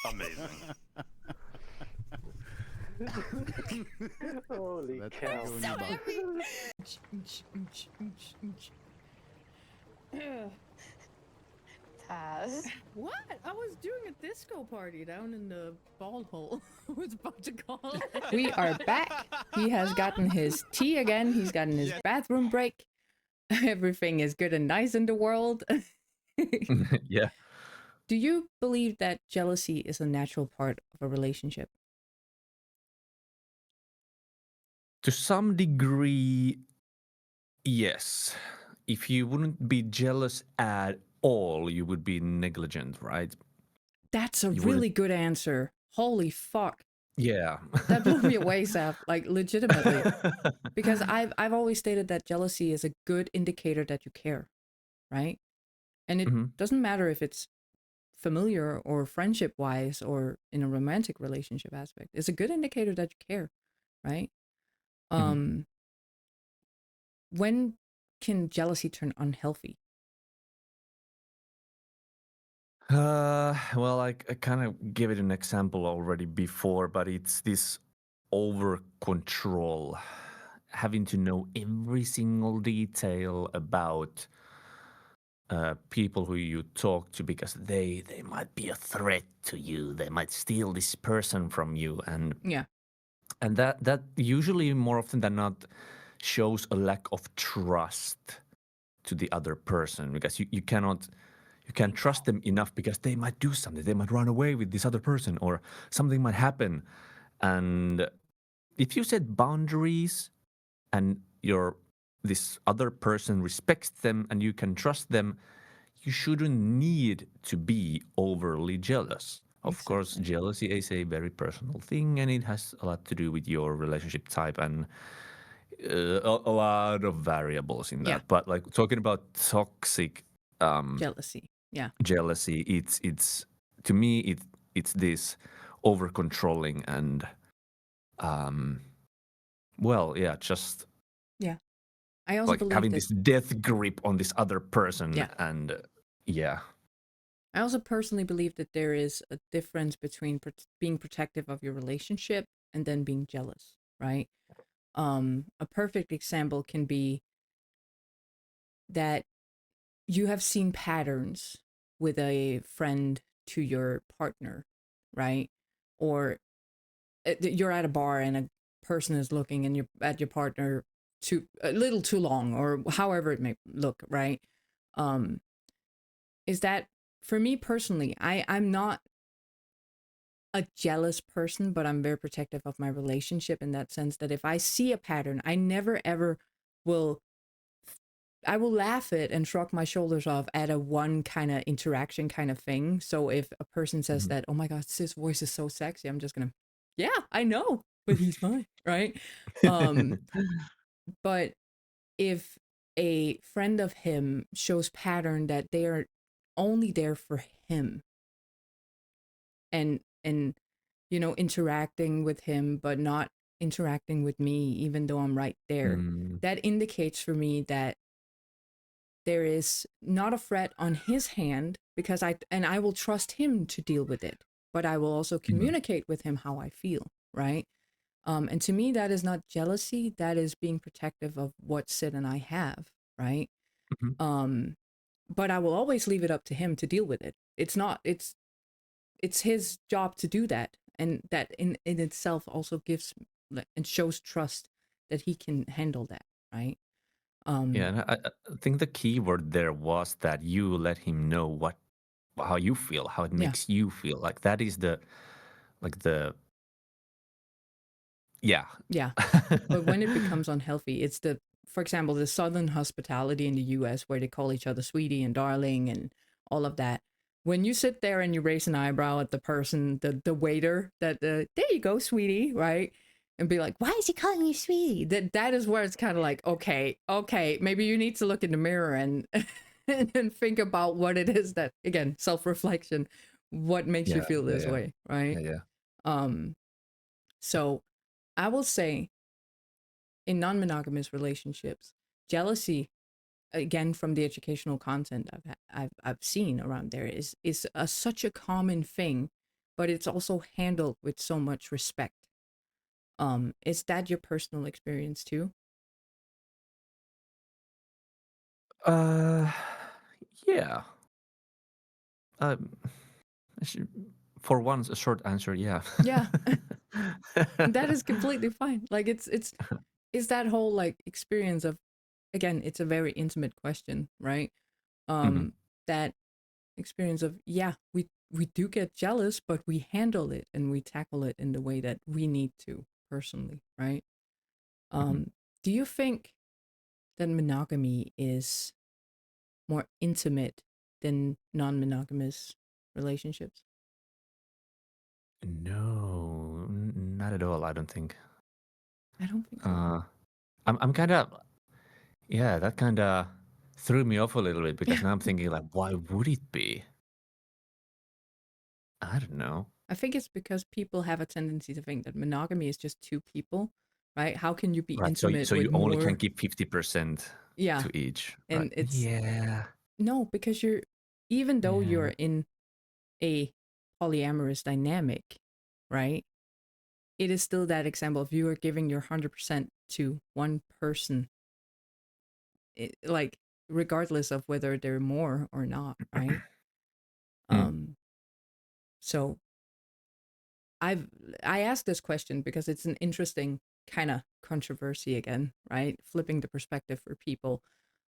Amazing. Holy That's cow. going in your mouth. Taz. What? I was doing a disco party down in the ball hole. I was about to call it. We are back. He has gotten his tea again. He's gotten his bathroom break. Everything is good and nice in the world. Yeah. Do you believe that jealousy is a natural part of a relationship? To some degree, yes. If you wouldn't be jealous at all, you would be negligent, right? That's a You really wouldn't- good answer. Holy fuck. Yeah. That blew me away, Saf. Like legitimately. Because I've always stated that jealousy is a good indicator that you care, right? And it Mhm. doesn't matter if it's familiar or friendship wise or in a romantic relationship aspect. It's a good indicator that you care, right? Mhm. When can jealousy turn unhealthy? Well, I kind of gave it an example already before, but it's this over control, having to know every single detail about people who you talk to because they might be a threat to you. They might steal this person from you, Yeah. and that usually more often than not shows a lack of trust to the other person because you can't trust them enough because they might do something. They might run away with this other person or something might happen. And if you set boundaries and this other person respects them and you can trust them, you shouldn't need to be overly jealous. Of course, jealousy is a very personal thing and it has a lot to do with your relationship type and a lot of variables in that. Yeah. But like talking about toxic Jealousy. Yeah. jealousy, it's to me it's this over controlling and well, yeah, just Yeah. I also like believe having that this death grip on this other person Yeah. and yeah. I also personally believe that there is a difference between being protective of your relationship and then being jealous, right? A perfect example can be that you have seen patterns with a friend to your partner, right? Or you're at a bar and a person is looking and you're at your partner too a little too long or however it may look, right? Um, is that for me personally, I'm not a jealous person, but I'm very protective of my relationship in that sense that if I see a pattern, I never ever will I will laugh it and shrug my shoulders off at a one kind of interaction kind of thing. So if a person says that, oh my God, his voice is so sexy, I'm just gonna, yeah, I know, but he's fine, right? But if a friend of him shows pattern that they are only there for him and interacting with him but not interacting with me even though I'm right there, Mm, that indicates for me that there is not a threat on his hand because I will trust him to deal with it, but I will also communicate with him how I feel, right? And to me, that is not jealousy. That is being protective of what Sid and I have, right? But I will always leave it up to him to deal with it. It's his job to do that, and that in itself also gives and shows trust that he can handle that, right? yeah, and I think the key word there was that you let him know how you feel, how it Yeah. makes you feel. Like that is the yeah. Yeah. But when it becomes unhealthy, it's for example, the Southern hospitality in the US where they call each other sweetie and darling and all of that. When you sit there and you raise an eyebrow at the person, the waiter, there you go, sweetie, right? And be like, why is he calling you sweetie? That is where it's kind of like, okay, maybe you need to look in the mirror and and think about what it is that, again, self-reflection, what makes you feel this way, right? So I will say in non-monogamous relationships, jealousy, again from the educational content I've seen around there, is such a common thing, but it's also handled with so much respect. Is that your personal experience too? Uh, yeah. For once, a short answer, yeah. Yeah. That is completely fine. Like it's that whole like experience of, again, it's a very intimate question, right? That experience of, yeah, we do get jealous, but we handle it and we tackle it in the way that we need to personally, right? Do you think that monogamy is more intimate than non-monogamous relationships? No, not at all. I don't think. I don't think so. I'm kind of, yeah, that kind of threw me off a little bit because now I'm thinking like, why would it be? I don't know. I think it's because people have a tendency to think that monogamy is just two people, right? How can you be Right. So intimate so with you only more? can give 50% Yeah, to each. and Right. it's Yeah. no, because even though Yeah. you're in a polyamorous dynamic, right? It is still that example of you are giving your 100% to one person, like regardless of whether they're more or not, right? So I asked this question because it's an interesting kind of controversy again, right? Flipping the perspective for people,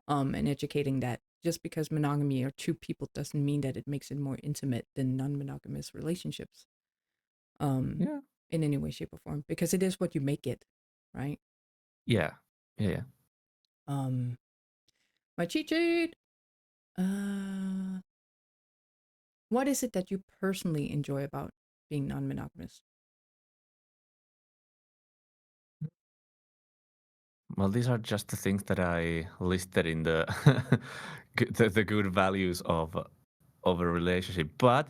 and educating that just because monogamy or two people doesn't mean that it makes it more intimate than non-monogamous relationships. Yeah. In any way, shape, or form, because it is what you make it, right? Yeah. Yeah. My cheat sheet. What is it that you personally enjoy about being non-monogamous? Well, these are just the things that I listed in the the good values of a relationship. But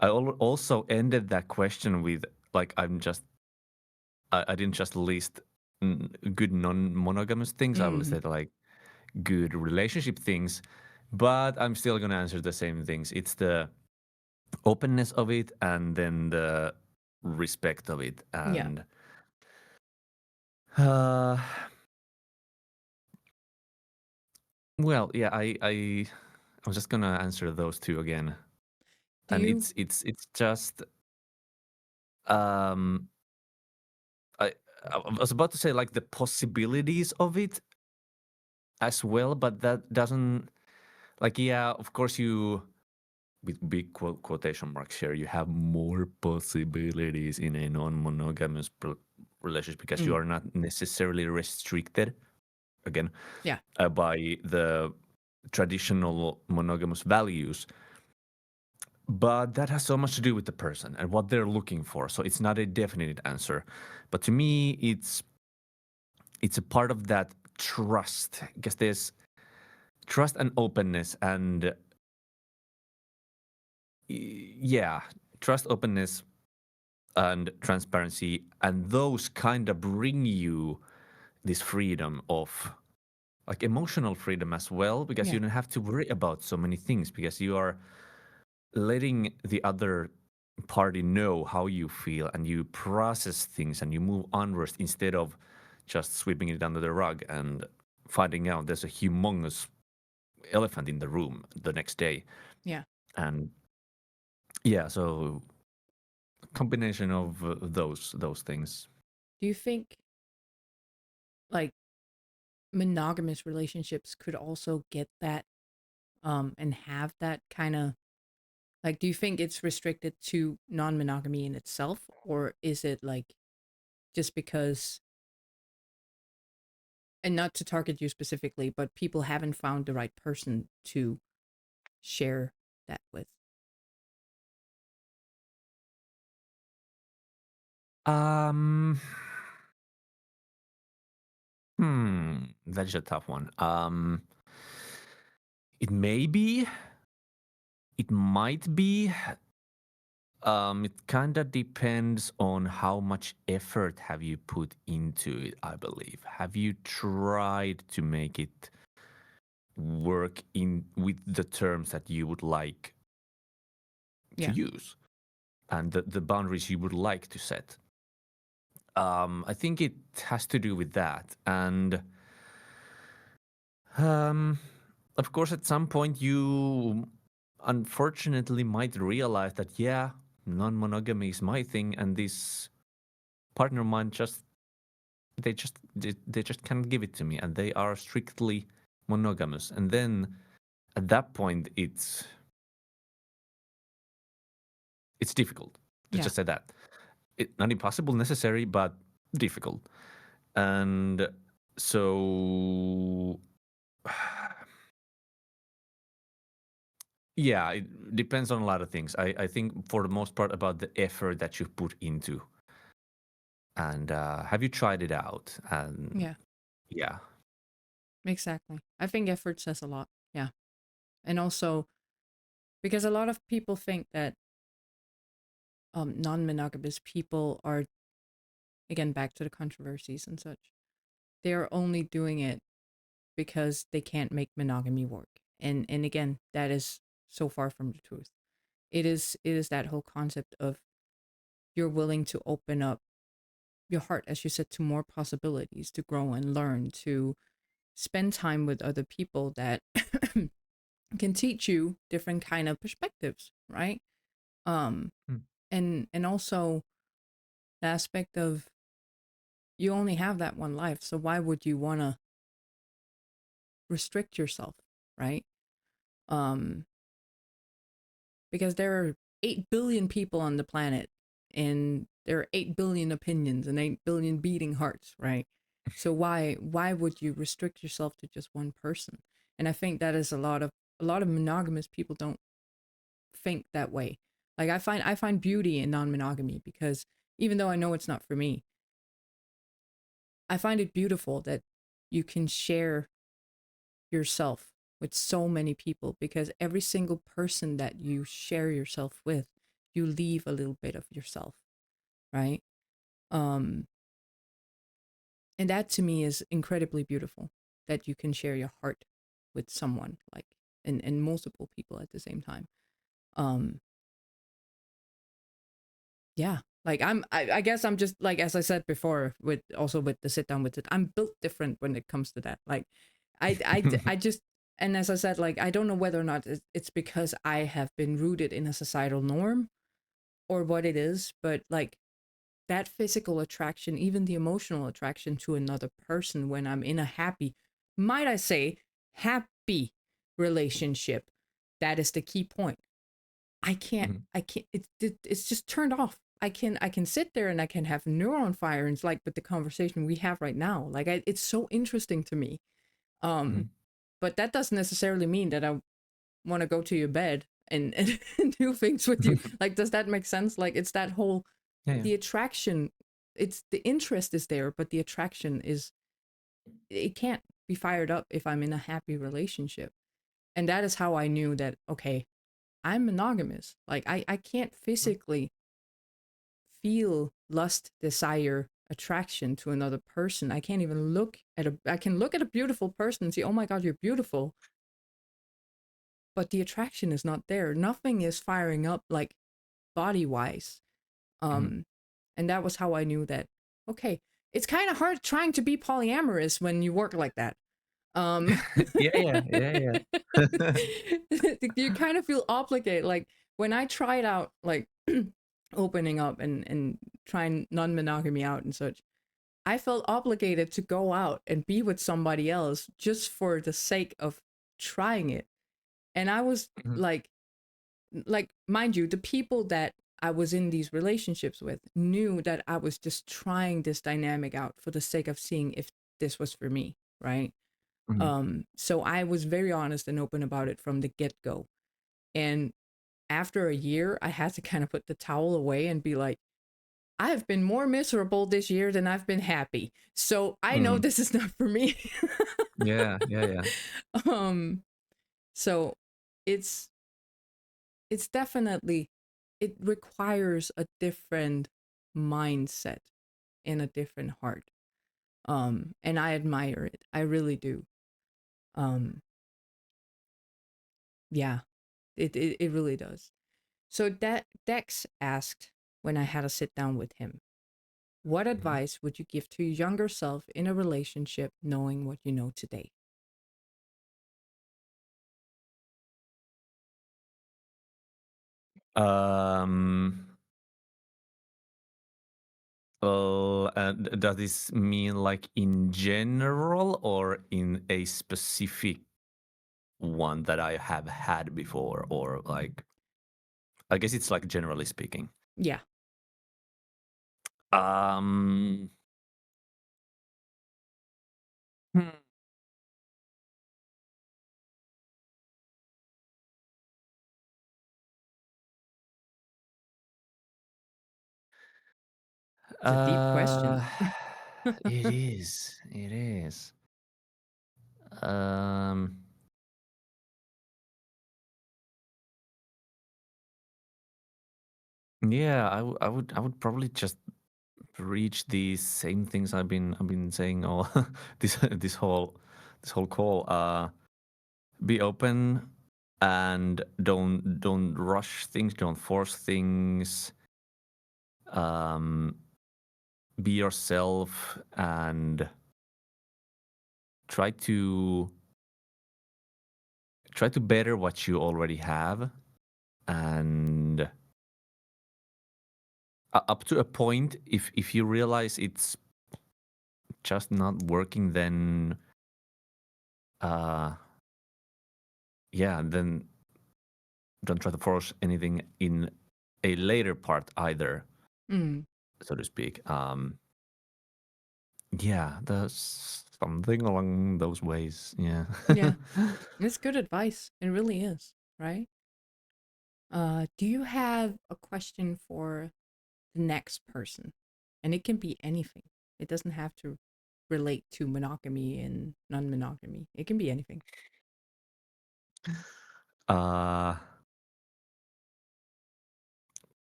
I also ended that question with like I didn't just list good non-monogamous things. I listed like good relationship things, but I'm still gonna answer the same things. It's the openness of it, and then the respect of it, and well, yeah, I'm just gonna answer those two again, and it's just um I I was about to say like the possibilities of it as well, but that doesn't like yeah, of course you with big quotation marks here, you have more possibilities in a non-monogamous relationship because you are not necessarily restricted again by the traditional monogamous values, but that has so much to do with the person and what they're looking for, so it's not a definite answer, but to me it's a part of that trust because there's trust and openness and yeah, trust, openness, and transparency, and those kind of bring you this freedom of like emotional freedom as well, because you don't have to worry about so many things because you are letting the other party know how you feel and you process things and you move onwards instead of just sweeping it under the rug and finding out there's a humongous elephant in the room the next day. And yeah, so combination of those things. Do you think like monogamous relationships could also get that and have that kind of like, do you think it's restricted to non-monogamy in itself, or is it like just because, and not to target you specifically, but people haven't found the right person to share that with? That is a tough one. It may be, it might be. It kind of depends on how much effort have you put into it, I believe. Have you tried to make it work in with the terms that you would like to use and the boundaries you would like to set? I think it has to do with that. And of course, at some point, you unfortunately might realize that, yeah, non-monogamy is my thing, and this partner of mine they just can't give it to me, and they are strictly monogamous. And then at that point, it's difficult to just say that. Not impossible, necessary, but difficult. And so Yeah, it depends on a lot of things. I think for the most part about the effort that you put into. And have you tried it out? And Yeah, yeah. exactly. I think effort says a lot. Yeah. And also because a lot of people think that non-monogamous people are, again, back to the controversies and such. They're only doing it because they can't make monogamy work. And again, that is so far from the truth. It is that whole concept of you're willing to open up your heart, as you said, to more possibilities, to grow and learn, to spend time with other people that can teach you different kind of perspectives, right? Um and also the aspect of you only have that one life, so why would you want to restrict yourself, right? Um because there are 8 billion people on the planet and there are 8 billion opinions and 8 billion beating hearts, right? So why would you restrict yourself to just one person? And I think that is a lot of monogamous people don't think that way. Like I find beauty in non-monogamy because even though I know it's not for me, I find it beautiful that you can share yourself with so many people because every single person that you share yourself with, you leave a little bit of yourself, right? Um, and that to me is incredibly beautiful that you can share your heart with someone like and multiple people at the same time. Um, yeah, like I guess I'm just like as I said before with also with the sit down with it, I'm built different when it comes to that. Like I just and as I said, like I don't know whether or not it's because I have been rooted in a societal norm or what it is, but like that physical attraction, even the emotional attraction to another person when I'm in a happy, might I say, happy relationship, that is the key point. It's just turned off. I can sit there and I can have neuron fire and it's like with the conversation we have right now. Like it's so interesting to me. But that doesn't necessarily mean that I want to go to your bed and do things with you. Like, does that make sense? Like it's that whole the attraction, it's the interest is there, but the attraction is it can't be fired up if I'm in a happy relationship. And that is how I knew that okay, I'm monogamous. Like I can't physically feel lust, desire, attraction to another person. I can't even I can look at a beautiful person and say, oh my God, you're beautiful. But the attraction is not there. Nothing is firing up like body wise. And that was how I knew that, okay, it's kind of hard trying to be polyamorous when you work like that. Yeah. You kind of feel obligated. Like when I tried out like opening up and trying non-monogamy out and such, I felt obligated to go out and be with somebody else just for the sake of trying it. And I was like mind you, the people that I was in these relationships with knew that I was just trying this dynamic out for the sake of seeing if this was for me, right? So I was very honest and open about it from the get-go. And after a year, I had to kind of put the towel away and be like, I've been more miserable this year than I've been happy. So I know this is not for me. Yeah. So it's definitely, it requires a different mindset and a different heart. And I admire it. I really do. Yeah, it really does. So that Dex asked when I had a sit down with him, what advice would you give to your younger self in a relationship knowing what you know today? Well, does this mean like in general or in a specific one that I have had before, or like, I guess it's like generally speaking. Yeah. Um. hmm. It's a deep question. It is. It is. Um. Yeah, I would probably just reach the same things I've been saying all this whole call. Be open and don't rush things, don't force things. Um, be yourself and try to better what you already have, and up to a point, if you realize it's just not working, then yeah, then don't try to force anything in a later part either, Mm. so to speak. Yeah, there's something along those ways. Yeah. Yeah. It's good advice. It really is, right? Do you have a question for the next person? And it can be anything. It doesn't have to relate to monogamy and non-monogamy. It can be anything. Uh,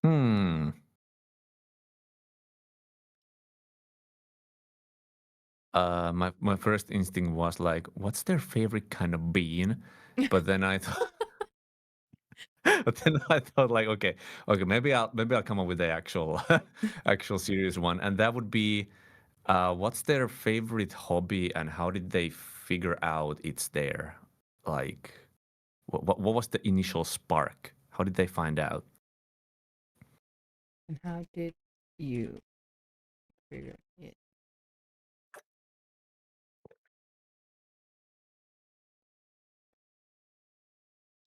hmm. My first instinct was like, what's their favorite kind of bean? But then I thought, but then I thought like, okay, maybe I'll come up with the actual actual serious one, and that would be, what's their favorite hobby and how did they figure out it's there? Like, what was the initial spark? How did they find out? And how did you figure it?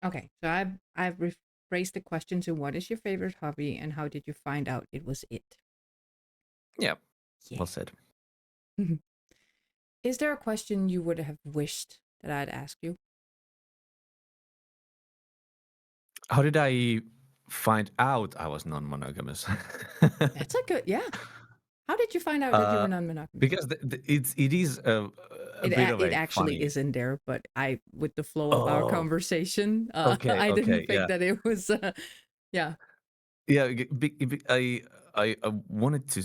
Okay, so I've rephrased the question to what is your favorite hobby and how did you find out it was it? Yeah, Yeah. well said. Is there a question you would have wished that I'd ask you? How did I find out I was non-monogamous? That's a good, yeah. How did you find out that you were non-monogamous? Because it is a bit of It a actually funny. isn't there, but with the flow of our Oh, conversation, okay, I didn't okay, think yeah, that it was, yeah. yeah. I wanted to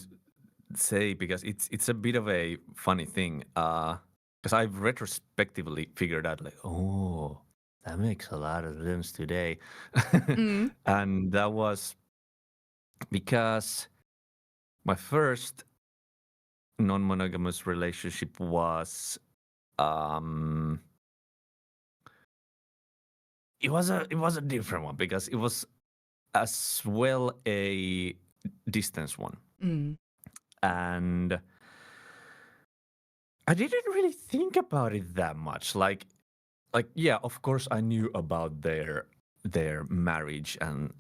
say because it's a bit of a funny thing. Because I've retrospectively figured out like, oh, that makes a lot of sense today, Mm. and that was because my first non-monogamous relationship was um it was a different one because it was as well a distance one, Mm. and I didn't really think about it that much. Like yeah, of course I knew about their marriage and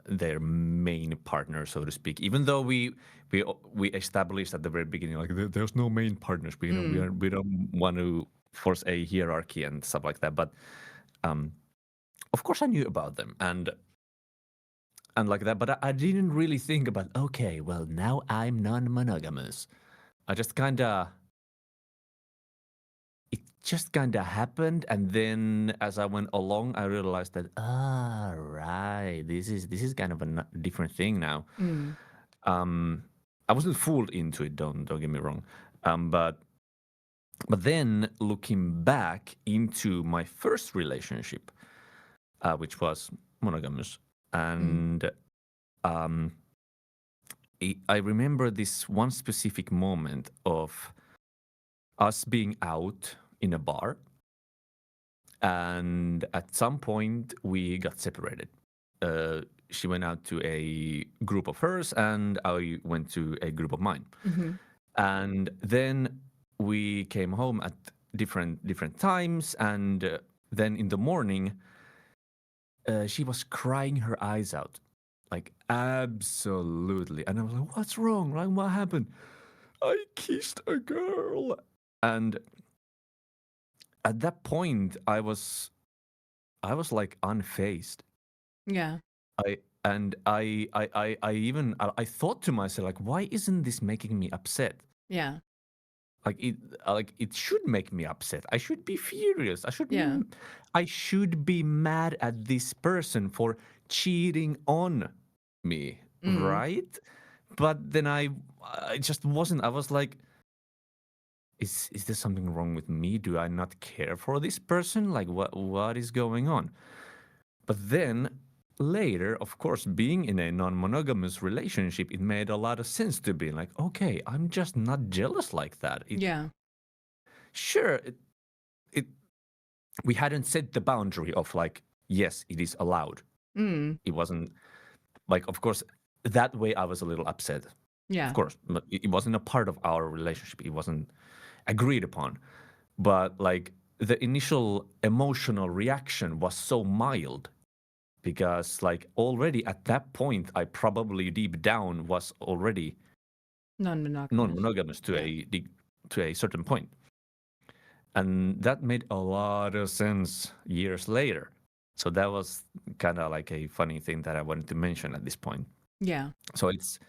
their main partner, so to speak. Even though we established at the very beginning like there's no main partners. We don't want to force a hierarchy and stuff like that. But of course I knew about them and like that. But I didn't really think about, okay, well now I'm non-monogamous. I just kind of it just kind of happened, and then as I went along I realized that right, this is kind of a different thing now. Mm. I wasn't fooled into it, don't get me wrong, but then looking back into my first relationship, which was monogamous, and um I remember this one specific moment of us being out in a bar, and at some point we got separated. She went out to a group of hers, and I went to a group of mine. Mm-hmm. And then we came home at different times, and then in the morning, she was crying her eyes out, like absolutely. And I was like, "What's wrong? Like, what happened?" "I kissed a girl," and at that point, I was like unfazed. Yeah. and I thought to myself like, why isn't this making me upset? Yeah. Like it should make me upset. I should be furious. Yeah. I should be mad at this person for cheating on me, right? But then I just wasn't. I was like, is there something wrong with me? Do I not care for this person? Like what is going on? But then later, of course, being in a non-monogamous relationship, it made a lot of sense to be like, okay, I'm just not jealous like that. Yeah. Sure, we hadn't set the boundary of like, yes, it is allowed. It wasn't like, of course, that way I was a little upset. Yeah. Of course, but it wasn't a part of our relationship. It wasn't agreed upon. But like the initial emotional reaction was so mild because like already at that point, I probably deep down was already non-monogamous to a certain point. And that made a lot of sense years later. So that was kind of like a funny thing that I wanted to mention at this point. Yeah. So it's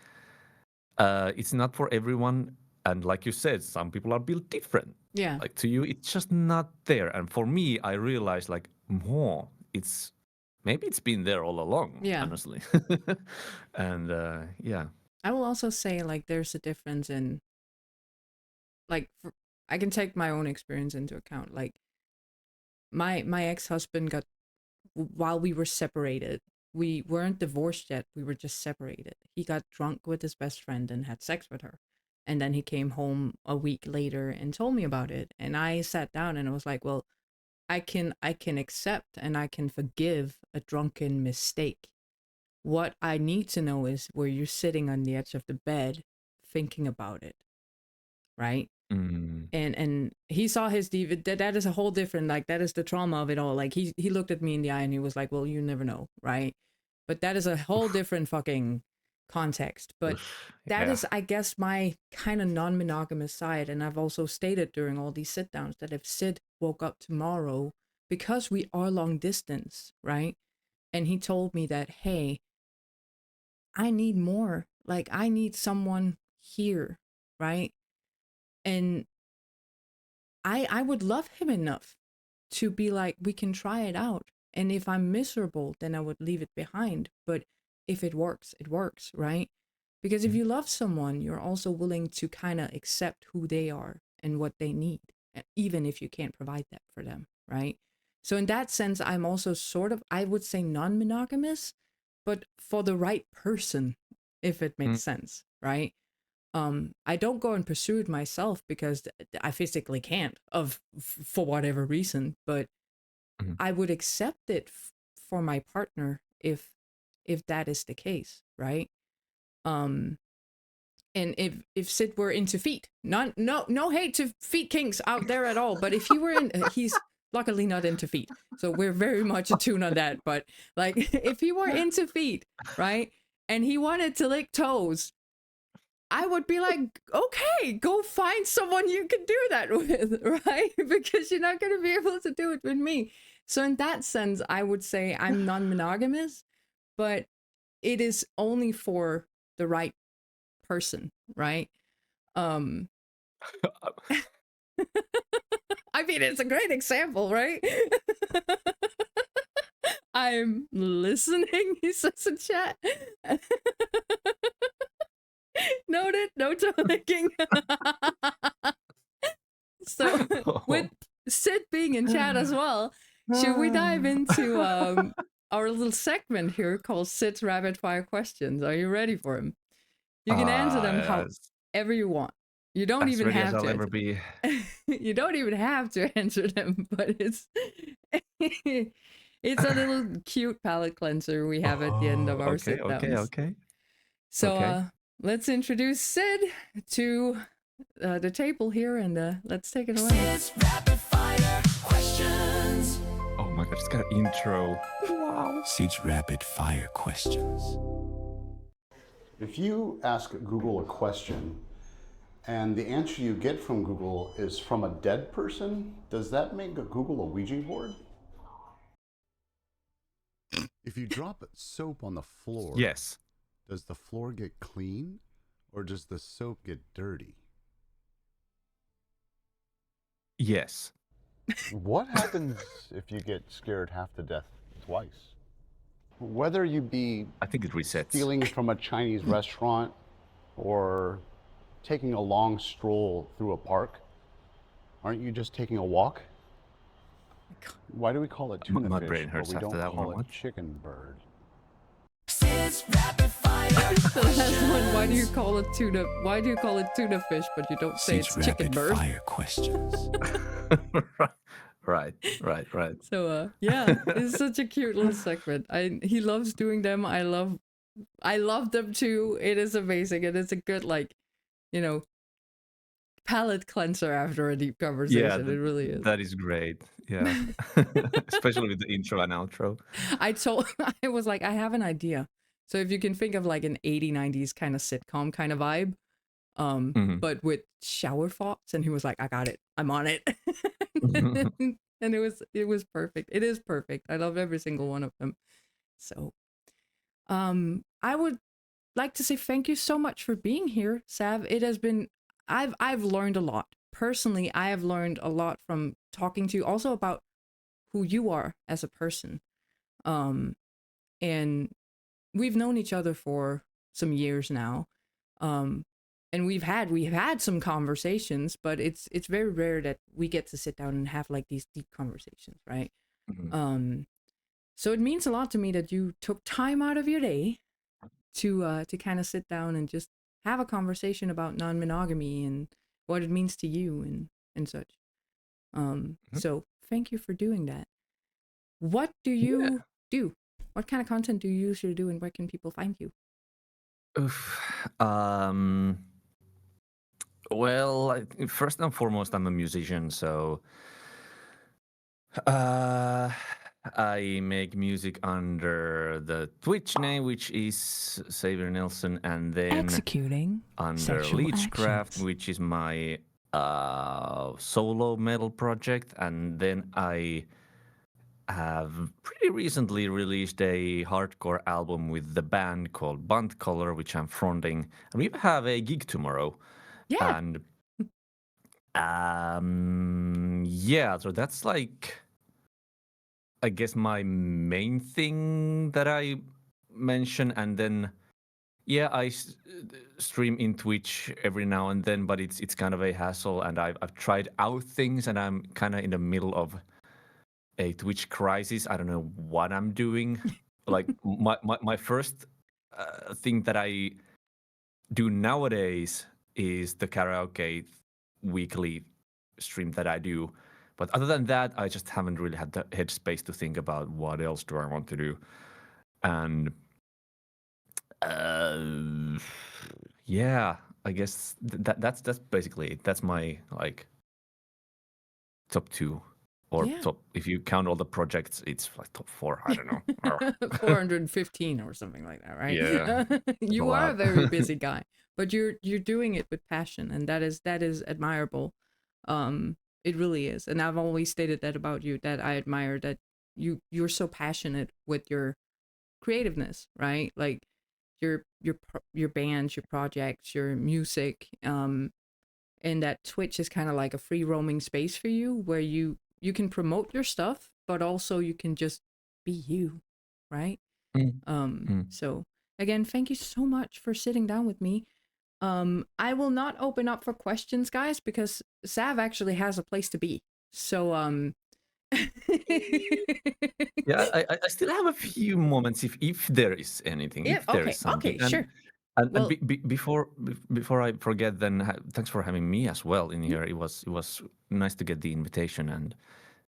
not for everyone, and like you said, some people are built different. Yeah. Like to you, it's just not there. And for me, I realized like, maybe it's been there all along. Yeah. Honestly. And yeah. I will also say like there's a difference in like I can take my own experience into account. Like my ex-husband got, while we were separated, we weren't divorced yet, we were just separated. He got drunk with his best friend and had sex with her. And then he came home a week later and told me about it. And I sat down and I was like, well, I can accept and I can forgive a drunken mistake. What I need to know is where you're sitting on the edge of the bed thinking about it. Right? And he saw his that is a whole different, like that is the trauma of it all. Like he looked at me in the eye and he was like, well, you never know, right? But that is a whole different fucking context. But that is, I guess, my kind of non-monogamous side. And I've also stated during all these sit downs that if Sid woke up tomorrow, because we are long distance, right? And he told me that, hey, I need more. Like I need someone here, right? And I would love him enough to be like, we can try it out. And if I'm miserable, then I would leave it behind. But if it works, right? Because if you love someone, you're also willing to kind of accept who they are and what they need, even if you can't provide that for them, right? So in that sense, I'm also sort of, I would say non-monogamous, but for the right person, if it makes sense, right? I don't go and pursue it myself because I physically can't for whatever reason, but I would accept it for my partner if that is the case, right? And if Sid were into feet, no hate to feet kinks out there at all, but if he were in, he's luckily not into feet, so we're very much attuned on that. But like, if he were into feet, right, and he wanted to lick toes, I would be like, okay, go find someone you can do that with, right? Because you're not going to be able to do it with me. So in that sense, I would say I'm non-monogamous, but it is only for the right person, right? I mean, it's a great example, right? I'm listening, he says in chat. Noted, no toe licking. So, with Sid being in chat as well, should we dive into our little segment here called Sid's Rapid Fire Questions? Are you ready for him? You can answer them however you want. You don't as even ready have as to. I'll ever be. You don't even have to answer them, but it's it's a little cute palate cleanser we have at the end of our sit downs. Okay. So let's introduce Sid to the table here, and let's take it away. Sid's Rapid Fire Questions. Oh my god, it's got an intro. Wow. Sid's Rapid Fire Questions. If you ask Google a question and the answer you get from Google is from a dead person, does that make Google a Ouija board? If you drop soap on the floor, Yes. does the floor get clean or does the soap get dirty? Yes. What happens if you get scared half to death twice? Whether you be I think it resets. stealing from a Chinese restaurant or taking a long stroll through a park, aren't you just taking a walk? Why do we call it tuna My fish, brain but hurts we after don't that call one. it What? chicken bird? The last one, why do you call it tuna? Why do you call it tuna fish, but you don't say it's chicken bird? Fire questions. Right. So yeah, it's such a cute little segment. He loves doing them. I love them too. It is amazing, and it's a good palate cleanser after a deep conversation. Yeah, it really is. that is great. Yeah. Especially with the intro and outro. I was like, I have an idea. So if you can think of like an 80s, 90s kind of sitcom kind of vibe, but with shower thoughts, and he was like, I got it. I'm on it. And it was perfect. It is perfect. I love every single one of them. So I would like to say thank you so much for being here, Sav. It has been I've learned a lot. Personally, I have learned a lot from talking to you, also about who you are as a person. And we've known each other for some years now. And we've had some conversations, but it's very rare that we get to sit down and have like these deep conversations, right? So it means a lot to me that you took time out of your day to kind of sit down and just have a conversation about non-monogamy and what it means to you and such. So thank you for doing that. What do you do? What kind of content do you usually do, and where can people find you? Well, first and foremost, I'm a musician, so I make music under the Twitch name, which is Xavier Nelson, and then Executing under sexual Leechcraft, actions. which is my solo metal project, and then I have pretty recently released a hardcore album with the band called Bunt Color, which I'm fronting, and we have a gig tomorrow. Yeah. And yeah, so that's like, I guess, my main thing that I mention, and then yeah, I stream in Twitch every now and then, but it's kind of a hassle, and I've tried out things, and I'm kind of in the middle of a Twitch crisis. I don't know what I'm doing. Like my first thing that I do nowadays is the karaoke weekly stream that I do. But other than that, I just haven't really had the headspace to think about what else do I want to do. And yeah, I guess that's basically it. That's my like top 2. Or top, if you count all the projects, it's like top 4. I don't know. 415 or something like that, right? Yeah. You are a very busy guy, but you're doing it with passion, and that is admirable. It really is. And I've always stated that about you, that I admire that you're so passionate with your creativeness, right? Like your bands, your projects, your music, and that Twitch is kind of like a free roaming space for you where you can promote your stuff, but also you can just be you, right? So again, thank you so much for sitting down with me. I will not open up for questions, guys, because Sav actually has a place to be. So yeah, I still have a few moments if there is anything, if there is something. Okay, sure. And Well, before I forget, then thanks for having me as well in here. It was nice to get the invitation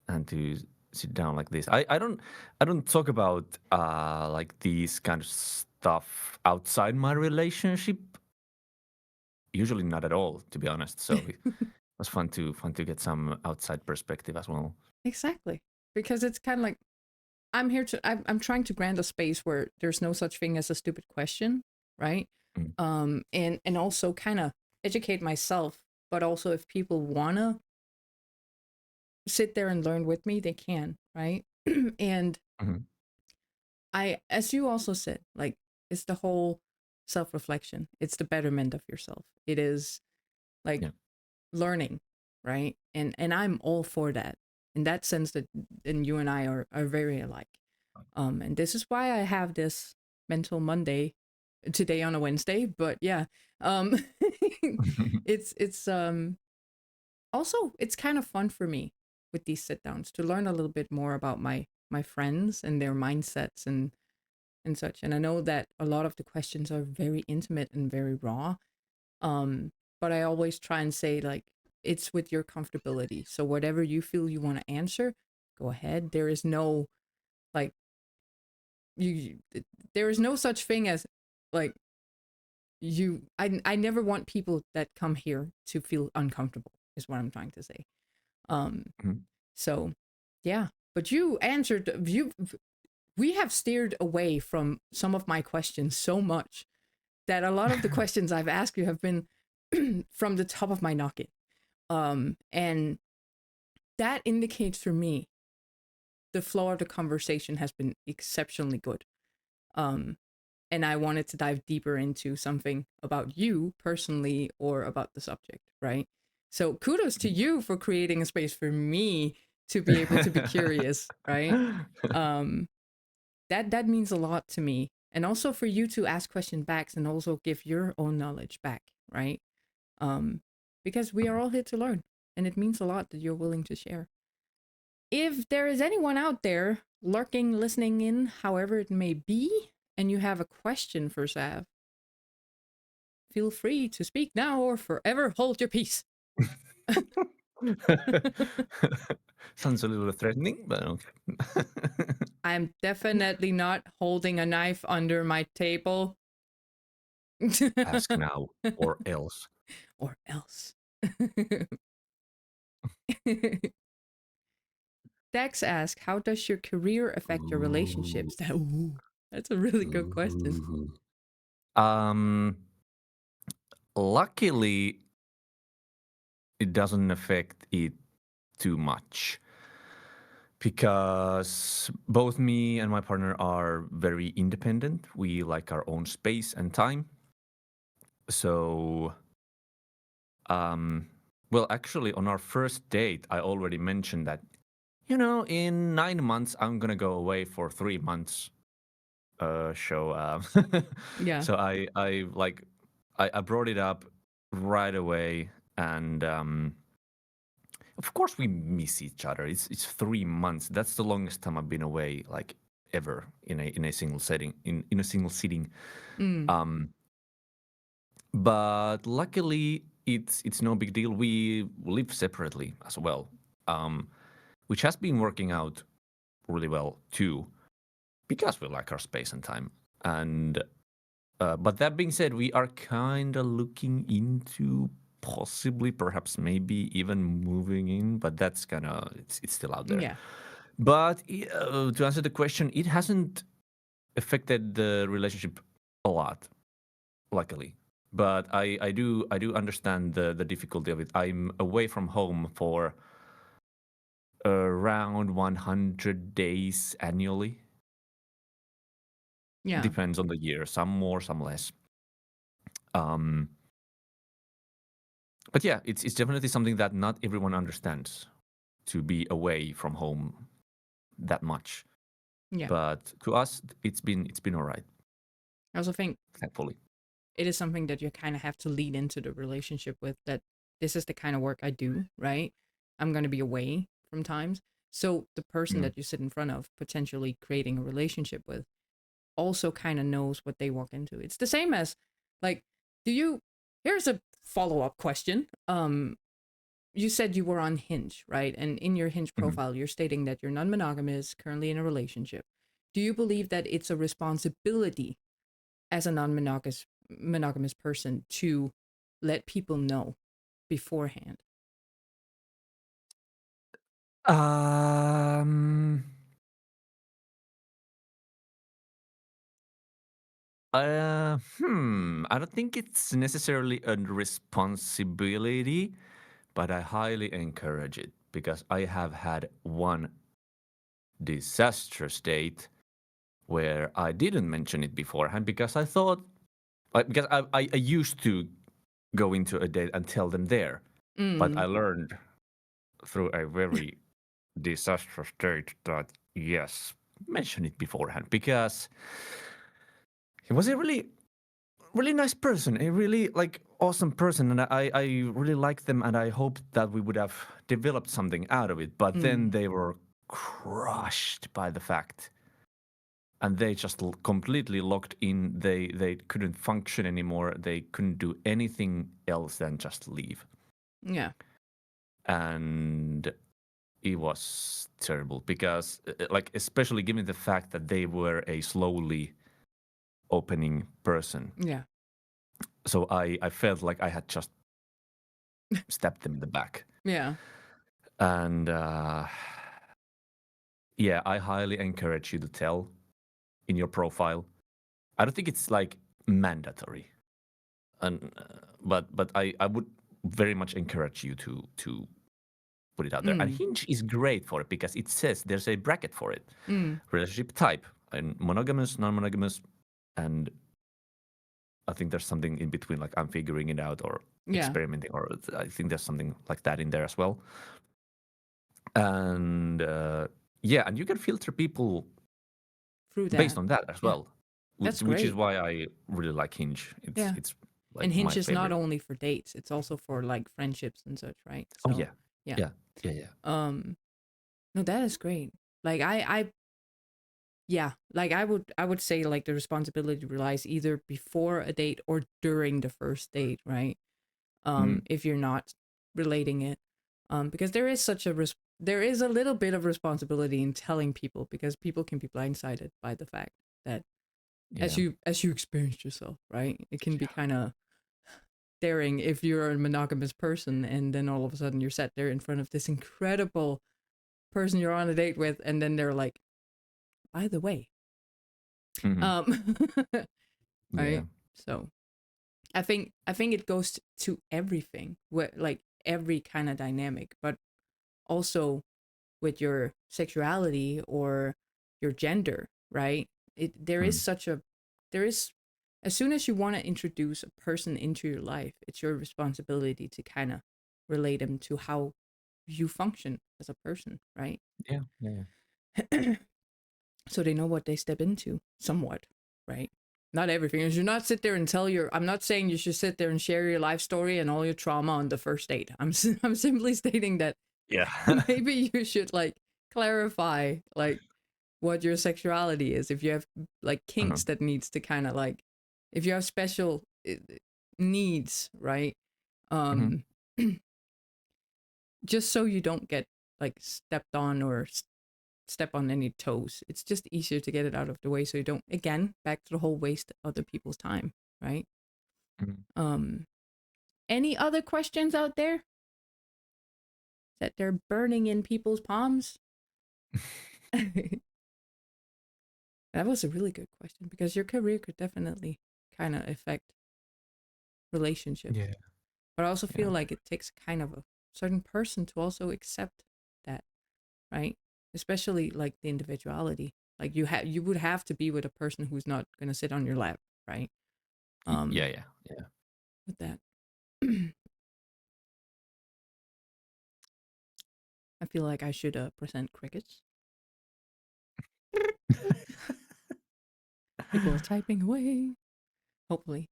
and to sit down like this. I don't talk about like these kind of stuff outside my relationship. Usually not at all, to be honest. So it was fun to get some outside perspective as well. Exactly, because it's kind of like I'm trying to grant a space where there's no such thing as a stupid question, right? And also kind of educate myself, but also if people wanna sit there and learn with me, they can, right? And as you also said, like, it's the whole self-reflection. It's the betterment of yourself. It is like learning, right? And I'm all for that. In that sense that and you and I are very alike. And this is why I have this mental Monday today on a Wednesday, but yeah. It's also it's kind of fun for me with these sit downs to learn a little bit more about my friends and their mindsets and such. And I know that a lot of the questions are very intimate and very raw. But I always try and say, like, it's with your comfortability. So whatever you feel you want to answer, go ahead. There is no like there is no such thing as like I never want people that come here to feel uncomfortable is what I'm trying to say. So yeah, but you answered we have steered away from some of my questions so much that a lot of the questions I've asked you have been from the top of my noggin. And that indicates for me the flow of the conversation has been exceptionally good. And I wanted to dive deeper into something about you personally or about the subject, right? So kudos to you for creating a space for me to be able to be curious, right? That means a lot to me. And also for you to ask question backs and also give your own knowledge back, right? Because we are all here to learn, and it means a lot that you're willing to share. If there is anyone out there lurking, listening in, however it may be, and you have a question for Sav, feel free to speak now or forever hold your peace. Sounds a little threatening, but okay. I'm definitely not holding a knife under my table. Ask now or else. Or else. Dex asks, how does your career affect your relationships? That's a really good question. Luckily, it doesn't affect it too much because both me and my partner are very independent. We like our own space and time. So, well, actually, on our first date, I already mentioned that, in 9 months, I'm going to go away for 3 months. Yeah. So I brought it up right away, and of course we miss each other. It's 3 months. That's the longest time I've been away, like, ever in a single setting in a single sitting. But luckily it's no big deal. We live separately as well, which has been working out really well too, because we like our space and time. And but that being said, we are kind of looking into possibly, perhaps, maybe even moving in, but that's kind of it's still out there. Yeah. But to answer the question, it hasn't affected the relationship a lot, luckily. But I do understand the difficulty of it. I'm away from home for around 100 days annually. Yeah. Depends on the year, some more, some less. But yeah, it's definitely something that not everyone understands, to be away from home that much. Yeah. But to us, it's been all right. I also think thankfully it is something that you kind of have to lead into the relationship with, that this is the kind of work I do, right? I'm going to be away from times. So the person that you sit in front of, potentially creating a relationship with, also kind of knows what they walk into. It's the same as, like, here's a follow-up question. You said you were on Hinge, right? And in your Hinge profile, you're stating that you're non-monogamous, currently in a relationship. Do you believe that it's a responsibility as a non-monogamous person to let people know beforehand? I don't think it's necessarily a responsibility, but I highly encourage it, because I have had one disastrous date where I didn't mention it beforehand because I thought, because I used to go into a date and tell them there, but I learned through a very disastrous date that yes, mention it beforehand because he was a really nice person, a really like awesome person, and I really liked them, and I hoped that we would have developed something out of it. But then they were crushed by the fact, and they just completely locked in. They couldn't function anymore. They couldn't do anything else than just leave. Yeah. And it was terrible because, like, especially given the fact that they were a slowly opening person. Yeah. So I felt like I had just stabbed them in the back. Yeah. And yeah, I highly encourage you to tell in your profile. I don't think it's like mandatory, and but I would very much encourage you to put it out there. And Hinge is great for it because it says there's a bracket for it. Relationship type, and monogamous, non-monogamous, and I think there's something in between, like I'm figuring it out or experimenting, or I think there's something like that in there as well. And yeah, and you can filter people through that based on that as well. That's which is great. why I really like Hinge. It's like and Hinge my is not favorite. only for dates; it's also for like friendships and such, right? Oh So, yeah. No, that is great. Like like I would say like the responsibility relies either before a date or during the first date, right? If you're not relating it, because there is there is a little bit of responsibility in telling people, because people can be blindsided by the fact that as you experienced yourself, right? It can be kind of daring if you're a monogamous person and then all of a sudden you're sat there in front of this incredible person you're on a date with, and then they're like, by the way, right? So I think it goes to everything, like every kind of dynamic, but also with your sexuality or your gender, right? There is as soon as you want to introduce a person into your life, it's your responsibility to kind of relate them to how you function as a person, right? Yeah. So they know what they step into somewhat, right? Not everything. You should not sit there and tell I'm not saying you should sit there and share your life story and all your trauma on the first date. I'm simply stating that maybe you should like clarify like what your sexuality is. If you have like kinks that needs to kind of like, if you have special needs, right? Just so you don't get like stepped on or step on any toes. It's just easier to get it out of the way so you don't, again, back to the whole waste other people's time, right? Any other questions out there that they're burning in people's palms? That was a really good question, because your career could definitely kind of affect relationships. Yeah. But I also feel like it takes kind of a certain person to also accept that, right? Especially like the individuality. Like you would have to be with a person who's not going to sit on your lap, right? Yeah. With that. I feel like I should present crickets. People are typing away. Hopefully.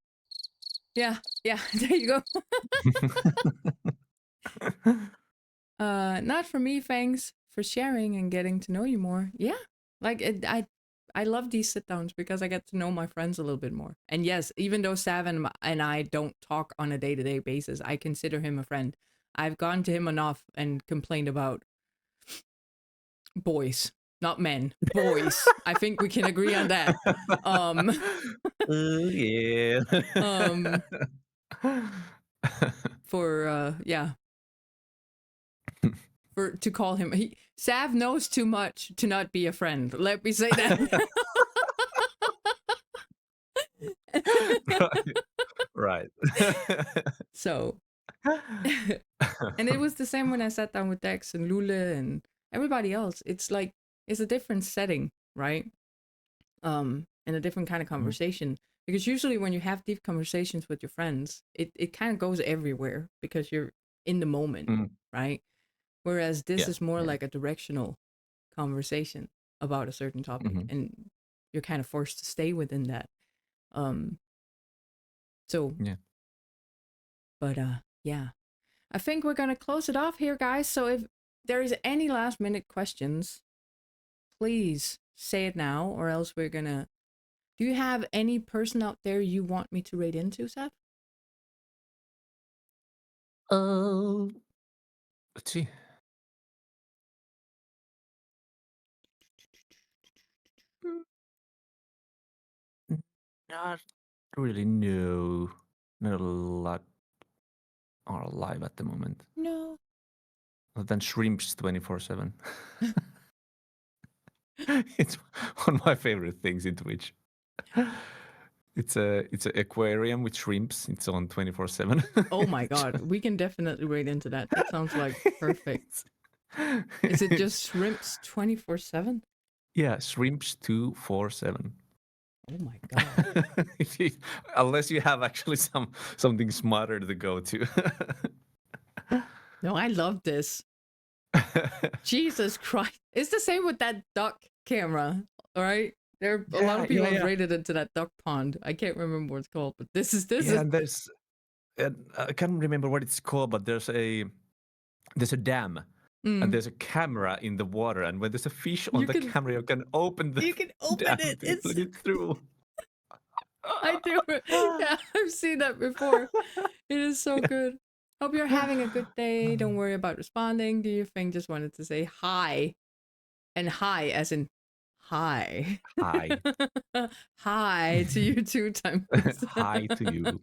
Yeah, there you go. Not for me, thanks for sharing and getting to know you more. Yeah, like I love these sit downs because I get to know my friends a little bit more. And yes, even though Sav and I don't talk on a day-to-day basis, I consider him a friend. I've gone to him enough and complained about boys, not men, boys. I think we can agree on that. Yeah. To call him, Sav knows too much to not be a friend. Let me say that. Right. So, and it was the same when I sat down with Dex and Lule and everybody else. It's like, it's a different setting, right? in a different kind of conversation. Because usually when you have deep conversations with your friends, it kind of goes everywhere because you're in the moment, right? Whereas this is more like a directional conversation about a certain topic, and you're kind of forced to stay within that. So but yeah, I think we're gonna close it off here, guys. So if there is any last minute questions, please say it now, or else we're gonna. Do you have any person out there you want me to raid into, Seth? Let's see. Not really, no. Not a lot are alive at the moment. No. Other than shrimps 24/7. It's one of my favorite things in Twitch. It's an aquarium with shrimps. It's on 24/7. Oh my god, we can definitely raid into that. That sounds like perfect. Is it just shrimps 24/7? Yeah, shrimps 247. Oh my god. Unless you have actually something smarter to go to. No, I love this. Jesus Christ. It's the same with that duck camera, all right? There are a lot of people have raided into that duck pond. I can't remember what it's called, but this is and there's I can't remember what it's called, but there's a dam. And there's a camera in the water, and when there's a fish on the camera, you can open the dam it. to put it through. I do. Yeah, I've seen that before. It is so good. Hope you're having a good day. Don't worry about responding. Do your thing. Just wanted to say hi. And hi as in hi. Hi. Hi to you too, time. Hi to you.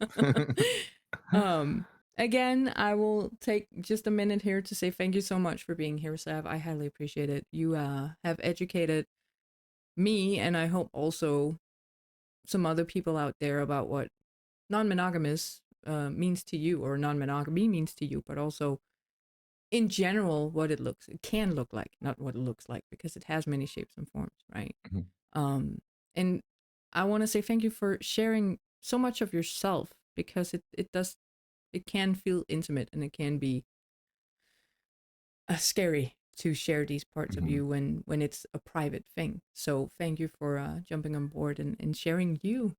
Again, I will take just a minute here to say thank you so much for being here, Sav. I highly appreciate it. You have educated me, and I hope also some other people out there about what non-monogamous means to you, or non-monogamy means to you, but also in general what it can look like, not what it looks like, because it has many shapes and forms, right? And I want to say thank you for sharing so much of yourself, because it can feel intimate, and it can be scary to share these parts of you when it's a private thing. So thank you for jumping on board and sharing you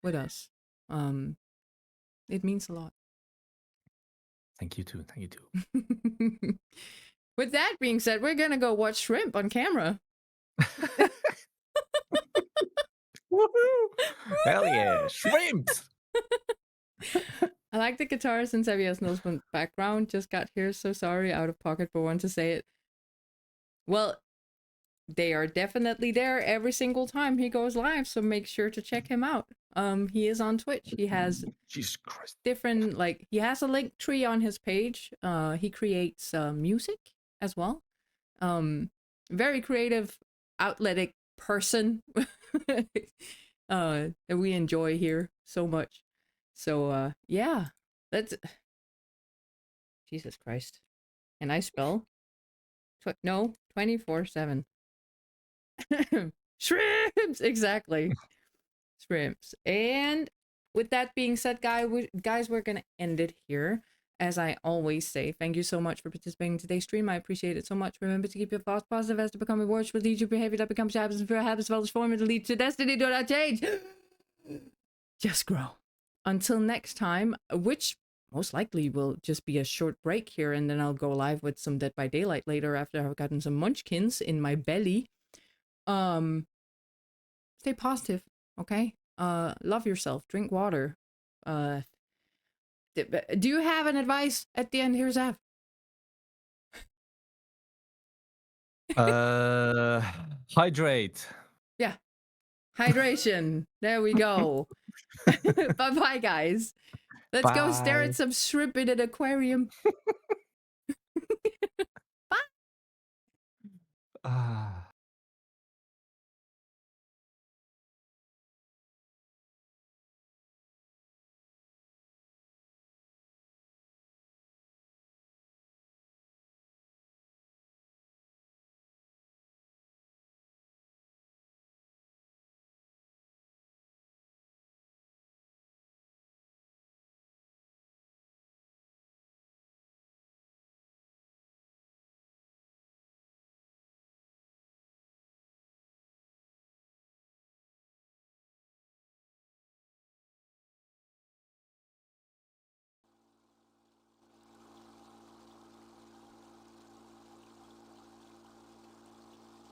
with us. It means a lot. Thank you too. Thank you too. With that being said, we're gonna go watch shrimp on camera. Woohoo! Hell yeah, shrimps! I like the guitar since Xavier's knows background. Just got here, so sorry, out of pocket, but want to say it. Well, they are definitely there every single time he goes live, so make sure to check him out. He is on Twitch. He has Jesus Christ. different, like, he has a link tree on his page. He creates music as well. Very creative, outletic person that we enjoy here so much. So yeah, that's Jesus Christ. Can I spell? No, 24/7. Shrimps, exactly. Shrimps. And with that being said, guys, we're gonna end it here. As I always say, thank you so much for participating in today's stream. I appreciate it so much. Remember to keep your thoughts positive, as to become rewards will lead to behavior that becomes habits, and fear habits develops form to lead to destiny. Do not change. Just grow. Until next time, which most likely will just be a short break here, and then I'll go live with some Dead by Daylight later after I've gotten some munchkins in my belly. Stay positive, okay? Love yourself, drink water. Do you have an advice at the end here, Zav? Hydrate. Yeah. Hydration. There we go. Bye-bye, guys. Let's go stare at some shrimp in an aquarium. Bye.